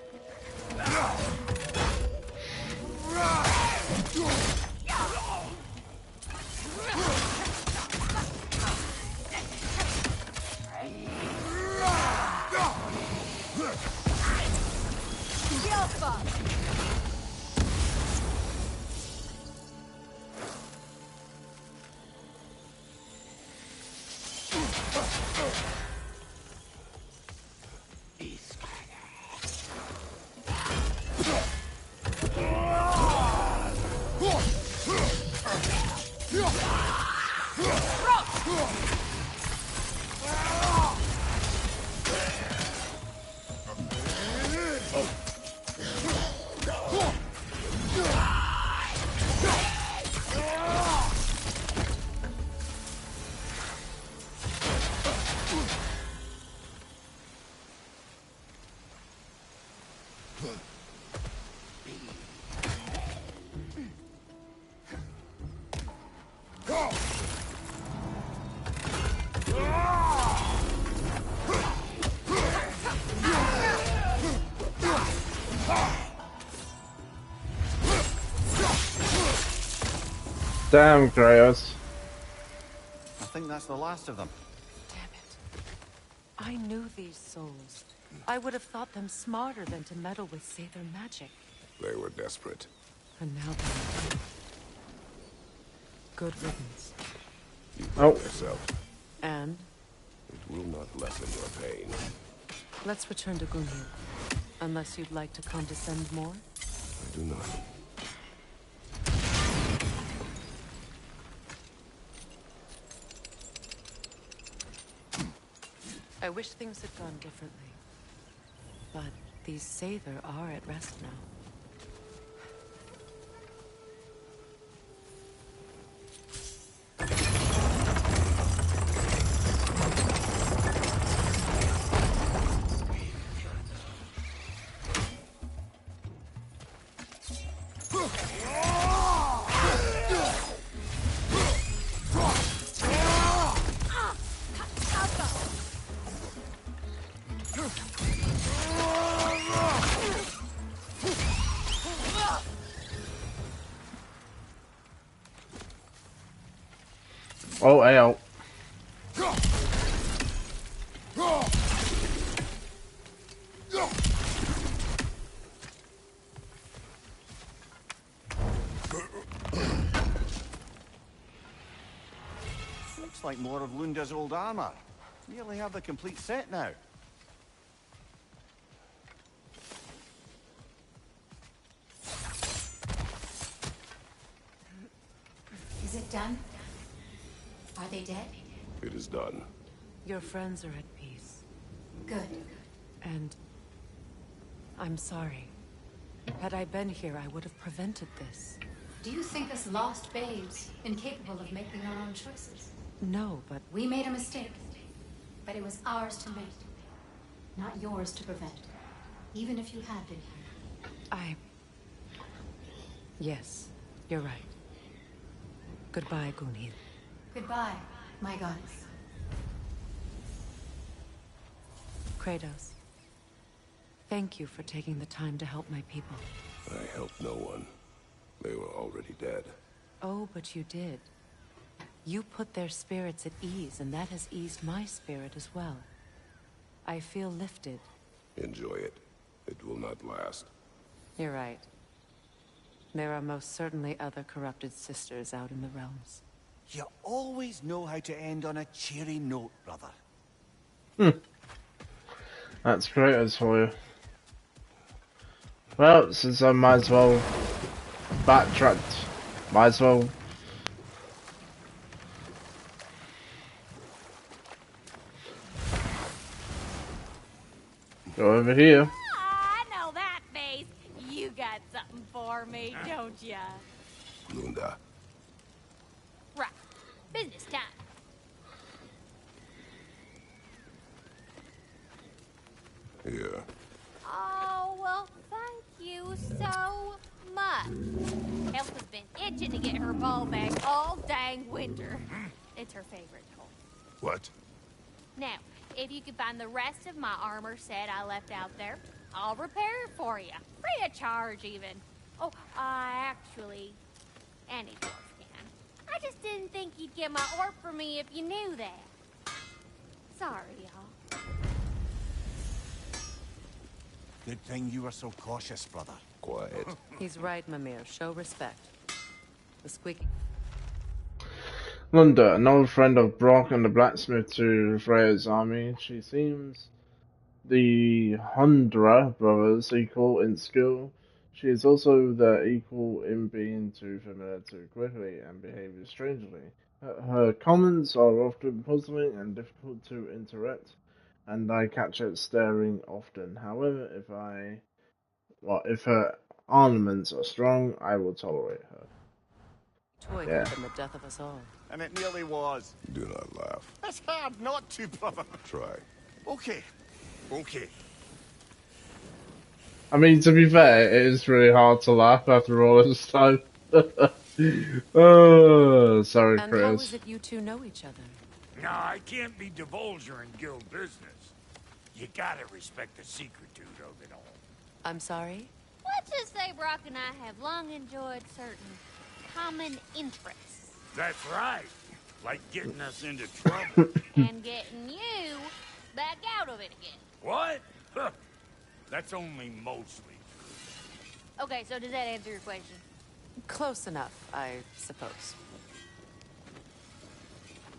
Damn, Kratos. I think that's the last of them. Damn it. I knew these souls. I would have thought them smarter than to meddle with Sather magic. They were desperate. And now they're dead. Good riddance. You blame yourself. And? It will not lessen your pain. Let's return to Gunhild. Unless you'd like to condescend more? I do not. I wish things had gone differently. But these Sather are at rest now. Oh, ow. like more of Lunda's old armor. Nearly have the complete set now. Is it done? Are they dead? It is done. Your friends are at peace. Good. And I'm sorry. Had I been here, I would have prevented this. Do you think us lost babes, incapable of making our own choices? No, but We made a mistake, but it was ours to make, not yours to prevent, even if you had been here. Yes, you're right. Goodbye, Gunhild. Goodbye, my goddess. Kratos. Thank you for taking the time to help my people. I helped no one. They were already dead. Oh, but you did. You put their spirits at ease, and that has eased my spirit as well. I feel lifted. Enjoy it. It will not last. You're right. There are most certainly other corrupted sisters out in the realms. You always know how to end on a cheery note, brother. That's great as for you. Well, since I might as well backtracked, might as well. Go over here. I know that face. You got something for me, don't ya? Lunda. Right. Business time. Here. Oh, well, thank you so much. Elf has been itching to get her ball back all dang winter. It's her favorite toy. What? Now, if you can find the rest of my armor set I left out there, I'll repair it for you. Free of charge, even. Oh, actually, any dwarf can. I just didn't think you'd get my orb for me if you knew that. Sorry, y'all. Good thing you were so cautious, brother. Quiet. He's right, Mimir. Show respect. The squeaky... Lunda, an old friend of Brock and the blacksmith to Freya's army. She seems the Hundra brothers equal in skill. She is also their equal in being too familiar too quickly and behaving strangely. Her comments are often puzzling and difficult to interpret, and I catch her staring often. However, if her armaments are strong, I will tolerate her. Toy could have been the death of us all. And it nearly was. Do not laugh. It's hard not to, brother. Try. Okay. Okay. I mean, to be fair, it is really hard to laugh after all this time. Oh, sorry, And Chris. how is it you two know each other? No, I can't be divulger in guild business. You gotta respect the secretude of it all. I'm sorry? Let's just say Brock and I have long enjoyed certain common interests. That's right. Like getting us into trouble. And getting you back out of it again. What? Huh. That's only mostly true. Okay, so does that answer your question? Close enough, I suppose.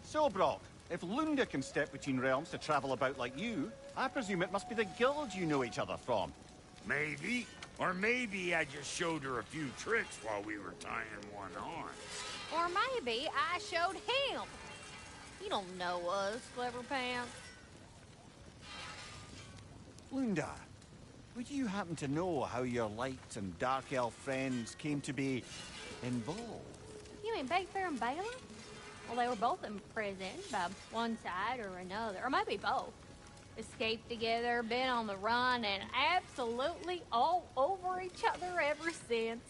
So, Brock, if Lunda can step between realms to travel about like you, I presume it must be the guild you know each other from. Maybe. Or maybe I just showed her a few tricks while we were tying one on. Or maybe I showed him. You don't know us, Clever Pants. Lunda, would you happen to know how your light and dark elf friends came to be involved? You mean Bakefair and Baylor? Well, they were both imprisoned by one side or another, or maybe both. Escaped together, been on the run, and absolutely all over each other ever since.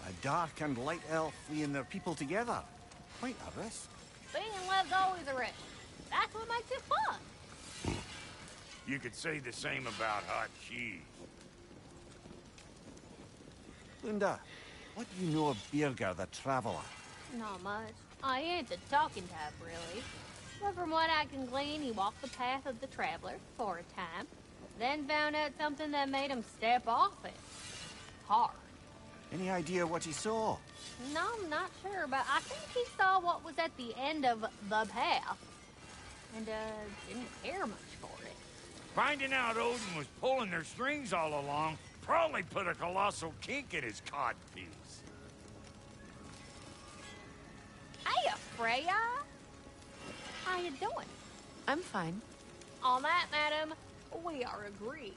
A dark and light elf fleeing their people together. Quite a risk. Being in love's always a risk. That's what makes it fun. You could say the same about hot cheese. Lunda, what do you know of Birger the Traveler? Not much. I ain't the talking type, really. But from what I can glean, he walked the path of the traveler for a time, then found out something that made him step off it. Hard. Any idea what he saw? No, I'm not sure, but I think he saw what was at the end of the path. And, didn't care much for it. Finding out Odin was pulling their strings all along probably put a colossal kink in his codpiece. Hey, Freya! How you doing? I'm fine. On that, madam, we are agreed.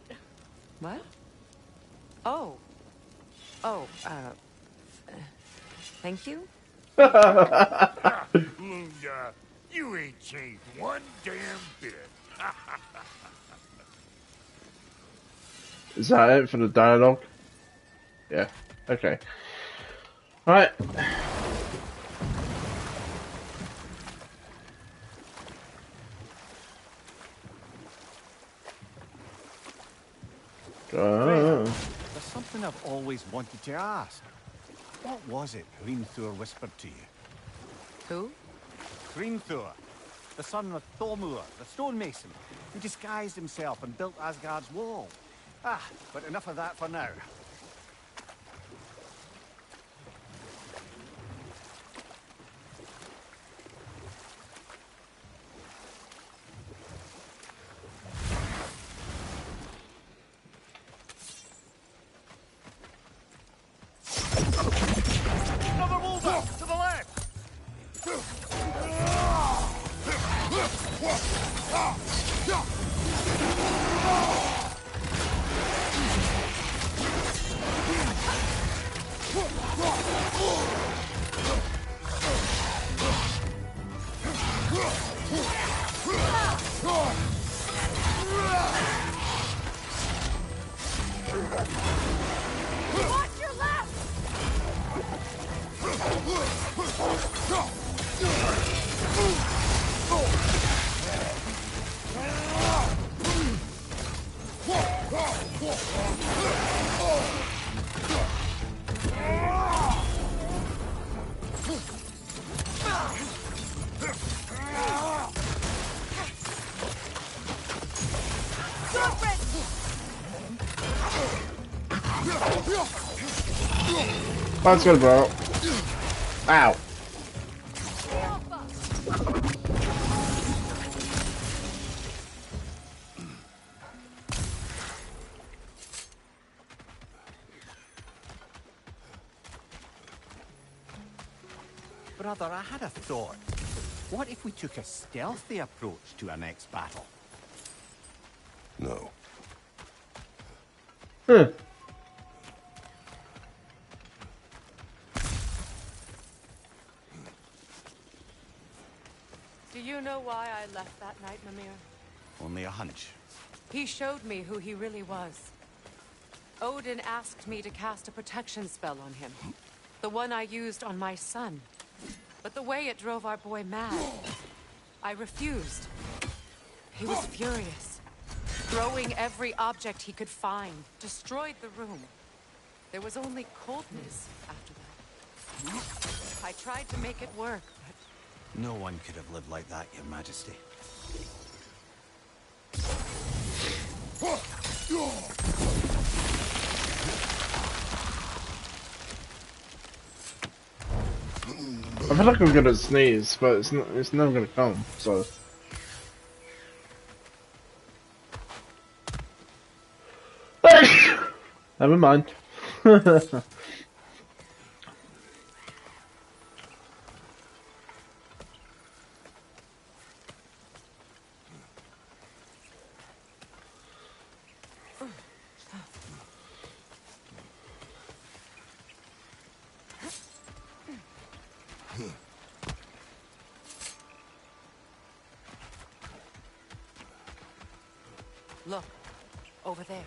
What? Oh. Oh, thank you? Lunda, you ain't changed one damn bit. Is that it for the dialogue? Yeah. Okay. Alright. There's something I've always wanted to ask. What was it Hrimthur whispered to you? Who? Hrimthur, the son of Thormur, the stonemason, who disguised himself and built Asgard's wall. Ah, but enough of that for now. Another boulder! To the left! Watch your left! That's good, bro. Ow. Brother, I had a thought. What if we took a stealthy approach to our next battle? No. Huh. Do you know why I left that night, Mimir? Only a hunch. He showed me who he really was. Odin asked me to cast a protection spell on him. The one I used on my son. But the way it drove our boy mad, I refused. He was furious, throwing every object he could find, destroyed the room. There was only coldness after that. I tried to make it work, but No one could have lived like that, Your Majesty. I feel like I'm gonna sneeze, but it's never gonna come, so. Never mind. look, over there.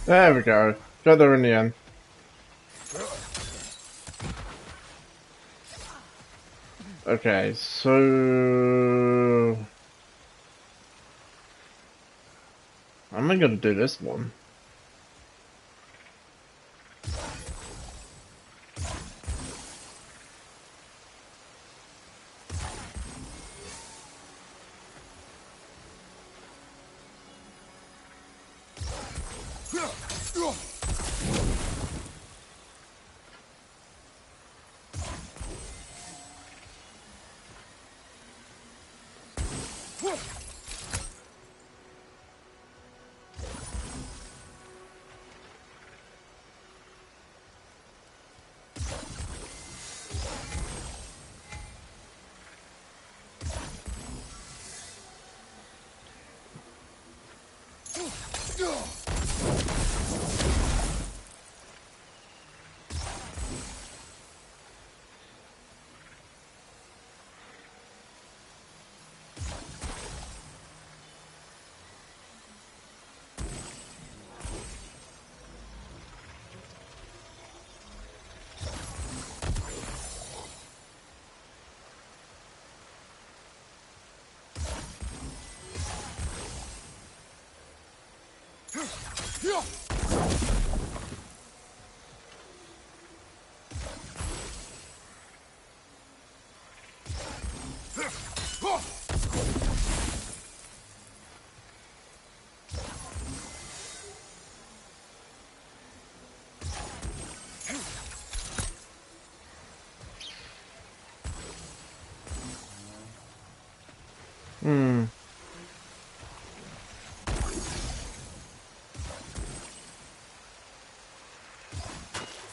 There we go. Got there in the end. Okay, so... I'm not gonna do this one.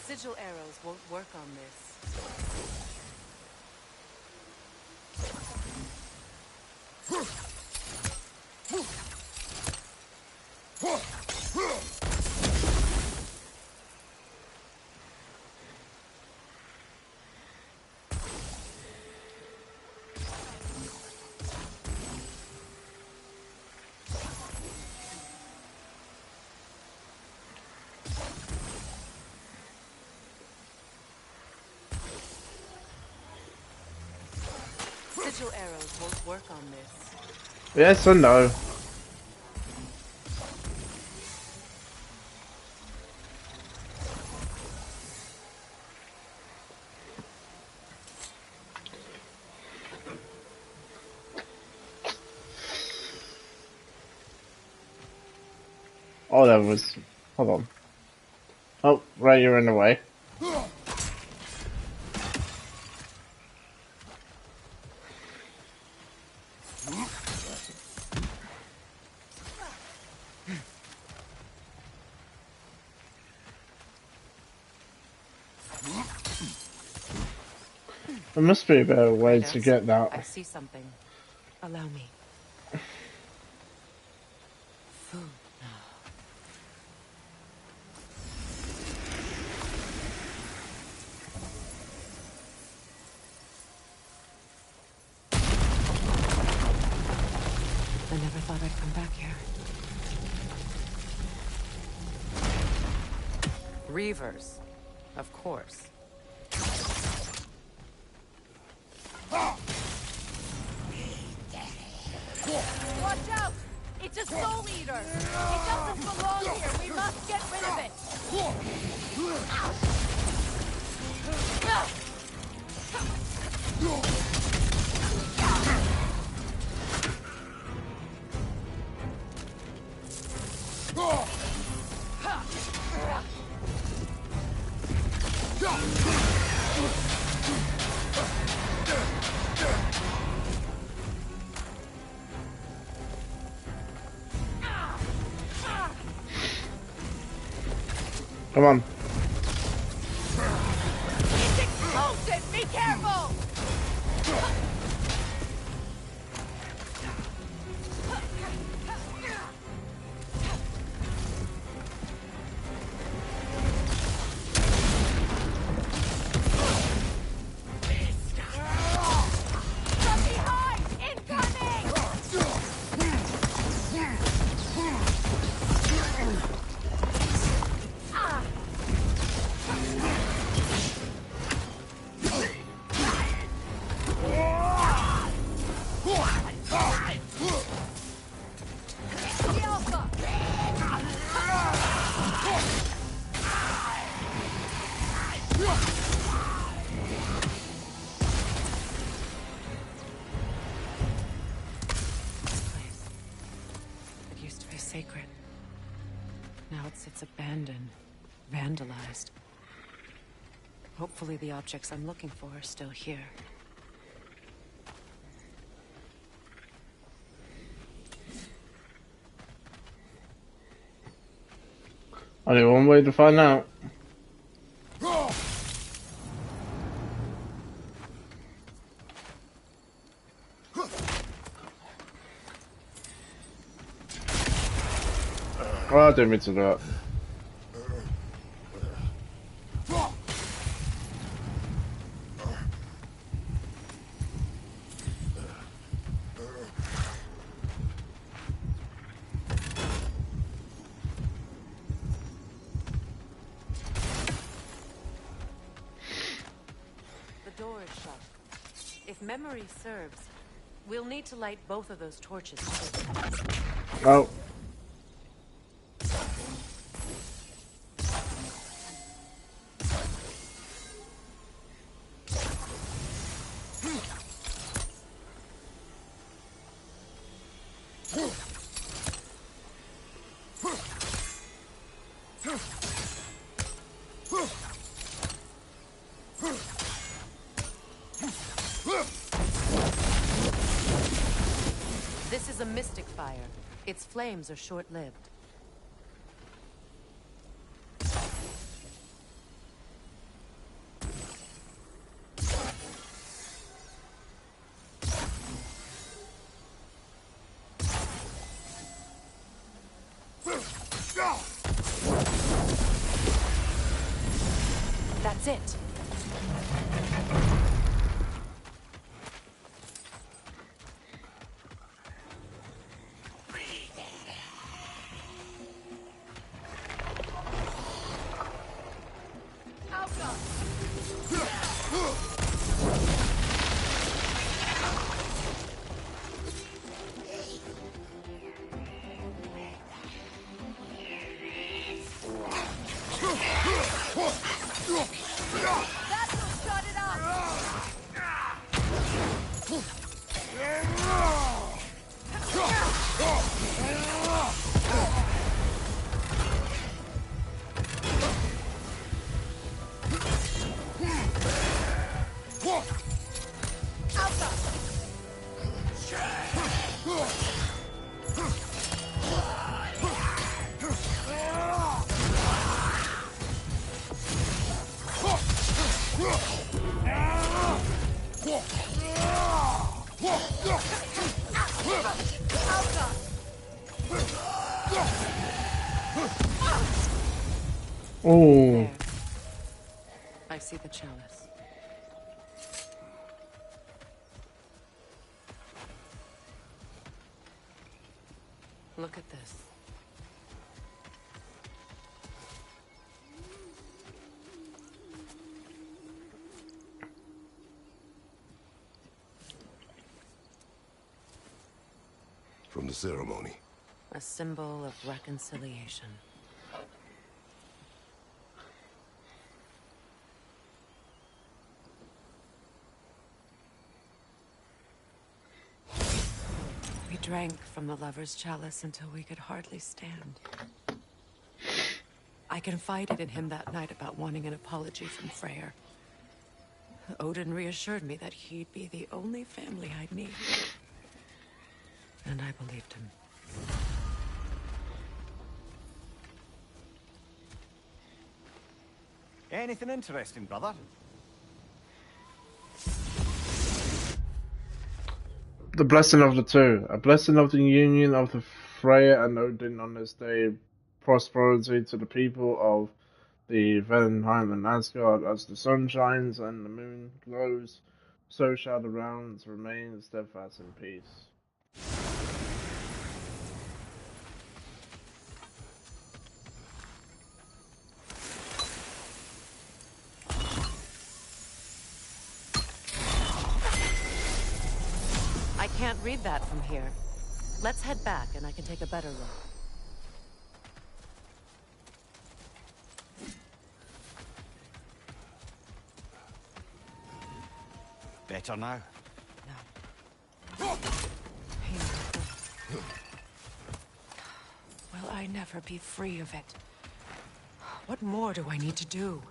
Sigil arrows won't work on this. Sigil arrows won't work on this. Yes or no? Oh, that was... Hold on. Oh, right, you're in the way. There must be a better way to get that. I see something. Allow me. Food now. never thought I'd come back here. Reavers, of course. Watch out! It's a soul eater! It doesn't belong here! We must get rid of it! Come on. It's explosive! Be careful! From behind! Incoming! The Alpha! It used to be sacred. Now it sits abandoned, vandalized. Hopefully the objects I'm looking for are still here. Only one way to find out. Oh, I didn't mean to do that. The door is shut. If memory serves, we'll need to light both of those torches. Oh. This is a mystic fire. Its flames are short-lived. That's it. That will shut it Oh. There. I see the chalice. Look at this. From the ceremony. A symbol of reconciliation. We drank from the lover's chalice until we could hardly stand. I confided in him that night about wanting an apology from Freyr. Odin reassured me that he'd be the only family I'd need. And I believed him. Anything interesting, brother? The blessing of the two. A blessing of the union of the Freya and Odin on this day. Prosperity to the people of the Valheim and Asgard. As the sun shines and the moon glows, so shall the realms remain steadfast in peace. I can't read that from here. Let's head back and I can take a better look. Better now? Will I never be free of it? What more do I need to do?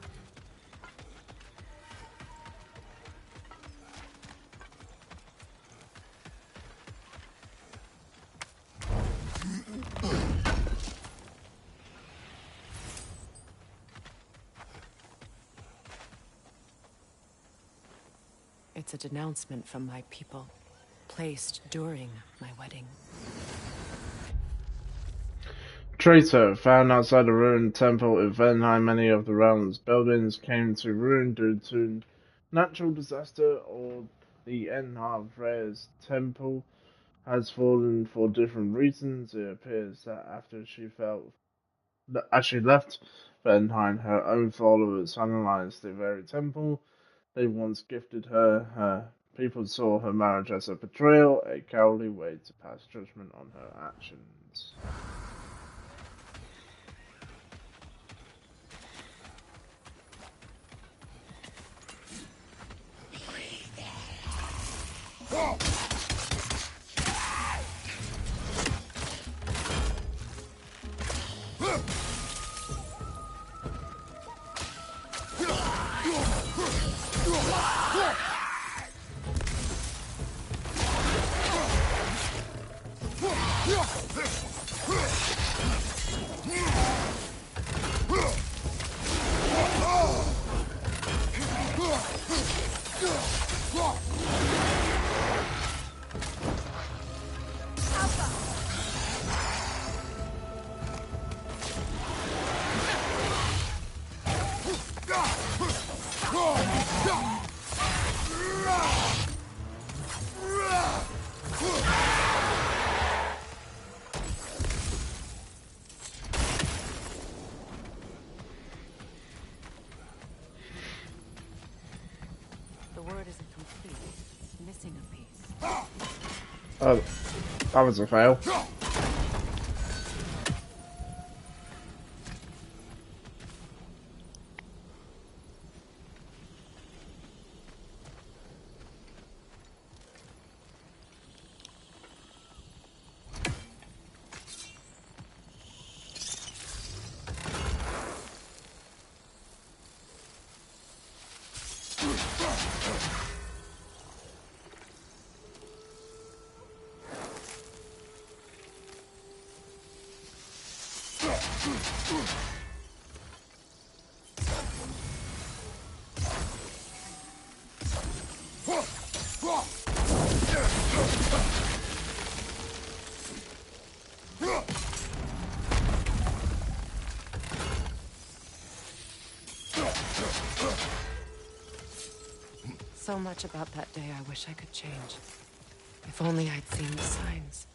It's a denouncement from my people, placed during my wedding. Traitor, found outside a ruined temple in Valheim. Many of the realm's buildings came to ruin due to natural disaster or the end of Freya's temple has fallen for different reasons. It appears that after she left Valheim, her own followers vandalized the very temple they once gifted her. Her people saw her marriage as a betrayal, a cowardly way to pass judgment on her actions. Oh, that was a fail. So much about that day I wish I could change. If only I'd seen the signs.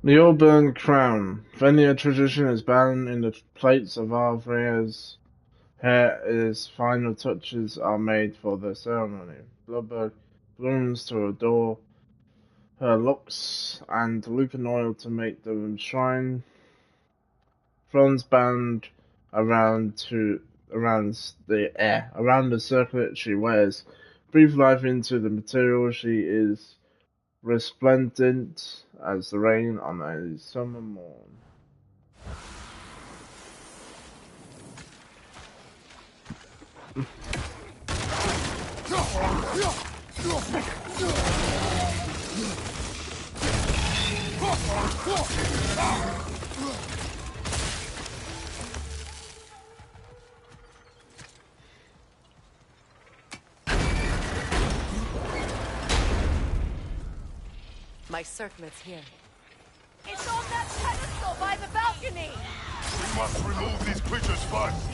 The Auburn Crown. Venia tradition is bound in the plates of our Freya's hair as final touches are made for the ceremony. Bloodberg blooms to adore her locks and lupin oil to make them shine. Thorns bound around the circlet she wears. Breathe life into the material. She is resplendent as the rain on a summer morn. My circlet's here. It's on that pedestal by the balcony! We must remove these creatures first.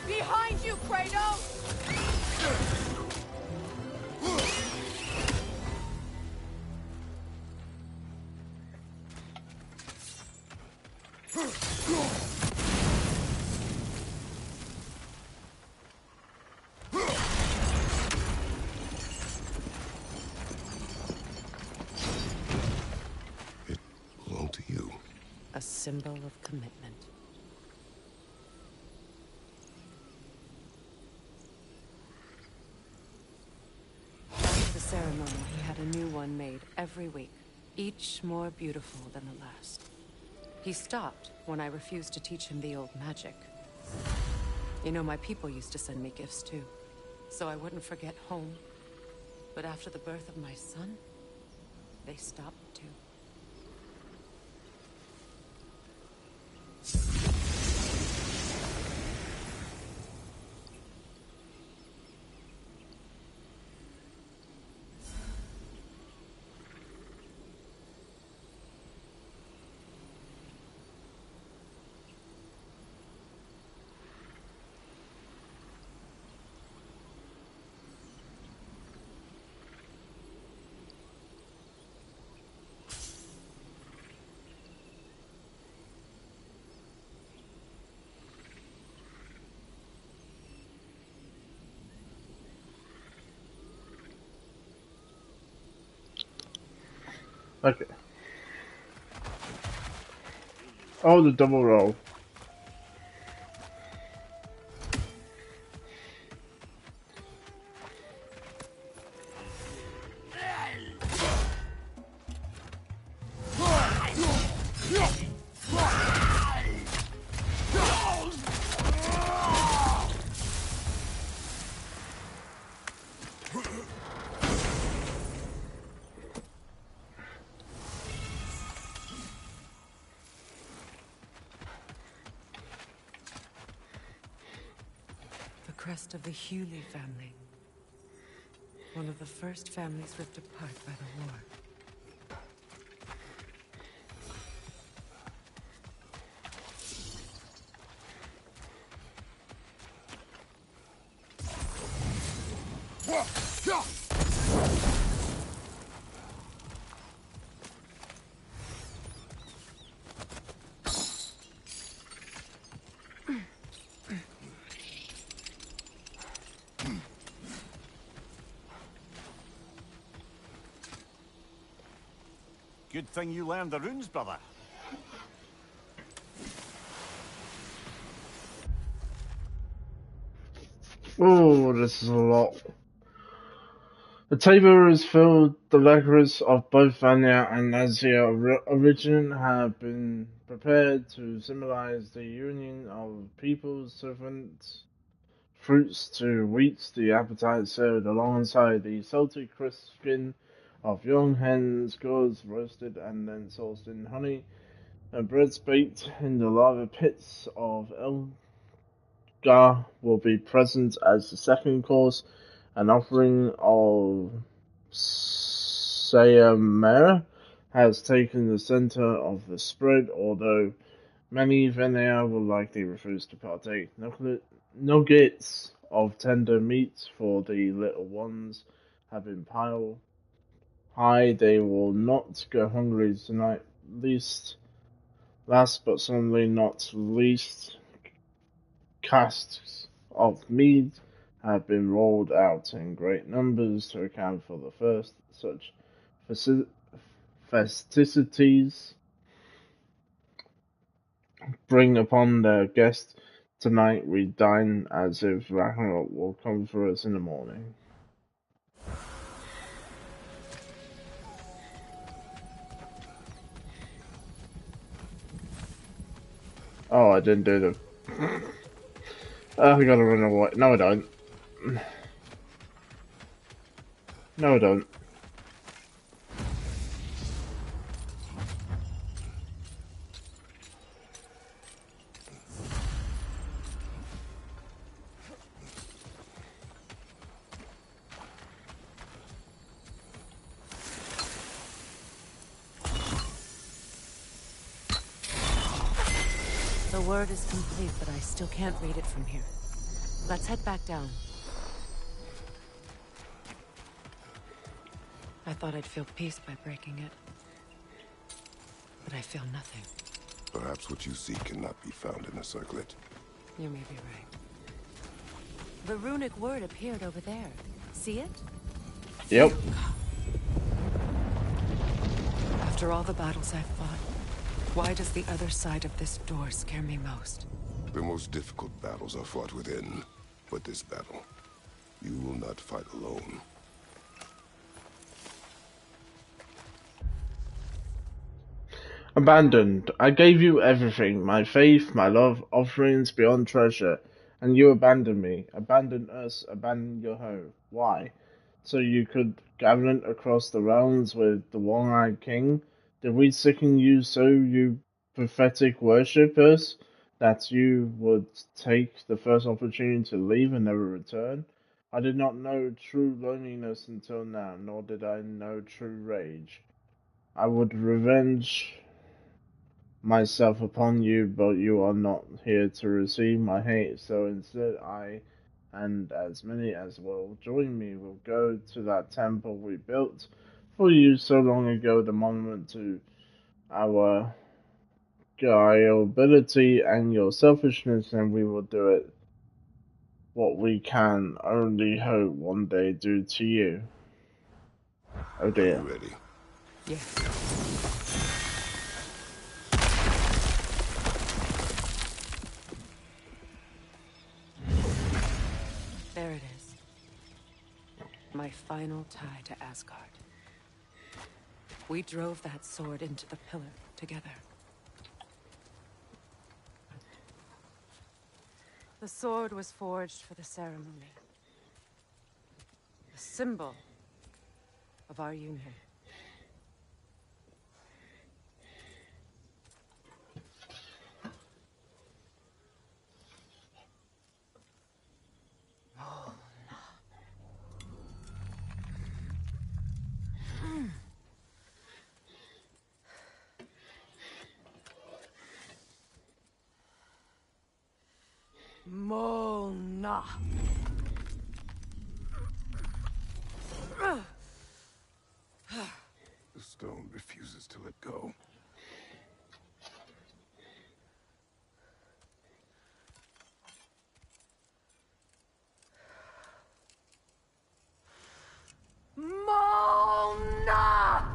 Behind you, Kratos! It belonged to you. A symbol of commitment. After the ceremony, he had a new one made every week, each more beautiful than the last. He stopped when I refused to teach him the old magic. You know, my people used to send me gifts too, so I wouldn't forget home. But after the birth of my son, they stopped too. Okay. Oh, the double roll. Crest of the Hewley family. One of the first families ripped apart by the war. Good thing you learned the runes, brother. Oh, this is a lot. The table is filled. The liquors of both Vanya and Nazia origin have been prepared to symbolize the union of peoples, servants, fruits to wheat. The appetite served alongside the salty crisp skin of young hens, gourds roasted and then sauced in honey, and breads baked in the lava pits of Elgar will be present as the second course. An offering of Sayamare has taken the center of the spread, although many Venea will likely refuse to partake. Nuggets of tender meat for the little ones have been piled high. They will not go hungry tonight. Last but certainly not least, casks of mead have been rolled out in great numbers to account for the first such festicities bring upon their guests. Tonight we dine as if ragnarok will come for us in the morning. Oh, I didn't do the... Oh, I gotta run away. No, I don't. No, I don't. The word is complete, but I still can't read it from here. Let's head back down. I thought I'd feel peace by breaking it. But I feel nothing. Perhaps what you seek cannot be found in the circlet. You may be right. The runic word appeared over there. See it? Yep. After all the battles I've fought, why does the other side of this door scare me most? The most difficult battles are fought within. But this battle, you will not fight alone. Abandoned. I gave you everything, my faith, my love, offerings beyond treasure, and you abandoned me, abandoned us, abandoned your home. Why? So you could gallant across the realms with the one-eyed king? Did we sicken you so you pathetic worship us, that you would take the first opportunity to leave and never return? I did not know true loneliness until now, nor did I know true rage. I would revenge myself upon you, but you are not here to receive my hate, so instead I, and as many as will join me, will go to that temple we built for you so long ago, the monument to our gullibility and your selfishness, and we will do it what we can only hope one day do to you. Oh dear. Are you ready? Yes. There it is. My final tie to Asgard. We drove that sword into the pillar together. The sword was forged for the ceremony. A symbol of our union. Mona. The stone refuses to let go. Mona!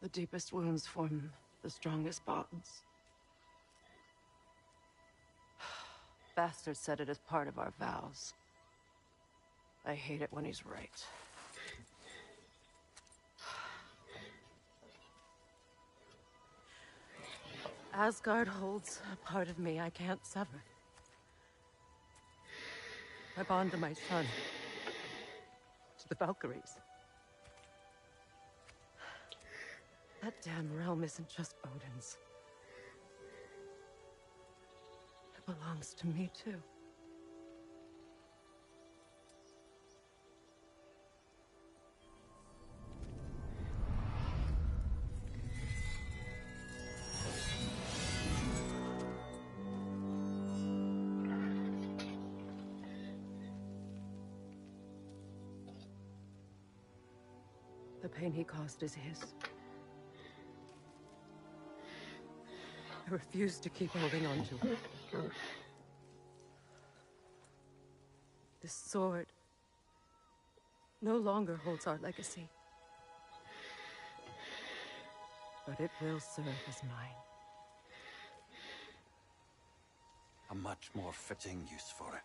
The deepest wounds form the strongest bonds. Bastard said it as part of our vows. I hate it when he's right. Asgard holds a part of me I can't sever. I bond to my son. To the Valkyries. That damn realm isn't just Odin's. It belongs to me, too. The pain he caused is his. I refuse to keep holding on to it. This sword no longer holds our legacy. But it will serve as mine. A much more fitting use for it.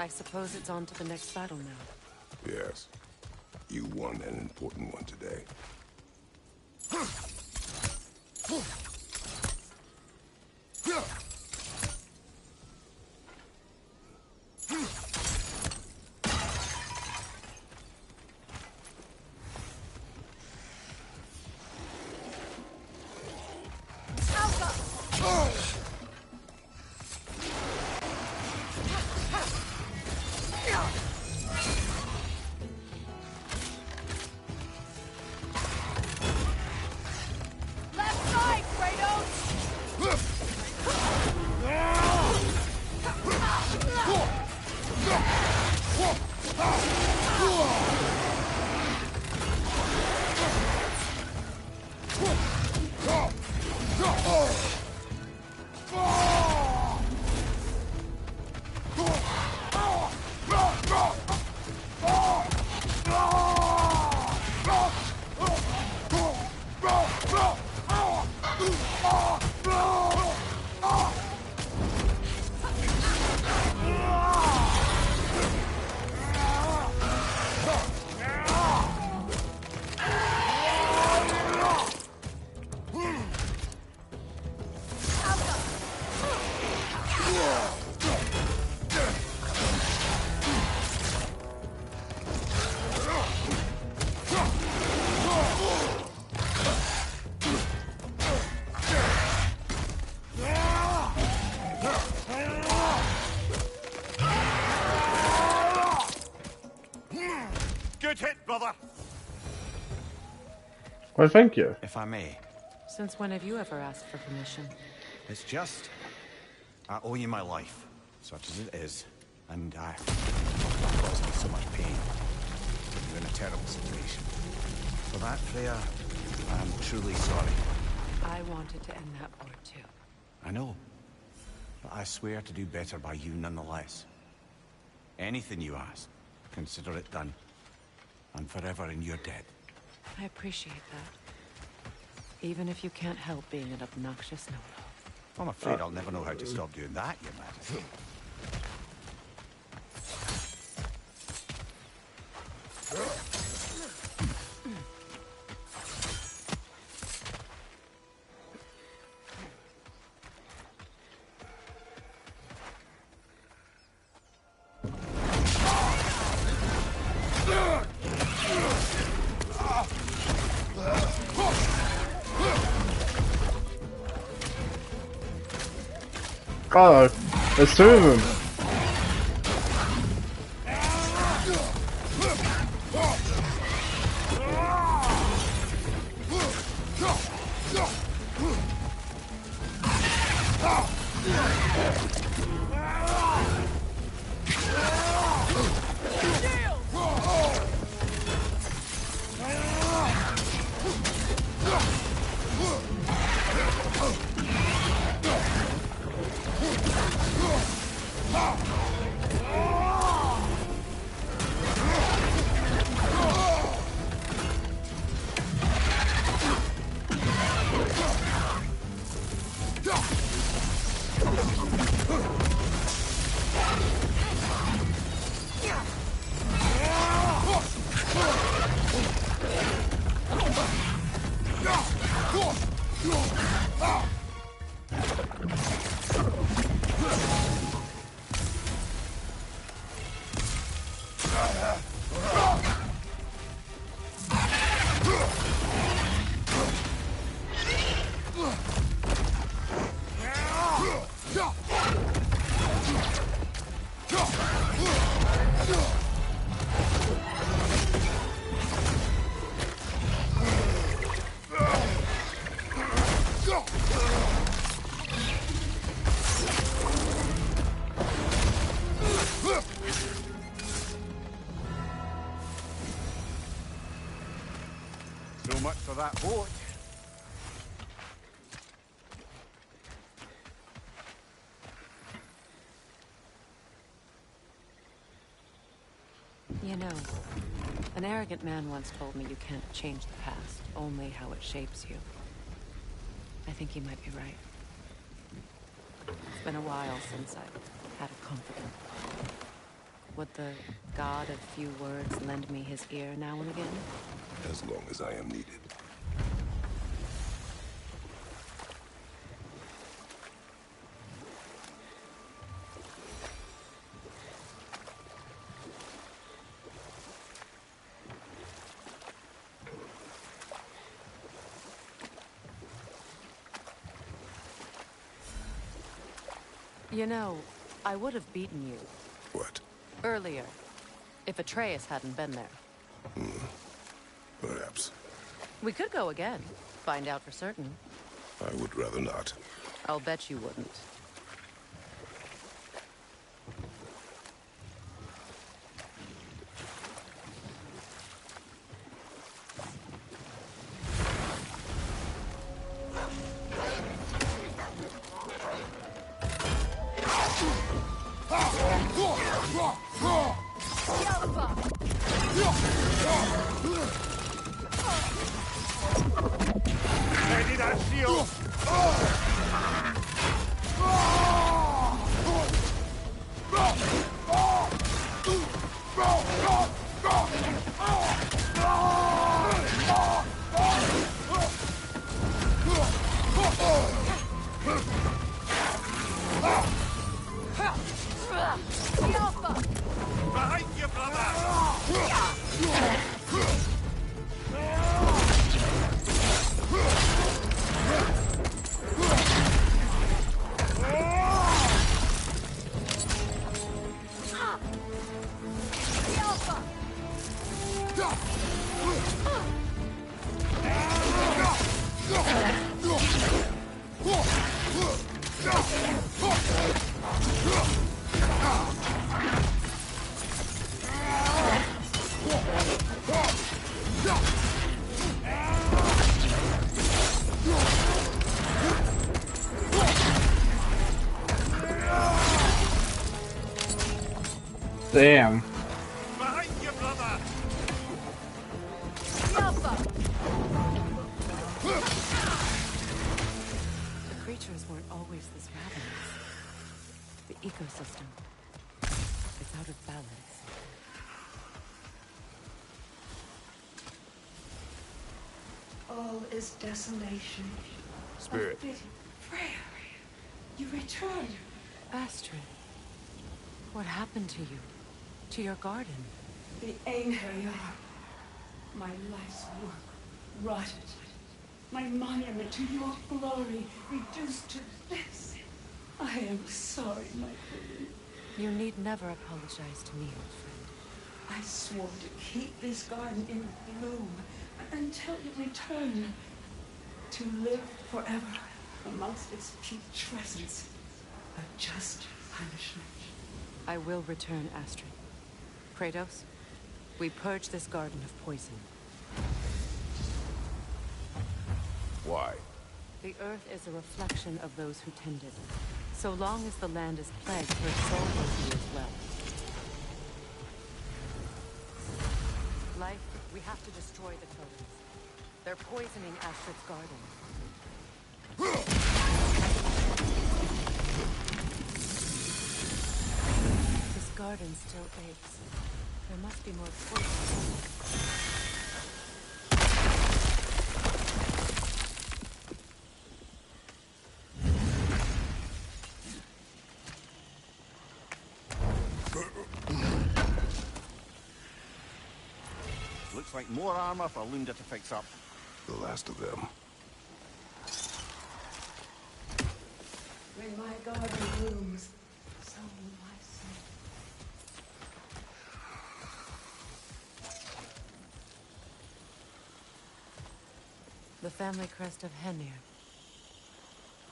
I suppose it's on to the next battle now. Yes. You won an important one today. Good hit, brother. Well, thank you. If I may. Since when have you ever asked for permission? It's just... I owe you my life, such as it is. And I caused me so much pain. You're in a terrible situation. For that, Freya, I'm truly sorry. I wanted to end that war too. I know. But I swear to do better by you nonetheless. Anything you ask, consider it done. I'm forever in your debt. I appreciate that. Even if you can't help being an obnoxious no-no. I'm afraid I'll never know how to stop doing that, Your Majesty. Oh, there's two of them. So much for that boat. You know, an arrogant man once told me you can't change the past, only how it shapes you. I think he might be right. It's been a while since I've had a confidant. Would the god of few words lend me his ear now and again? As long as I am needed. You know, I would have beaten you. What? Earlier, if Atreus hadn't been there. Perhaps. We could go again, find out for certain. I would rather not. I'll bet you wouldn't. Ready that shield! Behind you, brother! Damn. Behind you, brother! The creatures weren't always this ravenous. The ecosystem is out of balance. All is desolation. Spirit. Freya, you returned. Astrid, what happened to you? To your garden? The Einherjar. My life's work rotted. My monument to your glory reduced to this. I am sorry, my queen. You need never apologize to me, old friend. I swore to keep this garden in bloom until you return. To live forever amongst its putrescence. A just punishment. I will return, Astrid. Kratos, we purge this garden of poison. Why? The earth is a reflection of those who tend it. So long as the land is plagued, her soul will be as well. Life, we have to destroy the totems. They're poisoning Astrid's garden. This garden still aches. There must be more poison. Looks like more armor for Lunda to fix up. The last of them. When my garden blooms, so will my soul. The family crest of Henir.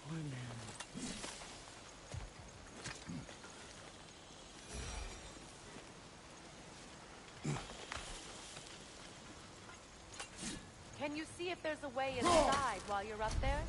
Poor man. Can you see if there's a way inside while you're up there?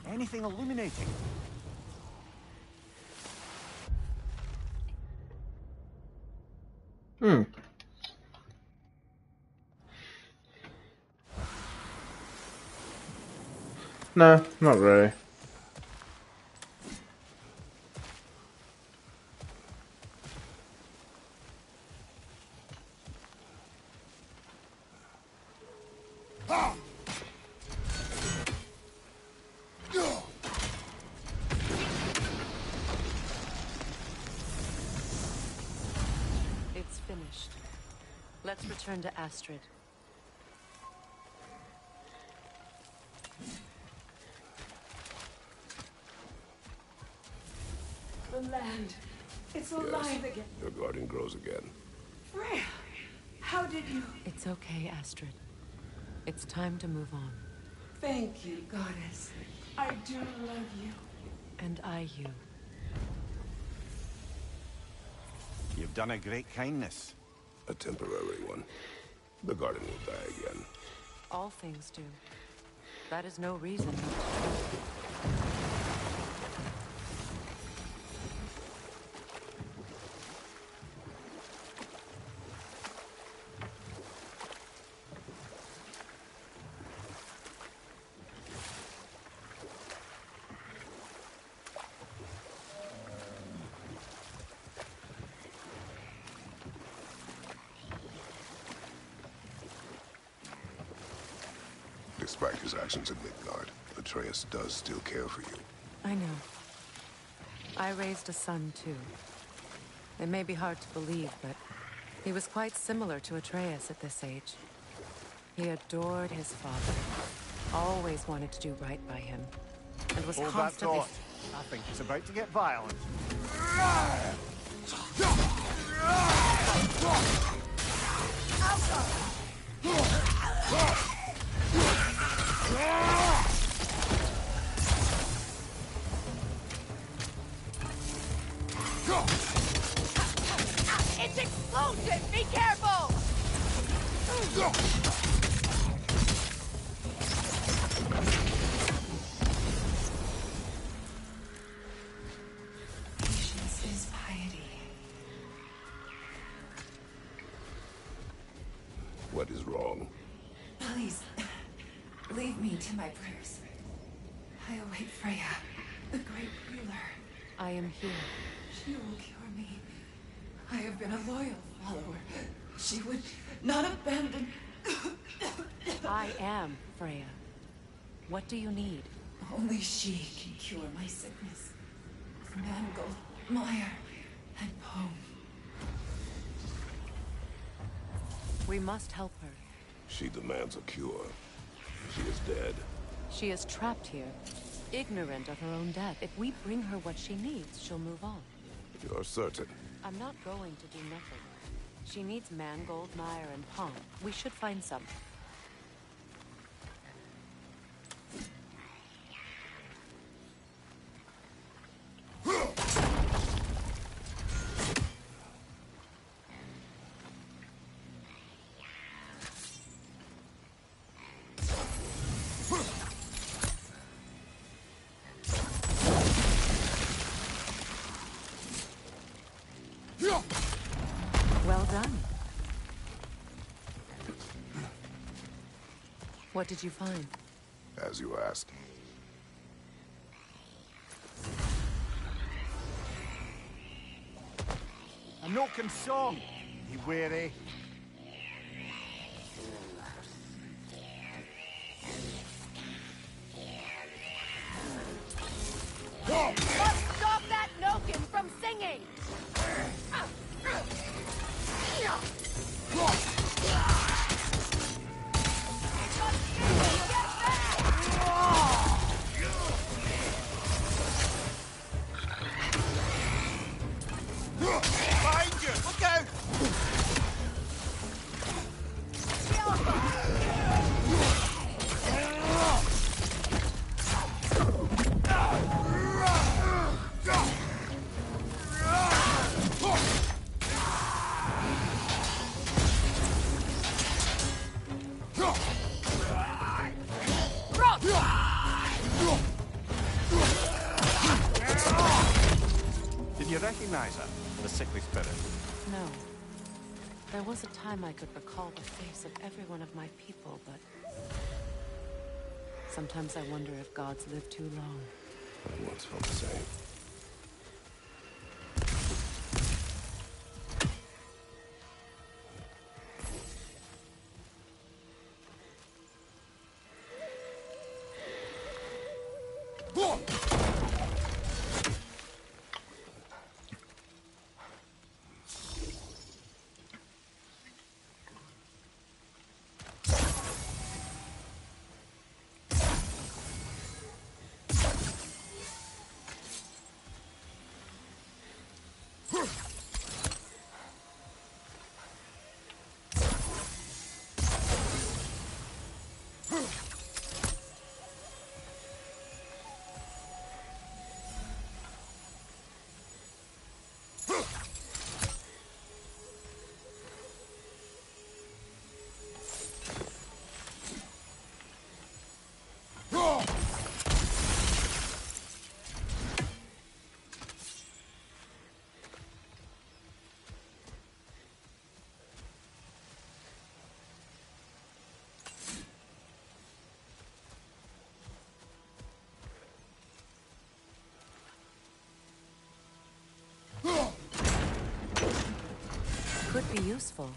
Anything illuminating? No, not really. It's finished. Let's return to Astrid. The land. It's alive again. Your garden grows again. Freya, how did you... It's okay, Astrid. It's time to move on. Thank you, goddess. I do love you. And I you. You've done a great kindness. A temporary one. The garden will die again. All things do. That is no reason not to. Despite his actions at Midgard, Atreus does still care for you. I know. I raised a son, too. It may be hard to believe, but he was quite similar to Atreus at this age. He adored his father, always wanted to do right by him, and was Hold that constantly... thought. I think it's about to get violent. It's explosive! Be careful! Patience is piety. What is wrong? Please, leave me to my prayers. I await Freya, the great healer. I am here. She will cure me. I have been a loyal follower. She would not abandon... I am Freya. What do you need? Only she can cure my sickness. Mangold, mire, and poem. We must help her. She demands a cure. She is dead. She is trapped here, ignorant of her own death. If we bring her what she needs, she'll move on. You're certain? I'm not going to do nothing. She needs mangold, mire, and palm. We should find some. Well done. What did you find? As you asked. A Noken song. Be wary. Let's stop that Noken from singing! Behind you! Look out! Did you recognize her? The sickly spirit? No. There was a time I could recall the face of every one of my people, but... sometimes I wonder if gods live too long. I once felt the same. Could be useful.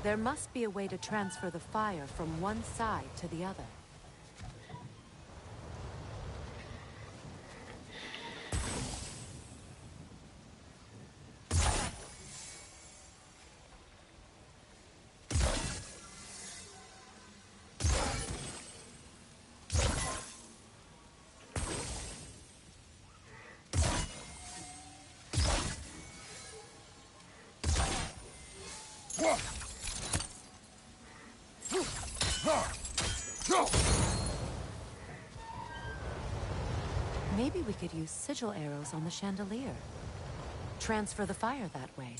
There must be a way to transfer the fire from one side to the other. Maybe we could use sigil arrows on the chandelier. Transfer the fire that way.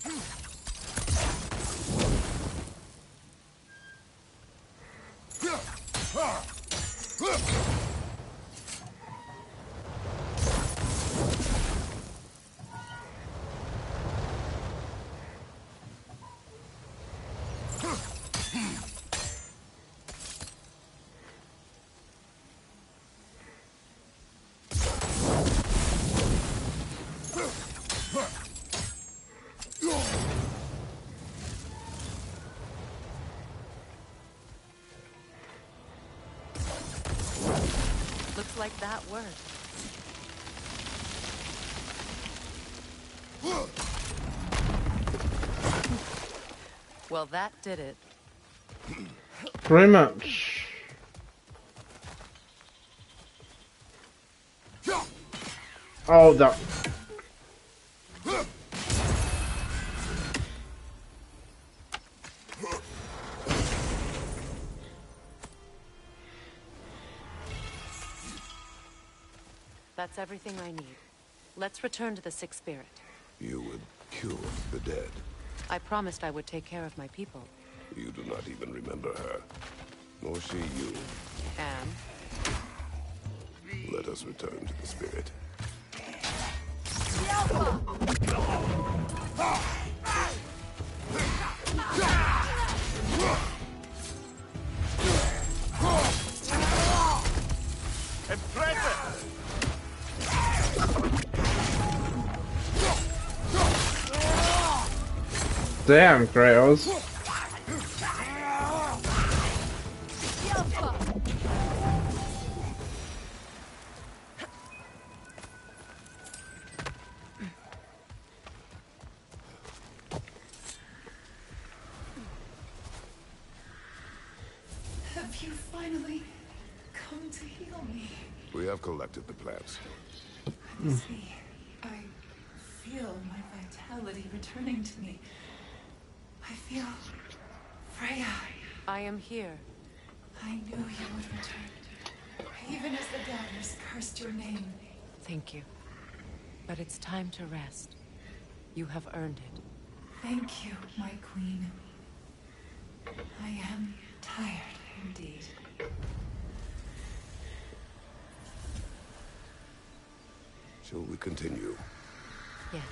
Looks like that worked. Well, that did it. Pretty much. Oh, that. That's everything I need. Let's return to the Sixth Spirit. You would cure the dead. I promised I would take care of my people. You do not even remember her. Nor she you. And? Let us return to the spirit. Impressive! Damn, Kratos. Have you finally come to heal me? We have collected the plants. I see. I feel my vitality returning to me. I feel Freya. I am here. I knew you would return. Even as the daggers cursed your name. Thank you. But it's time to rest. You have earned it. Thank you, my queen. I am tired indeed. Shall we continue? Yes.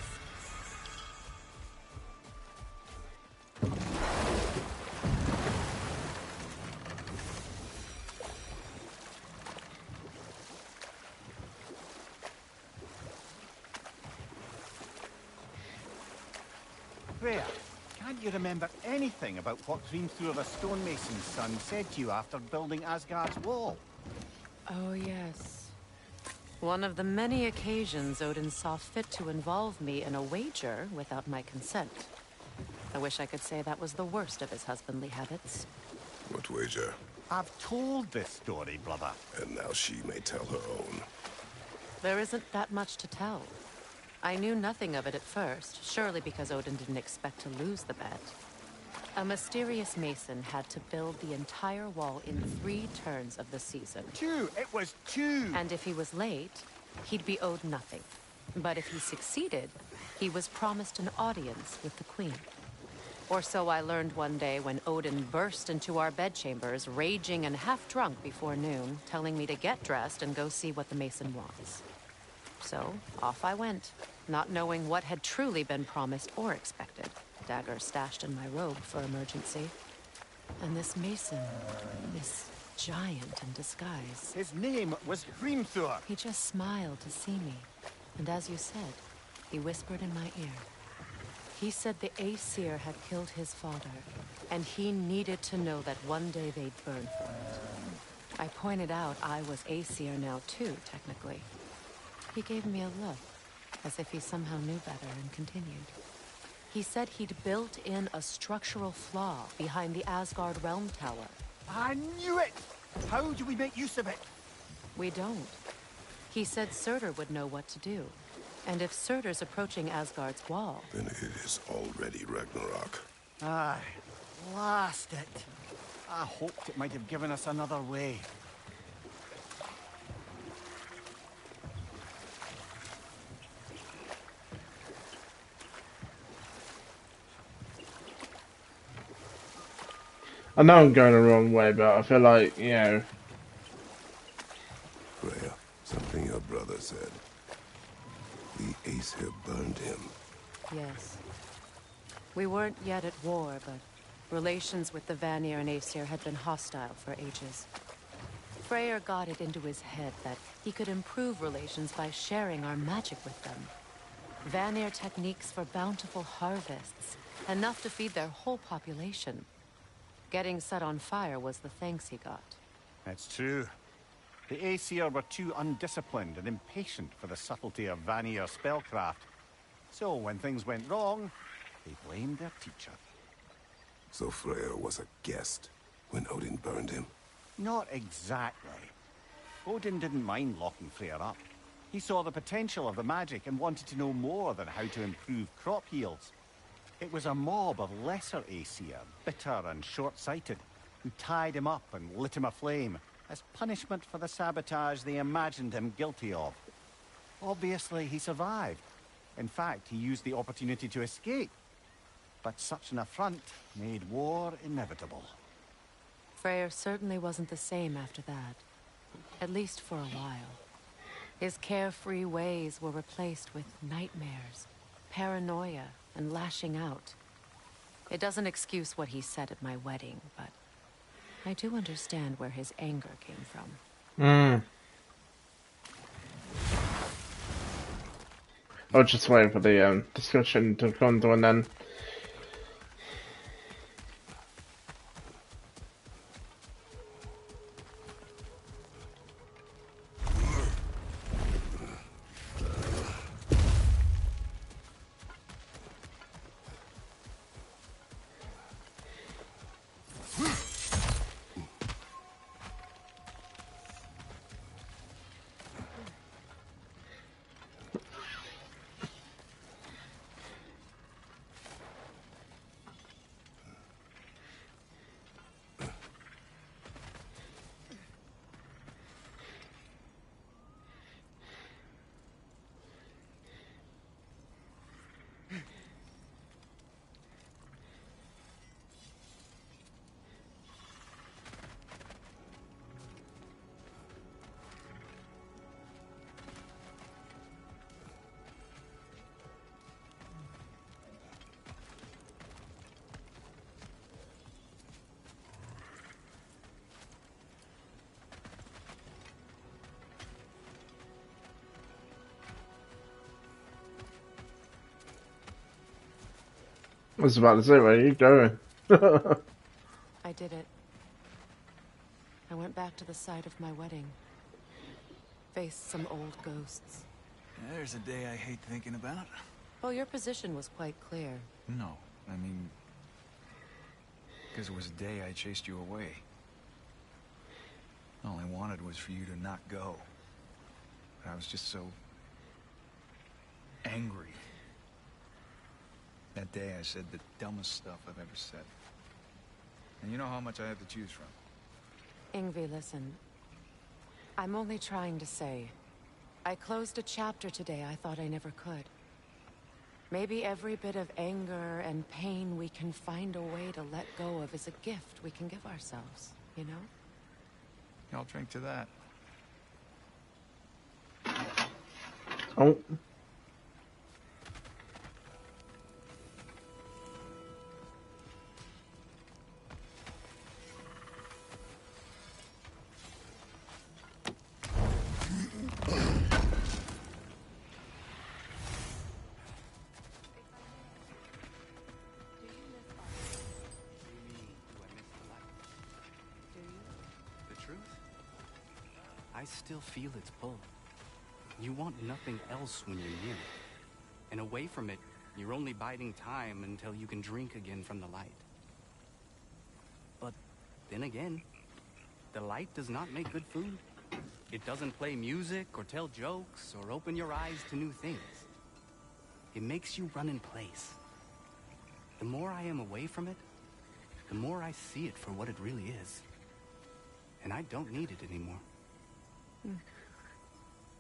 Freya, can't you remember anything about what Hrimthur the stonemason's son said to you after building Asgard's wall? Oh, yes. One of the many occasions Odin saw fit to involve me in a wager without my consent. I wish I could say that was the worst of his husbandly habits. What wager? I've told this story, brother. And now she may tell her own. There isn't that much to tell. I knew nothing of it at first, surely because Odin didn't expect to lose the bet. A mysterious mason had to build the entire wall in 3 turns of the season. 2! It was 2! And if he was late, he'd be owed nothing. But if he succeeded, he was promised an audience with the queen. Or so I learned one day when Odin burst into our bedchambers, raging and half-drunk before noon, telling me to get dressed and go see what the mason wants. So, off I went, not knowing what had truly been promised or expected. Dagger stashed in my robe for emergency. And this mason, this giant in disguise. His name was Hrimthur. He just smiled to see me. And as you said, he whispered in my ear. He said the Aesir had killed his father, and he needed to know that one day they'd burn for it. I pointed out I was Aesir now too, technically. He gave me a look, as if he somehow knew better, and continued. He said he'd built in a structural flaw behind the Asgard Realm Tower. I knew it! How do we make use of it? We don't. He said Surtur would know what to do. And if Surtur's approaching Asgard's wall... Then it is already Ragnarok. Aye. Blast it. I hoped it might have given us another way. I know I'm going the wrong way, but I feel like, you know... Freya, something your brother said. The Aesir burned him. Yes. We weren't yet at war, but relations with the Vanir and Aesir had been hostile for ages. Freyr got it into his head that he could improve relations by sharing our magic with them. Vanir techniques for bountiful harvests, enough to feed their whole population. Getting set on fire was the thanks he got. That's true. The Aesir were too undisciplined and impatient for the subtlety of Vanir spellcraft. So when things went wrong, they blamed their teacher. So Freya was a guest when Odin burned him? Not exactly. Odin didn't mind locking Freya up. He saw the potential of the magic and wanted to know more than how to improve crop yields. It was a mob of lesser Aesir, bitter and short-sighted, who tied him up and lit him aflame as punishment for the sabotage they imagined him guilty of. Obviously, he survived. In fact, he used the opportunity to escape. But such an affront made war inevitable. Freyr certainly wasn't the same after that. At least for a while. His carefree ways were replaced with nightmares, paranoia, and lashing out. It doesn't excuse what he said at my wedding, but I do understand where his anger came from. I was just waiting for the discussion to come to an end. I was about to say, where are you going? I did it. I went back to the site of my wedding. Faced some old ghosts. There's a day I hate thinking about. Well, your position was quite clear. No, I mean... because it was a day I chased you away. All I wanted was for you to not go. But I was just so... angry. That day I said the dumbest stuff I've ever said. And you know how much I have to choose from. Ingvi, listen. I'm only trying to say, I closed a chapter today I thought I never could. Maybe every bit of anger and pain we can find a way to let go of is a gift we can give ourselves, you know? I'll drink to that. Oh. I still feel its pull. You want nothing else when you're near it. And away from it, you're only biding time until you can drink again from the light. But then again, the light does not make good food. It doesn't play music or tell jokes or open your eyes to new things. It makes you run in place. The more I am away from it, the more I see it for what it really is. And I don't need it anymore.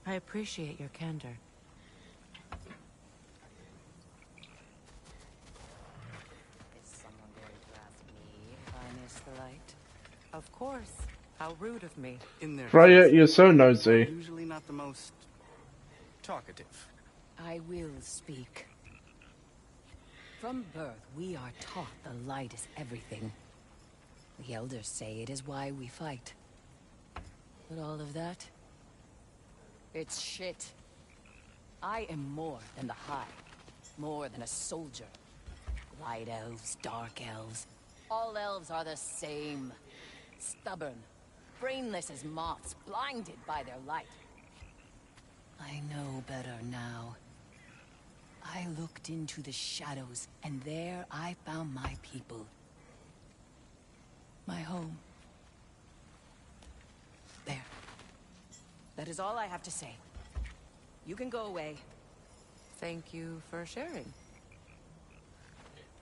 I appreciate your candor. Is someone going to ask me if I miss the light? How rude of me. In their Freya, case, you're so nosy. usually not the most talkative. I will speak. From birth, we are taught the light is everything. The elders say it is why we fight. But all of that, it's shit. I am more than the High. More than a soldier. Light elves, dark elves. All elves are the same. Stubborn. Brainless as moths, blinded by their light. I know better now. I looked into the shadows, and there I found my people. My home. There. That is all I have to say. You can go away. Thank you for sharing.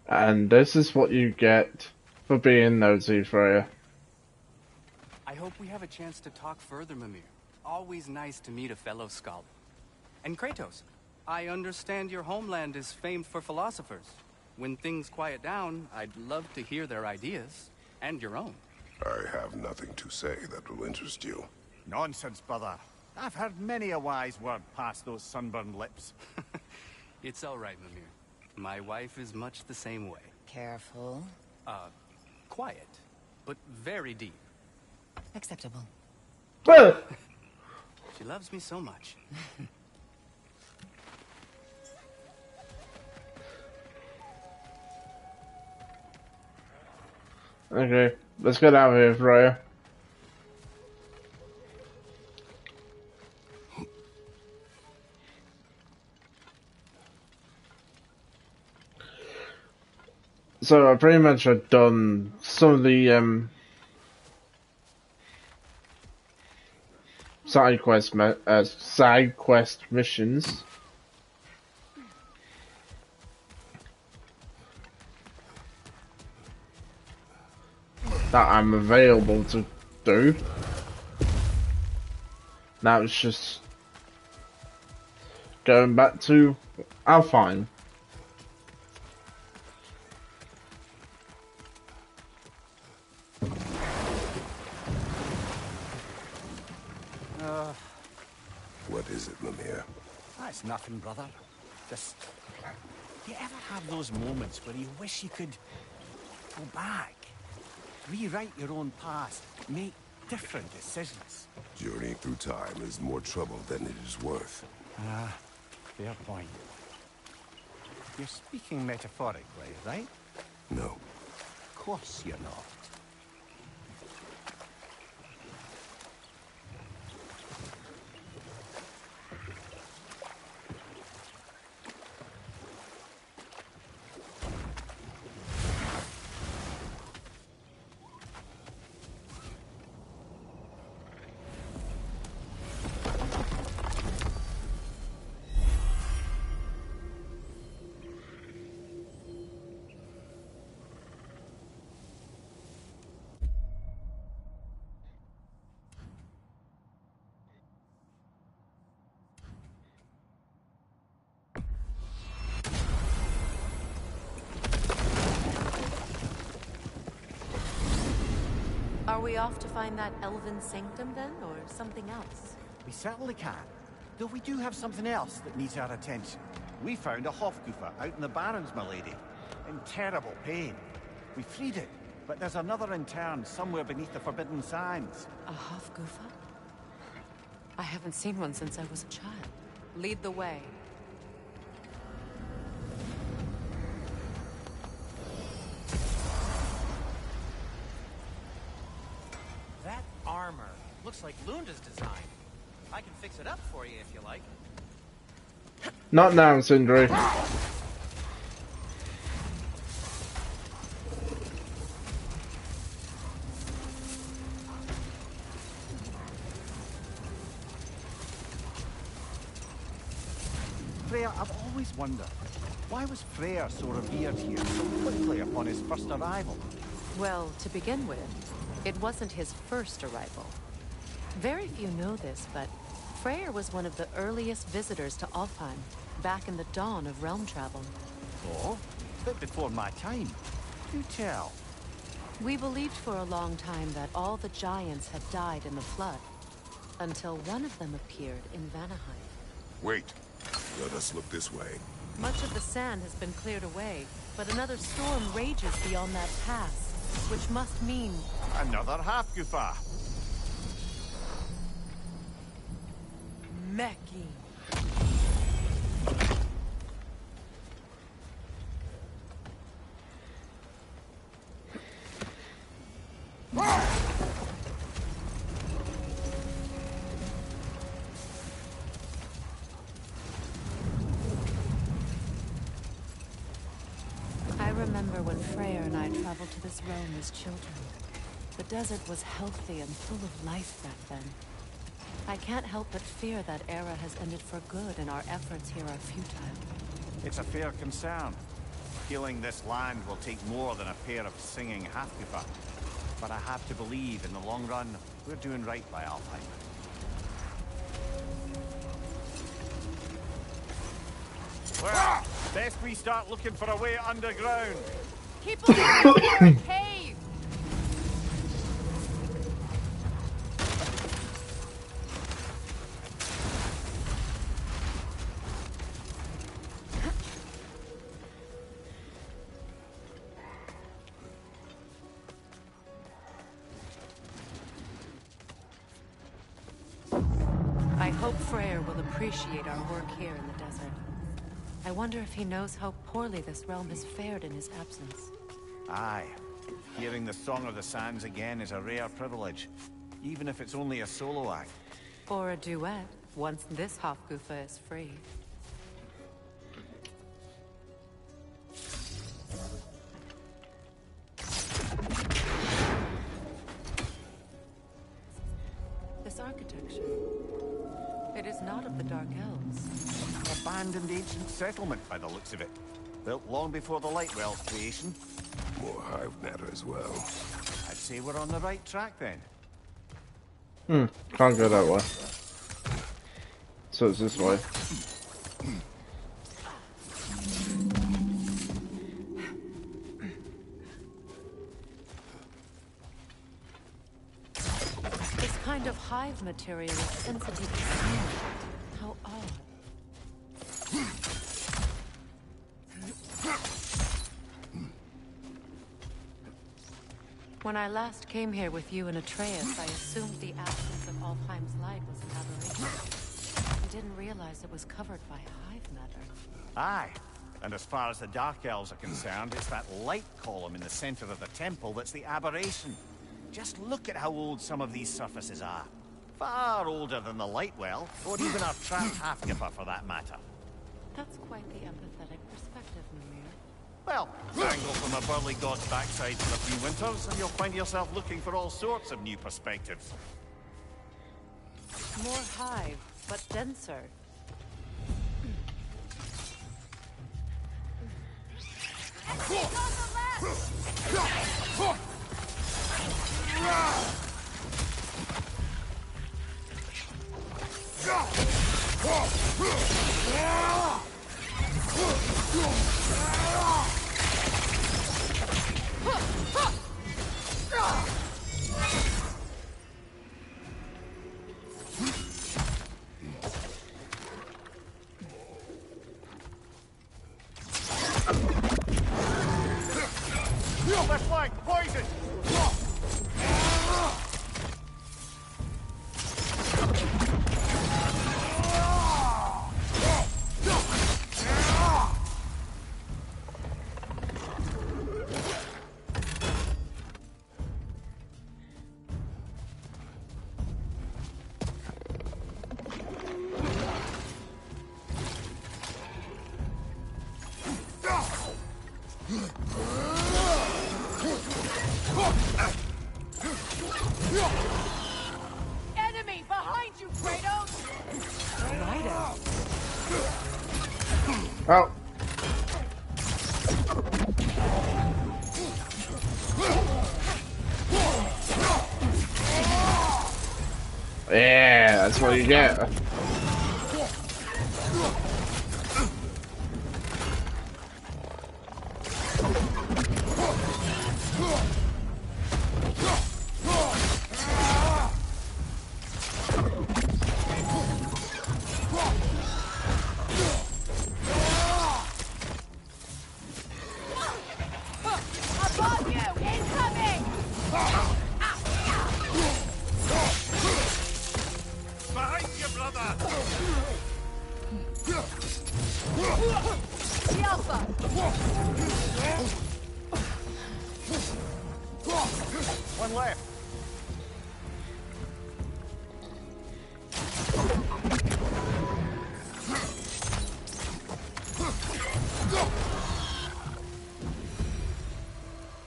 And this is what you get for being nosy, Freya. I hope we have a chance to talk further, Mimir. Always nice to meet a fellow scholar. And Kratos, I understand your homeland is famed for philosophers. When things quiet down, I'd love to hear their ideas, and your own. I have nothing to say that will interest you. Nonsense, brother. I've heard many a wise word past those sunburned lips. It's all right, Mimir. My wife is much the same way. Careful. Quiet, but very deep. Acceptable. She loves me so much. Okay, let's get out of here, Freya. So I pretty much have done some of the side quest missions. That I'm available to do. Now it's just going back to Alfheim. What is it, Mimir? That's nothing, brother. Just... Do you ever have those moments where you wish you could go back? Rewrite your own past, make different decisions? Journeying through time is more trouble than it is worth. Ah, fair point. You're speaking metaphorically, right? No. Of course you're not. Are we off to find that elven sanctum then, or something else? We certainly can. Though we do have something else that needs our attention. We found a Hofgufa out in the Barrens, my lady. In terrible pain. We freed it, but there's another intern somewhere beneath the Forbidden Sands. A Hofgufa? I haven't seen one since I was a child. Lead the way. That armor looks like Lunda's design. I can fix it up for you if you like. Not now, Sindri. Freya, I've always wondered, why was Freya so revered here so quickly upon his first arrival? Well, to begin with, it wasn't his first arrival. Very few know this, but Freyr was one of the earliest visitors to Alfheim, back in the dawn of realm travel. Oh, a bit before my time. Do tell. We believed for a long time that all the giants had died in the flood, until one of them appeared in Vanaheim. Wait. Let us look this way. Much of the sand has been cleared away, but another storm rages beyond that pass, which must mean... Another Hafgufa. Meki. I remember when Freya and I traveled to this realm as children. The desert was healthy and full of life back then. I can't help but fear that era has ended for good and our efforts here are futile. It's a fair concern. Healing this land will take more than a pair of singing Hafgufa. But I have to believe, in the long run, we're doing right by Alfheim. Well, best we start looking for a way underground. Keep looking for a cave! I hope Freyr will appreciate our work here in the desert. I wonder if he knows how poorly this realm has fared in his absence. Aye. Hearing the Song of the Sands again is a rare privilege, even if it's only a solo act. Or a duet, once this Hafgufa is free. This architecture, it is not of the Dark Elves. Abandoned ancient settlement by the looks of it. Built long before the Lightwell's creation. More hive matter as well. I'd say we're on the right track then. Can't go that way. So it's this way. This kind of hive material is sensitive to smell. How odd. When I last came here with you and Atreus, I assumed the absence of Alfheim's light was an aberration. I didn't realize it was covered by hive matter. Aye. And as far as the Dark Elves are concerned, it's that light column in the center of the temple that's the aberration. Just look at how old some of these surfaces are. Far older than the Lightwell, or even our trapped Hafgufa for that matter. That's quite the empathetic perspective, Mimir. Well, dangle from a burly god's backside for a few winters, and you'll find yourself looking for all sorts of new perspectives. More hive, but denser. Left flank, poison! Enemy behind you, Kratos! Oh. Yeah, that's what you get. The Alpha! One left.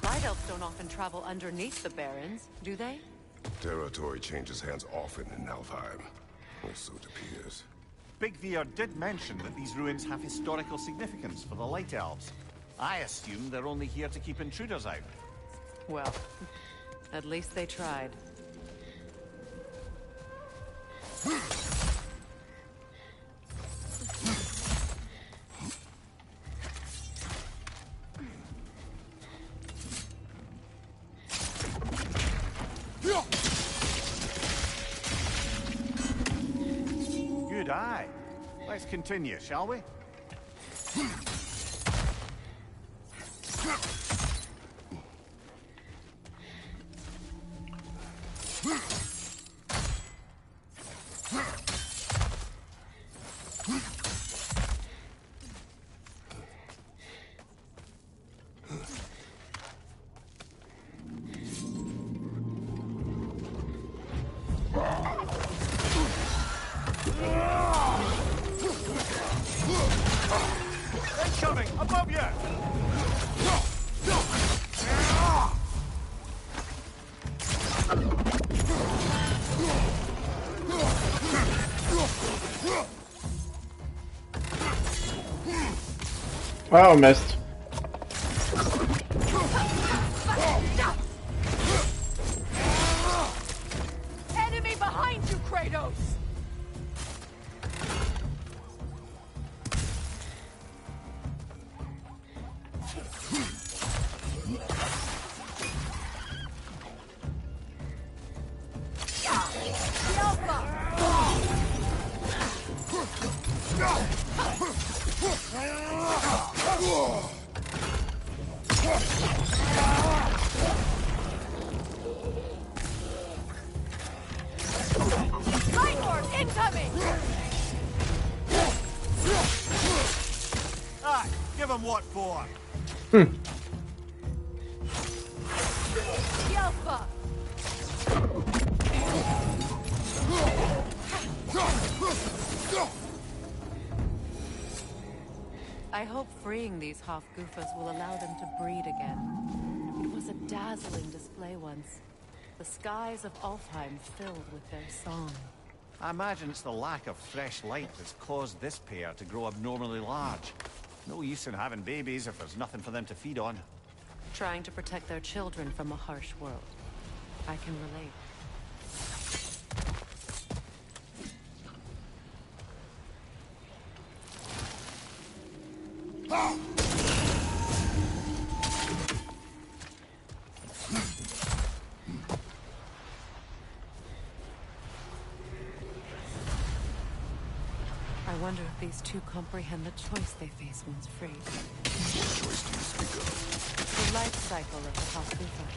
Night elves don't often travel underneath the barrens, do they? Territory changes hands often in Alfheim. Or so it appears. Big Veer did mention that these ruins have historical significance for the Light Elves. I assume they're only here to keep intruders out. Well, at least they tried. Good eye. Let's continue, shall we? Incoming! Above you! Oh, missed. Enemy behind you, Kratos! The Light Orb incoming! Ah, give him what for? The Alpha! I hope freeing these Hofgufas will allow them to breed again. It was a dazzling display once. The skies of Alfheim filled with their song. I imagine it's the lack of fresh light that's caused this pair to grow abnormally large. No use in having babies if there's nothing for them to feed on. Trying to protect their children from a harsh world. I can relate. I wonder if these two comprehend the choice they face once freed. What choice do you speak of? The life cycle of the Hofgufa.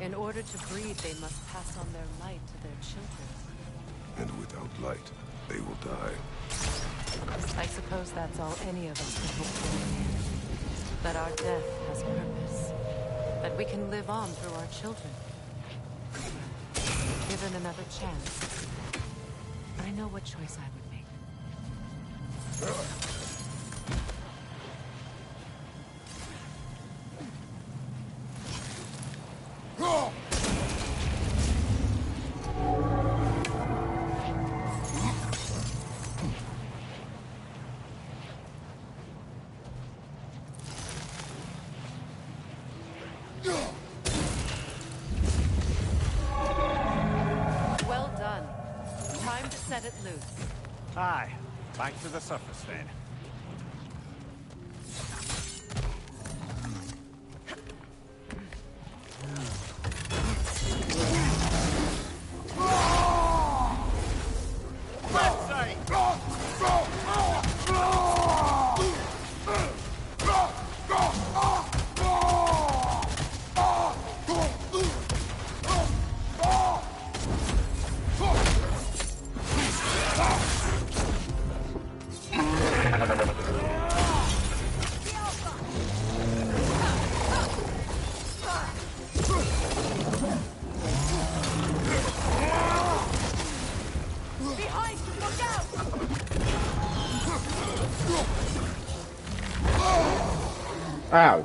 In order to breed, they must pass on their light to their children. And without light, they will die. I suppose that's all any of us can hope for. That our death has purpose. That we can live on through our children. Given another chance, I know what choice I would make. Well done. Time to set it loose. Aye, back to the surface then. Left side! Ow.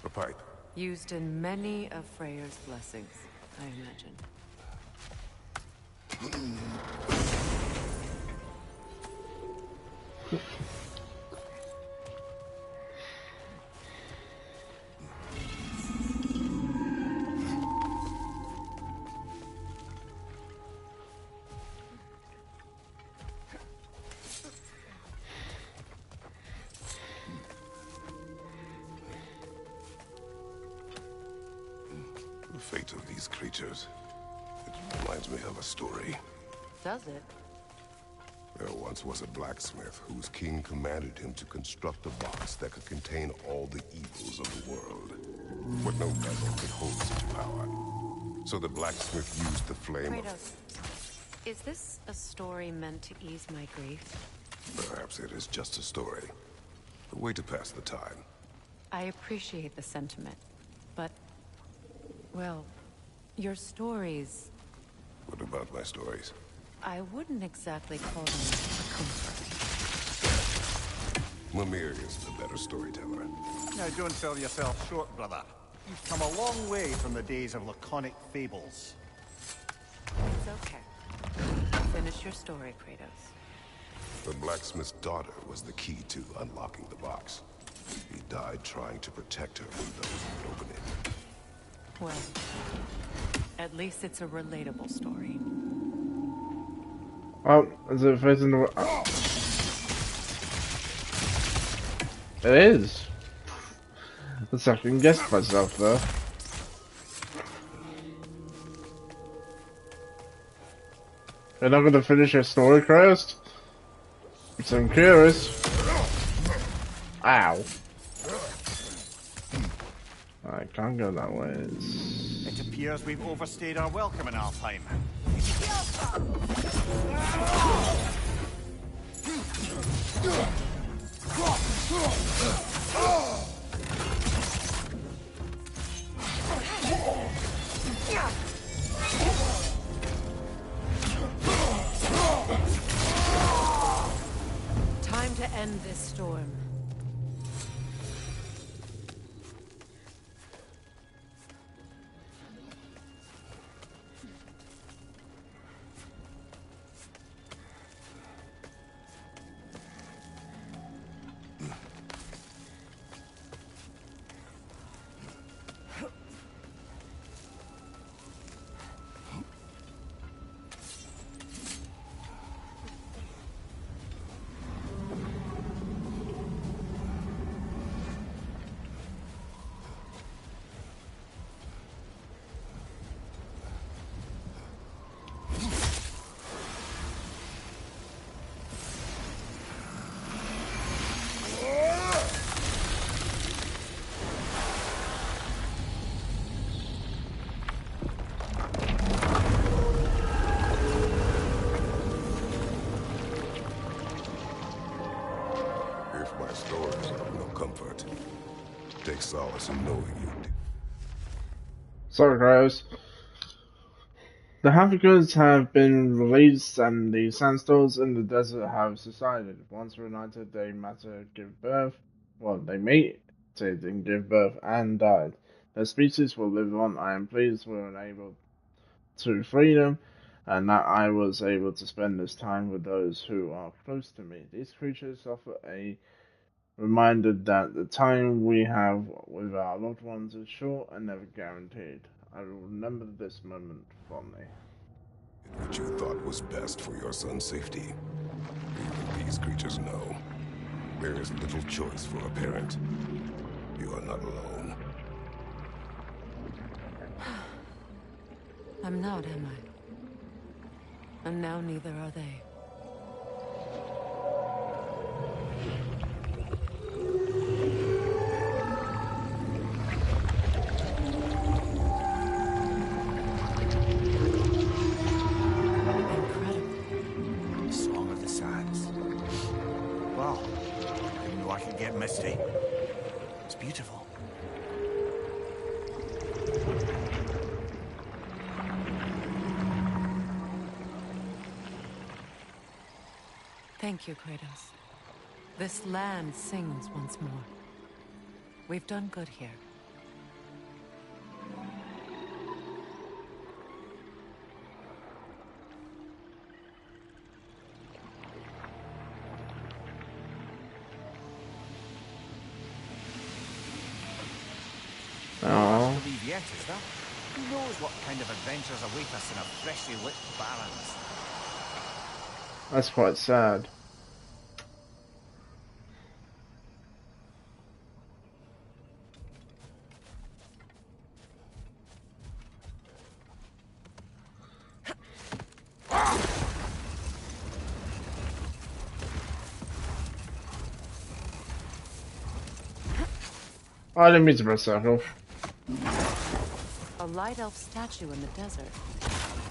A pipe. Used in many of Freya's blessings, I imagine. The fate of these creatures. It reminds me of a story. Does it? There once was a blacksmith whose king commanded him to construct a box that could contain all the evils of the world. But no vessel could hold such power. So the blacksmith used the flame of... Kratos, is this a story meant to ease my grief? Perhaps it is just a story. A way to pass the time. I appreciate the sentiment, but... well, your stories... What about my stories? I wouldn't exactly call them a comfort. Mimir is the better storyteller. Now, don't sell yourself short, brother. You've come a long way from the days of laconic fables. It's okay. Finish your story, Kratos. The blacksmith's daughter was the key to unlocking the box. He died trying to protect her from those who would open it. Well, at least it's a relatable story. Oh, is it facing the... Oh. It is. A second guessed myself though. You're not gonna finish your story, Kratos? I'm curious. Ow. I can't go that way. It appears we've overstayed our welcome in Alfheim. Time to end this storm. Take solace in knowing you. Sorry, Kratos. The Havgoods have been released and the sandstorms in the desert have subsided. Once reunited, they give birth. Well, they mated and give birth and died. Their species will live on. I am pleased we were able to free them and that I was able to spend this time with those who are close to me. These creatures offer a reminder that the time we have with our loved ones is short and never guaranteed. I will remember this moment fondly. What you thought was best for your son's safety. Even these creatures know. There is little choice for a parent. You are not alone. I'm not, am I? And now neither are they. Song of the Sands. Wow. Didn't know I could get misty. It's beautiful. Thank you, Kratos. This land sings once more. We've done good here. No last to leave yet, is there? Who knows what kind of adventures await us in our freshly lit barrens? That's quite sad. I didn't mean to press circle. A light elf statue in the desert.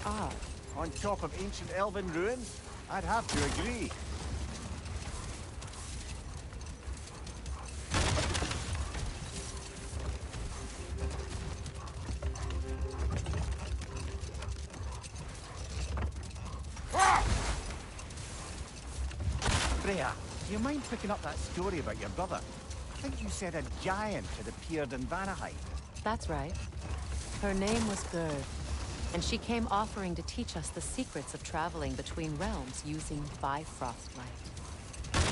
Odd. On top of ancient elven ruins? I'd have to agree. Freya, do you mind picking up that story about your brother? I think you said a giant had appeared in Vanaheim. That's right. Her name was Gerd, and she came offering to teach us the secrets of traveling between realms using Bifrost light.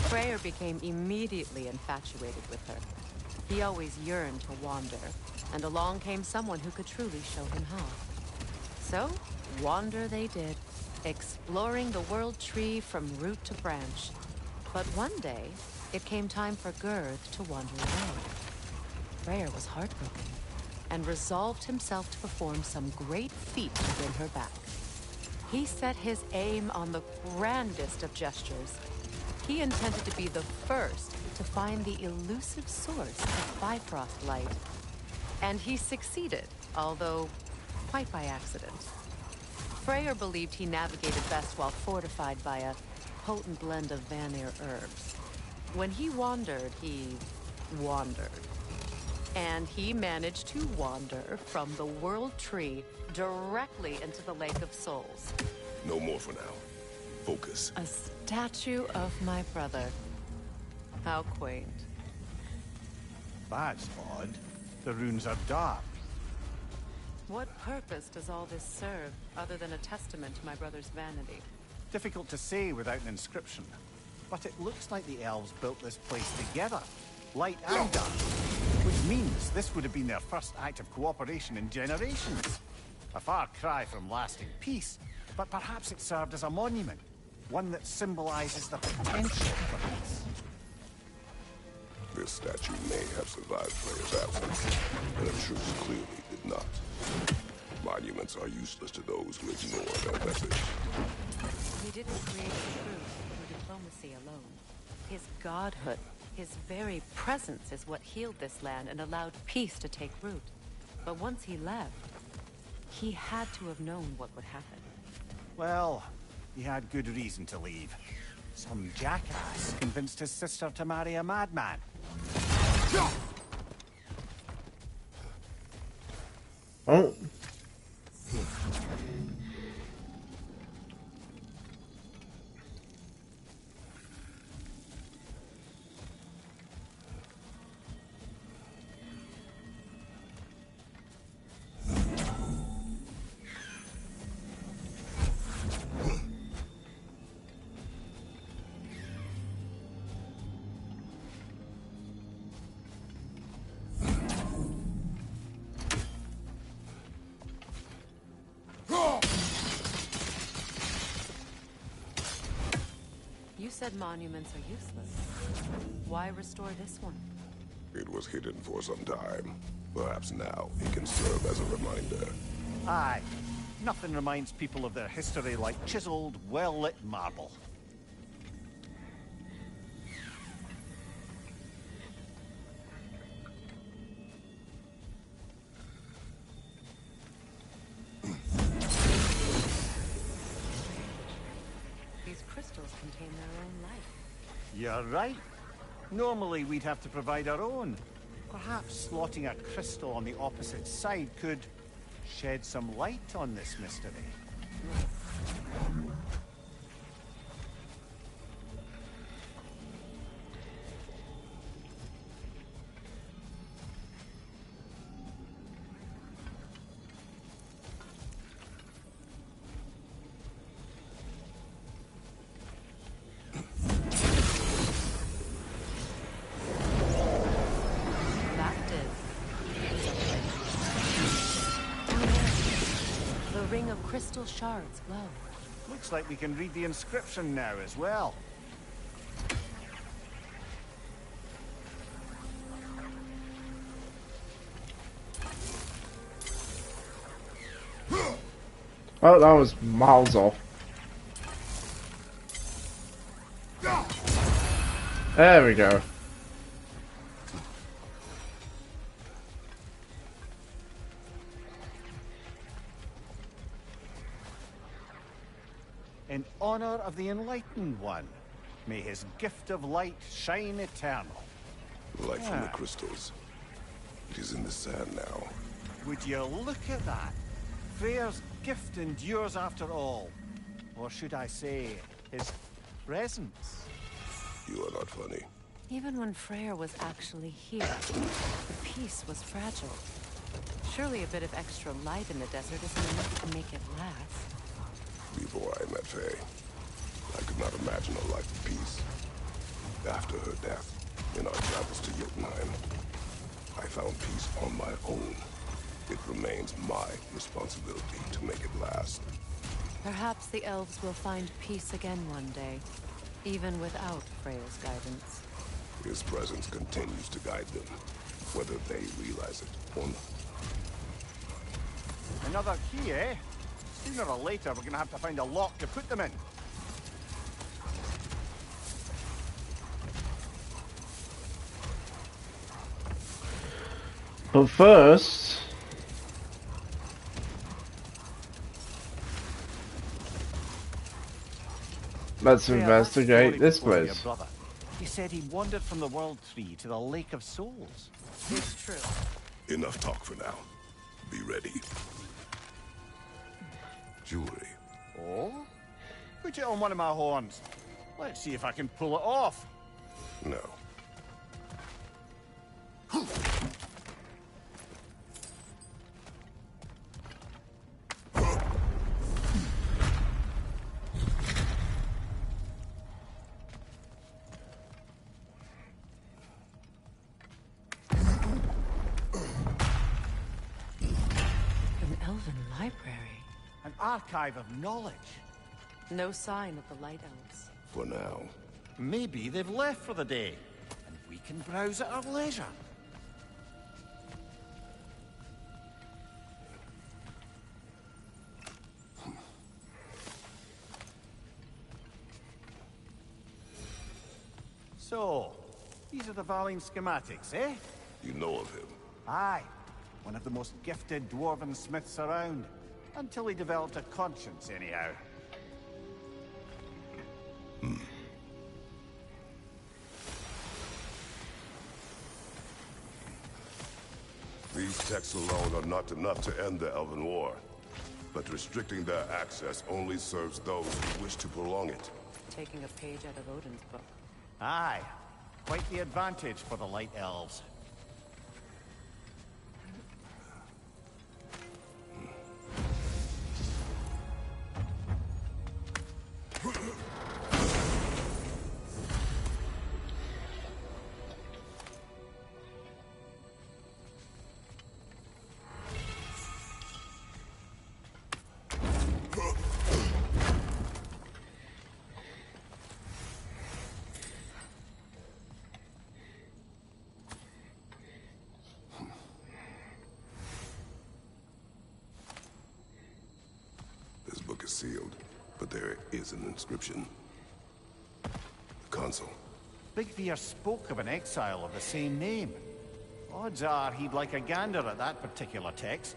Freyr became immediately infatuated with her. He always yearned to wander, and along came someone who could truly show him how. So, wander they did, exploring the world tree from root to branch. But one day, it came time for Gerd to wander away. Freyr was heartbroken, and resolved himself to perform some great feat to win her back. He set his aim on the grandest of gestures. He intended to be the first to find the elusive source of Bifrost light. And he succeeded, although quite by accident. Freyr believed he navigated best while fortified by a potent blend of Vanir herbs. When he wandered, he wandered. And he managed to wander from the World Tree directly into the Lake of Souls. No more for now. Focus. A statue of my brother. How quaint. That's odd. The runes are dark. What purpose does all this serve, other than a testament to my brother's vanity? Difficult to say without an inscription. But it looks like the elves built this place together. Light and dark. Which means this would have been their first act of cooperation in generations. A far cry from lasting peace, but perhaps it served as a monument. One that symbolizes the potential for peace. This statue may have survived Freya's absence, and a truce clearly did not. Monuments are useless to those who ignore their message. He didn't create the truth through diplomacy alone. His godhood, his very presence is what healed this land and allowed peace to take root. But once he left, he had to have known what would happen. Well, he had good reason to leave. Some jackass convinced his sister to marry a madman. Oh. You said monuments are useless. Why restore this one? It was hidden for some time. Perhaps now it can serve as a reminder. Aye. Nothing reminds people of their history like chiseled, well-lit marble. These crystals contain their own light. You're right. Normally we'd have to provide our own. Perhaps slotting a crystal on the opposite side could shed some light on this mystery. ring of crystal shards glow. Looks like we can read the inscription now as well. Oh, that was miles off. There we go. In honor of the Enlightened One, may his gift of light shine eternal. Light from the crystals. It is in the sand now. Would you look at that? Freya's gift endures after all. Or should I say, his presence. You are not funny. Even when Freya was actually here, the peace was fragile. Surely a bit of extra light in the desert isn't enough to make it last. Before I met Faye, I could not imagine a life of peace. After her death, in our travels to Jotunheim, I found peace on my own. It remains my responsibility to make it last. Perhaps the elves will find peace again one day, even without Freya's guidance. His presence continues to guide them, whether they realize it or not. Another key, eh? Sooner or later, we're gonna have to find a lock to put them in. But first... let's investigate this place. He said he wandered from the World Tree to the Lake of Souls. It's true. Enough talk for now. Be ready. Jewelry. Oh? Put it on one of my horns. Let's see if I can pull it off. No. An elven library. An archive of knowledge. No sign of the Light Elves. For now. Maybe they've left for the day, and we can browse at our leisure. So, these are the Valine schematics, eh? You know of him? Aye. One of the most gifted dwarven smiths around. Until he developed a conscience, anyhow. These texts alone are not enough to end the Elven War. But restricting their access only serves those who wish to prolong it. Taking a page out of Odin's book. Aye. Quite the advantage for the Light Elves. This book is sealed, but there is an inscription. The console. Big Veer spoke of an exile of the same name. Odds are he'd like a gander at that particular text.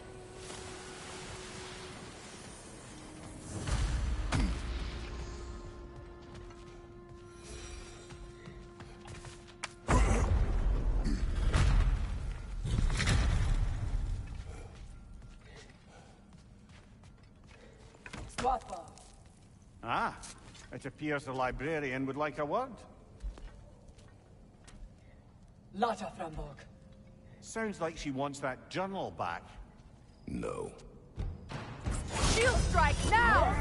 Ah, it appears the librarian would like a word. Lata Framborg. Sounds like she wants that journal back. No. Shield strike now!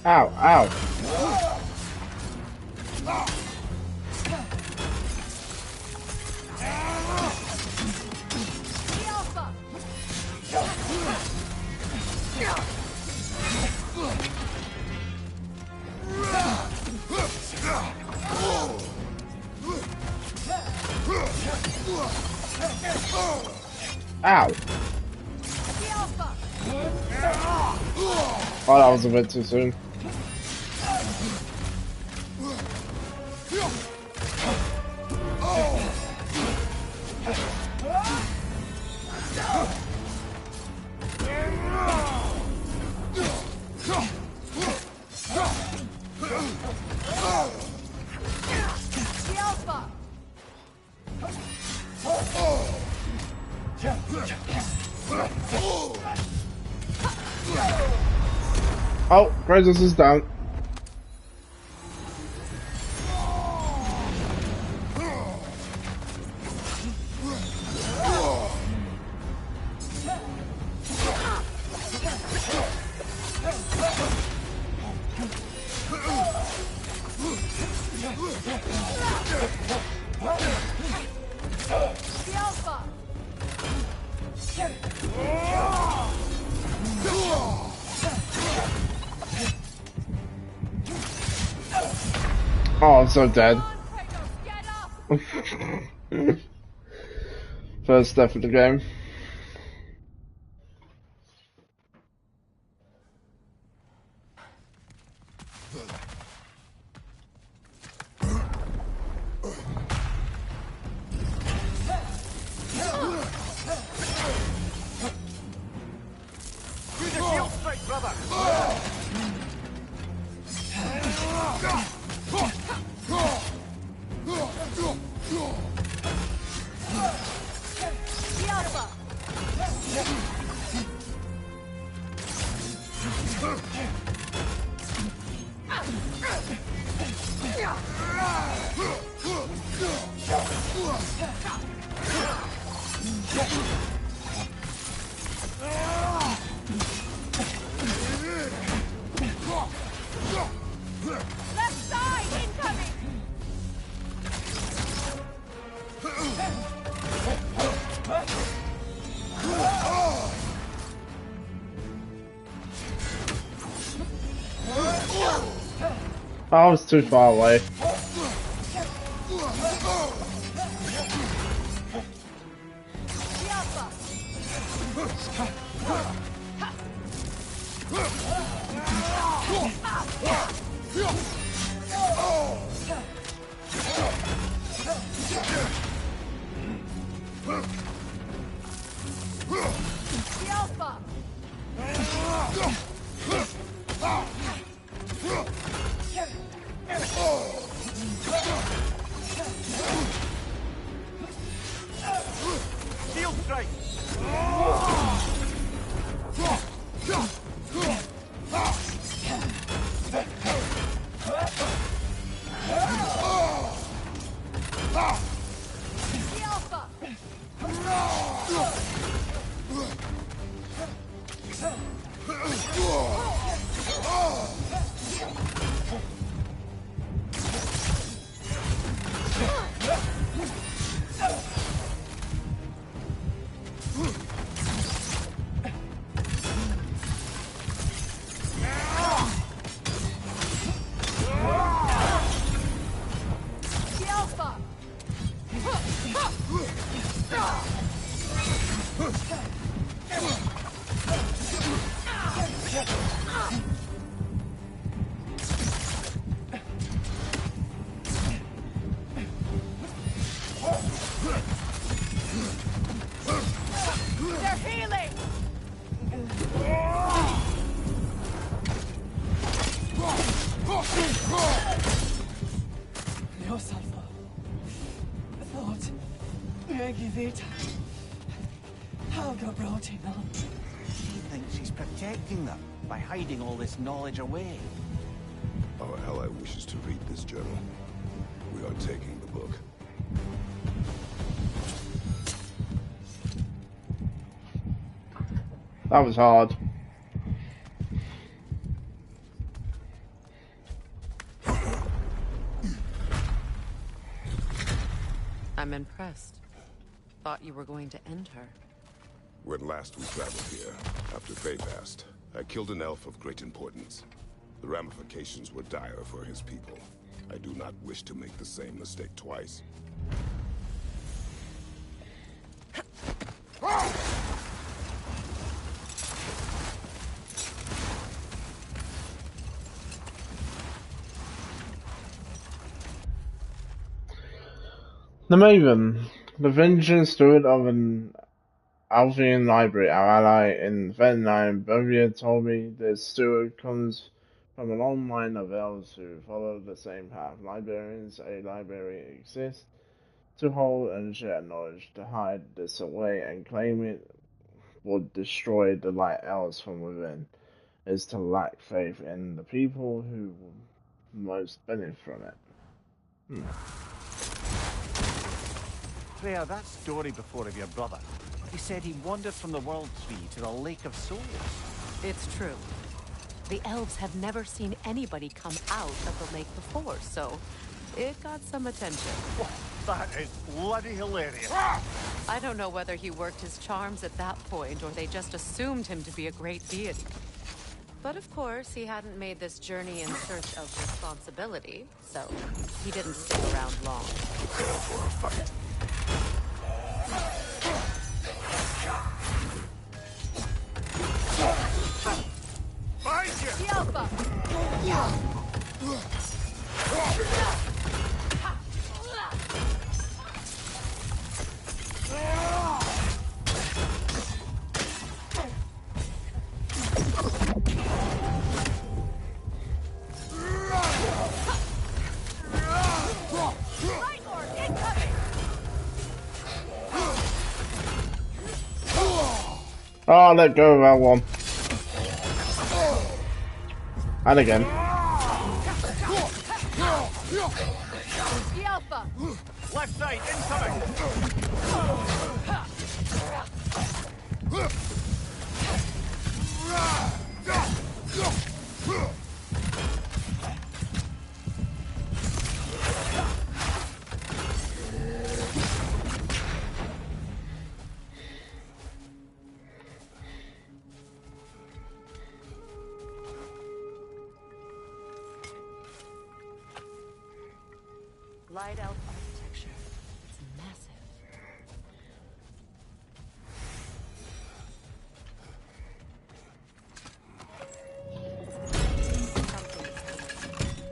Ow, ow. Ow! Oh, that was a bit too soon. Oh, Kratos is down. Oh, I'm so dead. First death of the game. Use a shield strike, brother! Left side incoming! I was too far away. Shield strike! They're healing! Yourself. Thought. Megivita. Helga brought him on. She thinks she's protecting them by hiding all this knowledge away. Our ally wishes to read this journal. We are taking the book. That was hard. I'm impressed. Thought you were going to end her. When last we traveled here, after Faye passed, I killed an elf of great importance. The ramifications were dire for his people. I do not wish to make the same mistake twice. The Maven. The Vengeance Steward of an Alvian library. Our ally in Vietnam, Bovia, told me this steward comes from a long line of elves who follow the same path. Librarians, a library exists to hold and share knowledge. To hide this away and claim it would destroy the light elves from within. Is to lack faith in the people who most benefit from it. Freya, that story before of your brother. He said he wandered from the World Tree to the Lake of Souls. It's true. The elves have never seen anybody come out of the lake before, so it got some attention. That is bloody hilarious. I don't know whether he worked his charms at that point or they just assumed him to be a great deity. But of course, he hadn't made this journey in search of responsibility, so he didn't stick around long. Find you! The Alpha! Oh, let go of that one. And again. The Alpha! Left side, incoming! Light elf architecture. It's massive.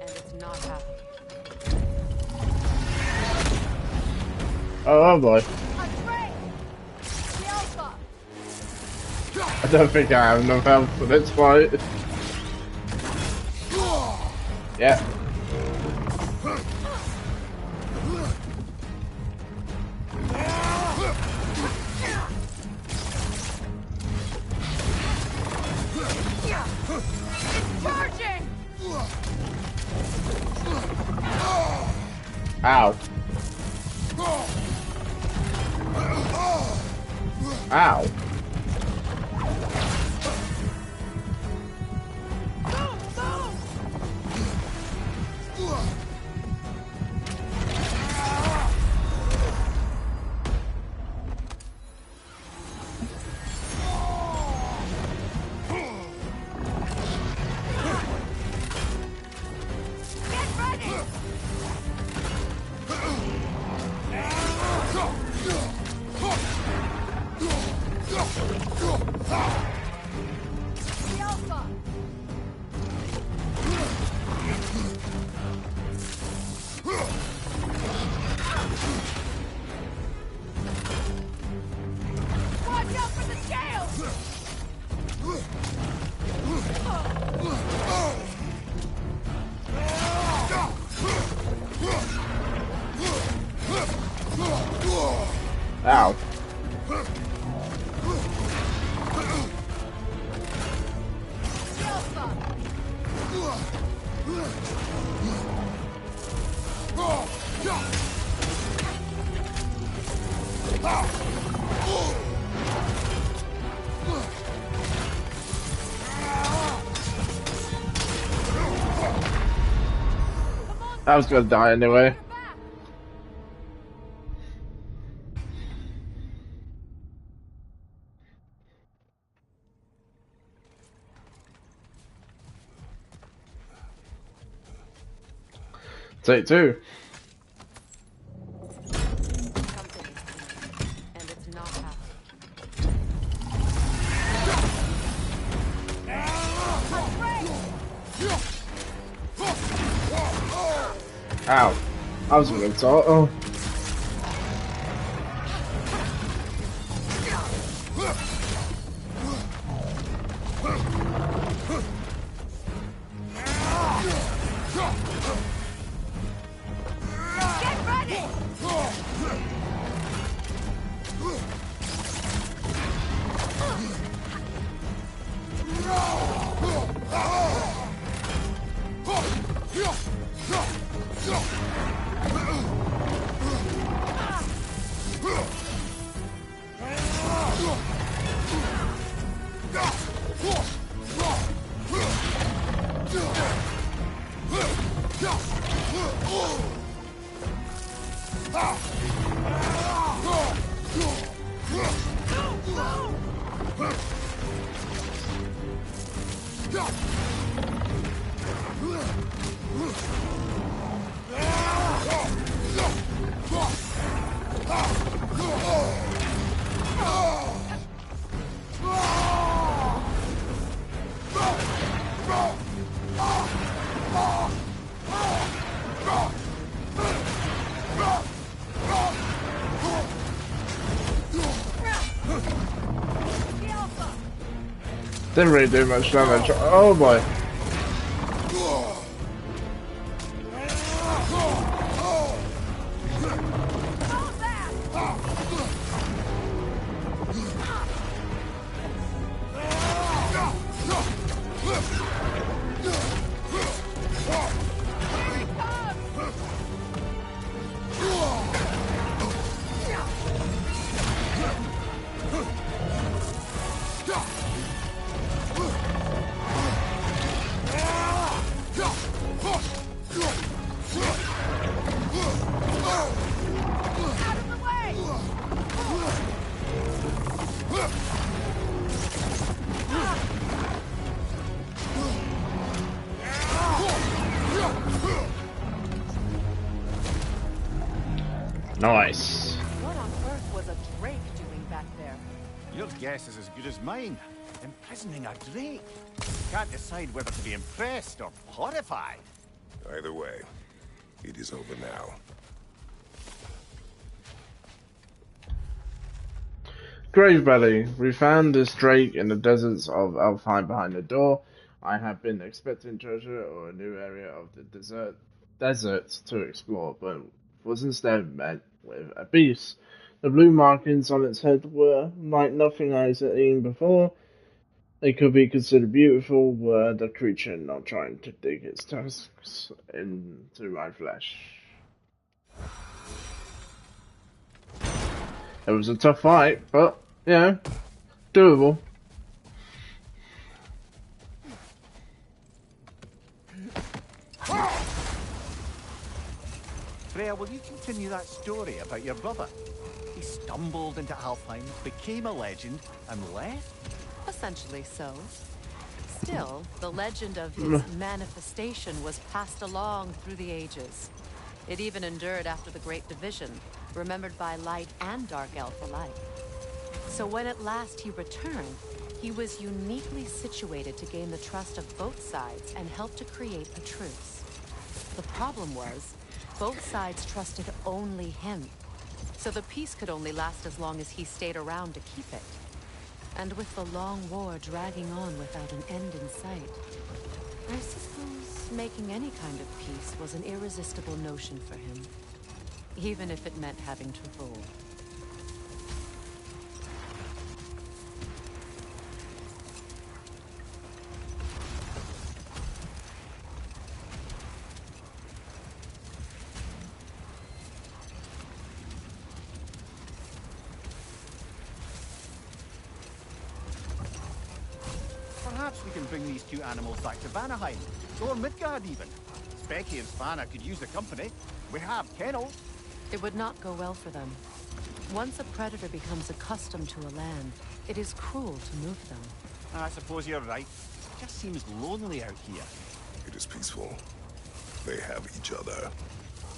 And it's not happening. Oh boy. I don't think I have enough health for this fight. Yeah. Ow. Ow. Ow. I was gonna die anyway. Take two. And it's not happening. Ow. I was gonna talk. Oh. Didn't really do much damage. Oh boy. Nice. What on earth was a drake doing back there? Your guess is as good as mine. Imprisoning a drake. Can't decide whether to be impressed or horrified. Either way, it is over now. Gravebelly, we found this drake in the deserts of Alfheim behind the door. I have been expecting treasure or a new area of the desert to explore, but was instead met with a beast. The blue markings on its head were like nothing I had seen before. It could be considered beautiful were the creature not trying to dig its tusks into my flesh. It was a tough fight, but, yeah, doable. Freya, will you continue that story about your brother? He stumbled into Alfheim, became a legend, and left? Essentially so. Still, the legend of his manifestation was passed along through the ages. It even endured after the Great Division, remembered by light and dark elf alike. So when at last he returned, he was uniquely situated to gain the trust of both sides and help to create a truce. The problem was, both sides trusted only him. So the peace could only last as long as he stayed around to keep it. And with the long war dragging on without an end in sight, I suppose making any kind of peace was an irresistible notion for him. Even if it meant having to rule. Perhaps we can bring these two animals back to Vanaheim, or Midgard even. Specky and Svanna could use the company. We have kennels. It would not go well for them. Once a predator becomes accustomed to a land, it is cruel to move them. I suppose you're right. It just seems lonely out here. It is peaceful. They have each other.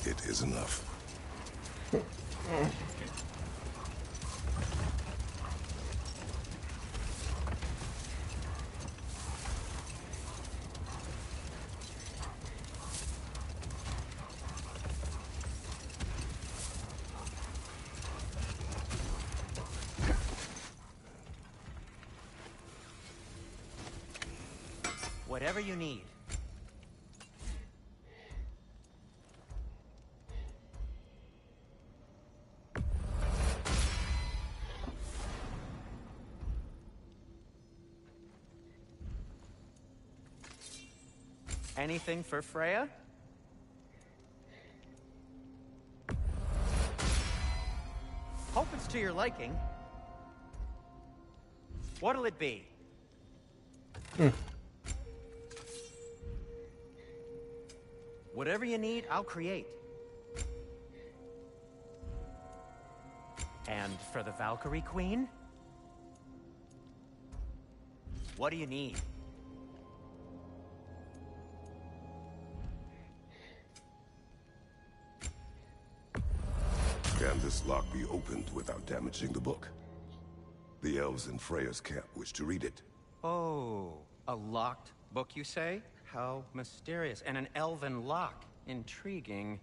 It is enough. Whatever you need. Anything for Freya? Hope it's to your liking. What'll it be? Whatever you need, I'll create. And for the Valkyrie Queen? What do you need? Can this lock be opened without damaging the book? The elves in Freya's camp wish to read it. Oh, a locked book, you say? How mysterious. And an elven lock. Intriguing.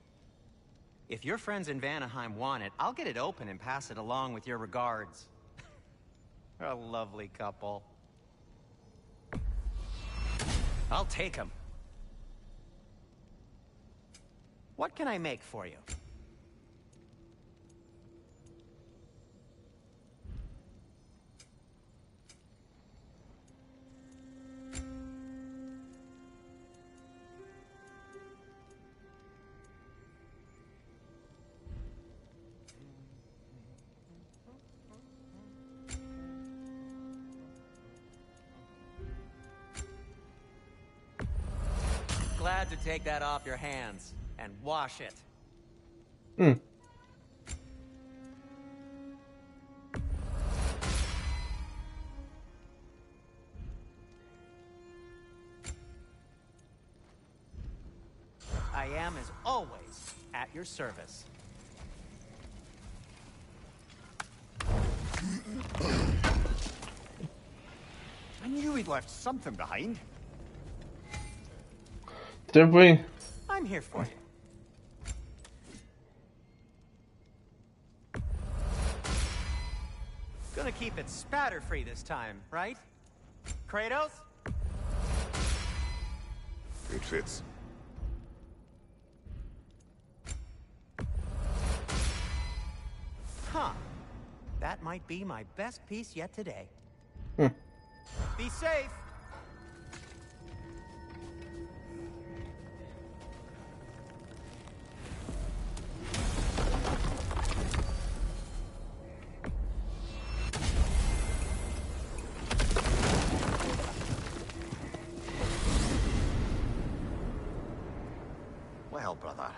If your friends in Vanaheim want it, I'll get it open and pass it along with your regards. A lovely couple. I'll take them. What can I make for you? Glad to take that off your hands and wash it. I am, as always, at your service. I knew we'd left something behind. Did we? I'm here for you. Gonna keep it spatter-free this time, right? Kratos? It fits. Huh. That might be my best piece yet today. Be safe. Well, brother,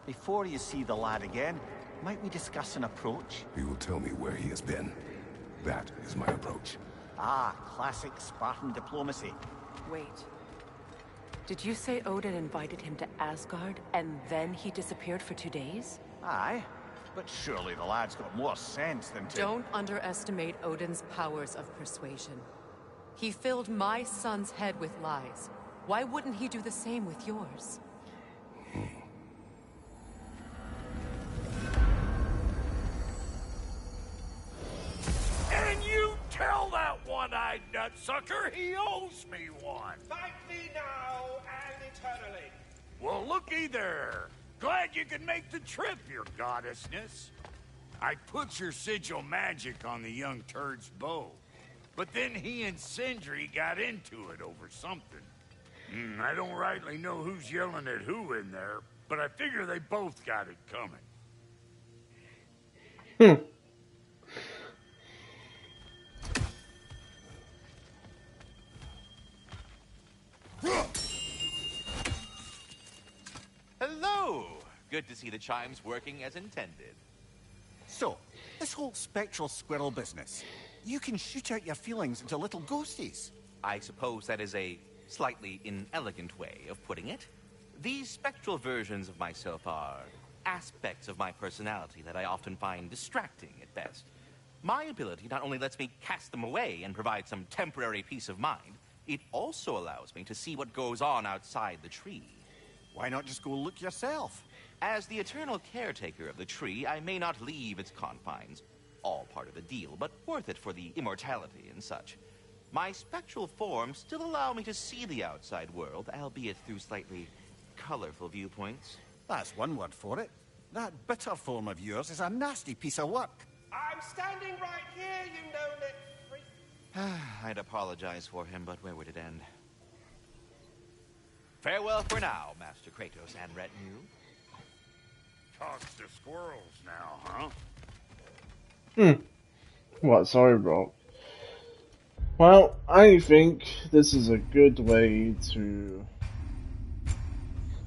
before you see the lad again, might we discuss an approach? He will tell me where he has been. That is my approach. Ah, classic Spartan diplomacy. Wait. Did you say Odin invited him to Asgard, and then he disappeared for 2 days? Aye, but surely the lad's got more sense than to... Don't underestimate Odin's powers of persuasion. He filled my son's head with lies. Why wouldn't he do the same with yours? And you tell that one-eyed nutsucker he owes me one. Fight me now and eternally. Well, looky there. Glad you can make the trip, your goddessness. I put your sigil magic on the young turd's bow. But then he and Sindri got into it over something. I don't rightly know who's yelling at who in there, but I figure they both got it coming. Hello! Good to see the chimes working as intended. So, this whole spectral squirrel business, you can shoot out your feelings into little ghosties. I suppose that is a slightly inelegant way of putting it. These spectral versions of myself are aspects of my personality that I often find distracting at best. My ability not only lets me cast them away and provide some temporary peace of mind, it also allows me to see what goes on outside the tree. Why not just go look yourself? As the eternal caretaker of the tree, I may not leave its confines. All part of the deal, but worth it for the immortality and such. My spectral forms still allow me to see the outside world, albeit through slightly colorful viewpoints. That's one word for it. That bitter form of yours is a nasty piece of work. I'm standing right here, you no-lit freak. I'd apologize for him, but where would it end? Farewell for now, Master Kratos and retinue. Talks to squirrels now, huh? What? Sorry, bro. Well, I think this is a good way to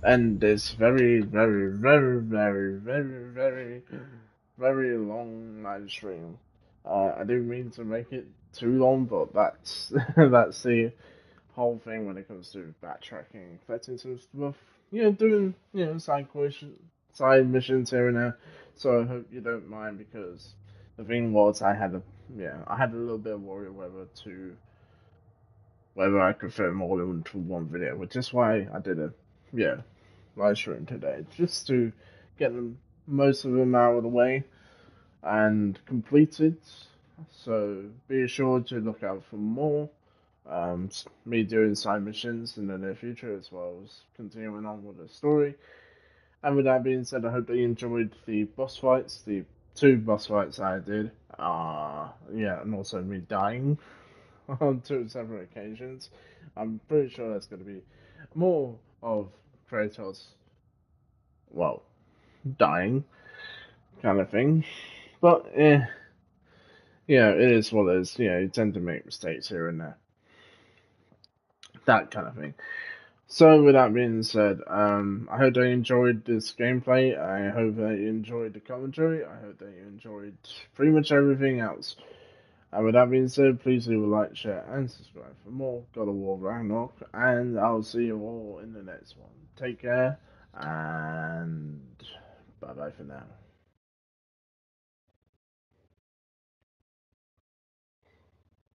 end this very, very, very, very, very, very, very long live stream. I didn't mean to make it too long, but that's that's the whole thing when it comes to backtracking, collecting some stuff, doing side missions here and there, So I hope you don't mind, because the thing was I had a little bit of worry whether I could fit them all into one video, which is why I did a live stream today, just to get them most of them out of the way and completed. So be sure to look out for more. Me doing side missions in the near future, as well as continuing on with the story. And with that being said, I hope that you enjoyed the boss fights, the 2 boss fights I did. And also me dying on 2 separate occasions. I'm pretty sure that's going to be more of Kratos, well, dying kind of thing. But, it is what it is. You tend to make mistakes here and there. That kind of thing. So, with that being said, I hope that you enjoyed this gameplay. I hope that you enjoyed the commentary. I hope that you enjoyed pretty much everything else. And with that being said, please leave a like, share, and subscribe for more God of War Ragnarok. And I'll see you all in the next one. Take care, and bye bye for now.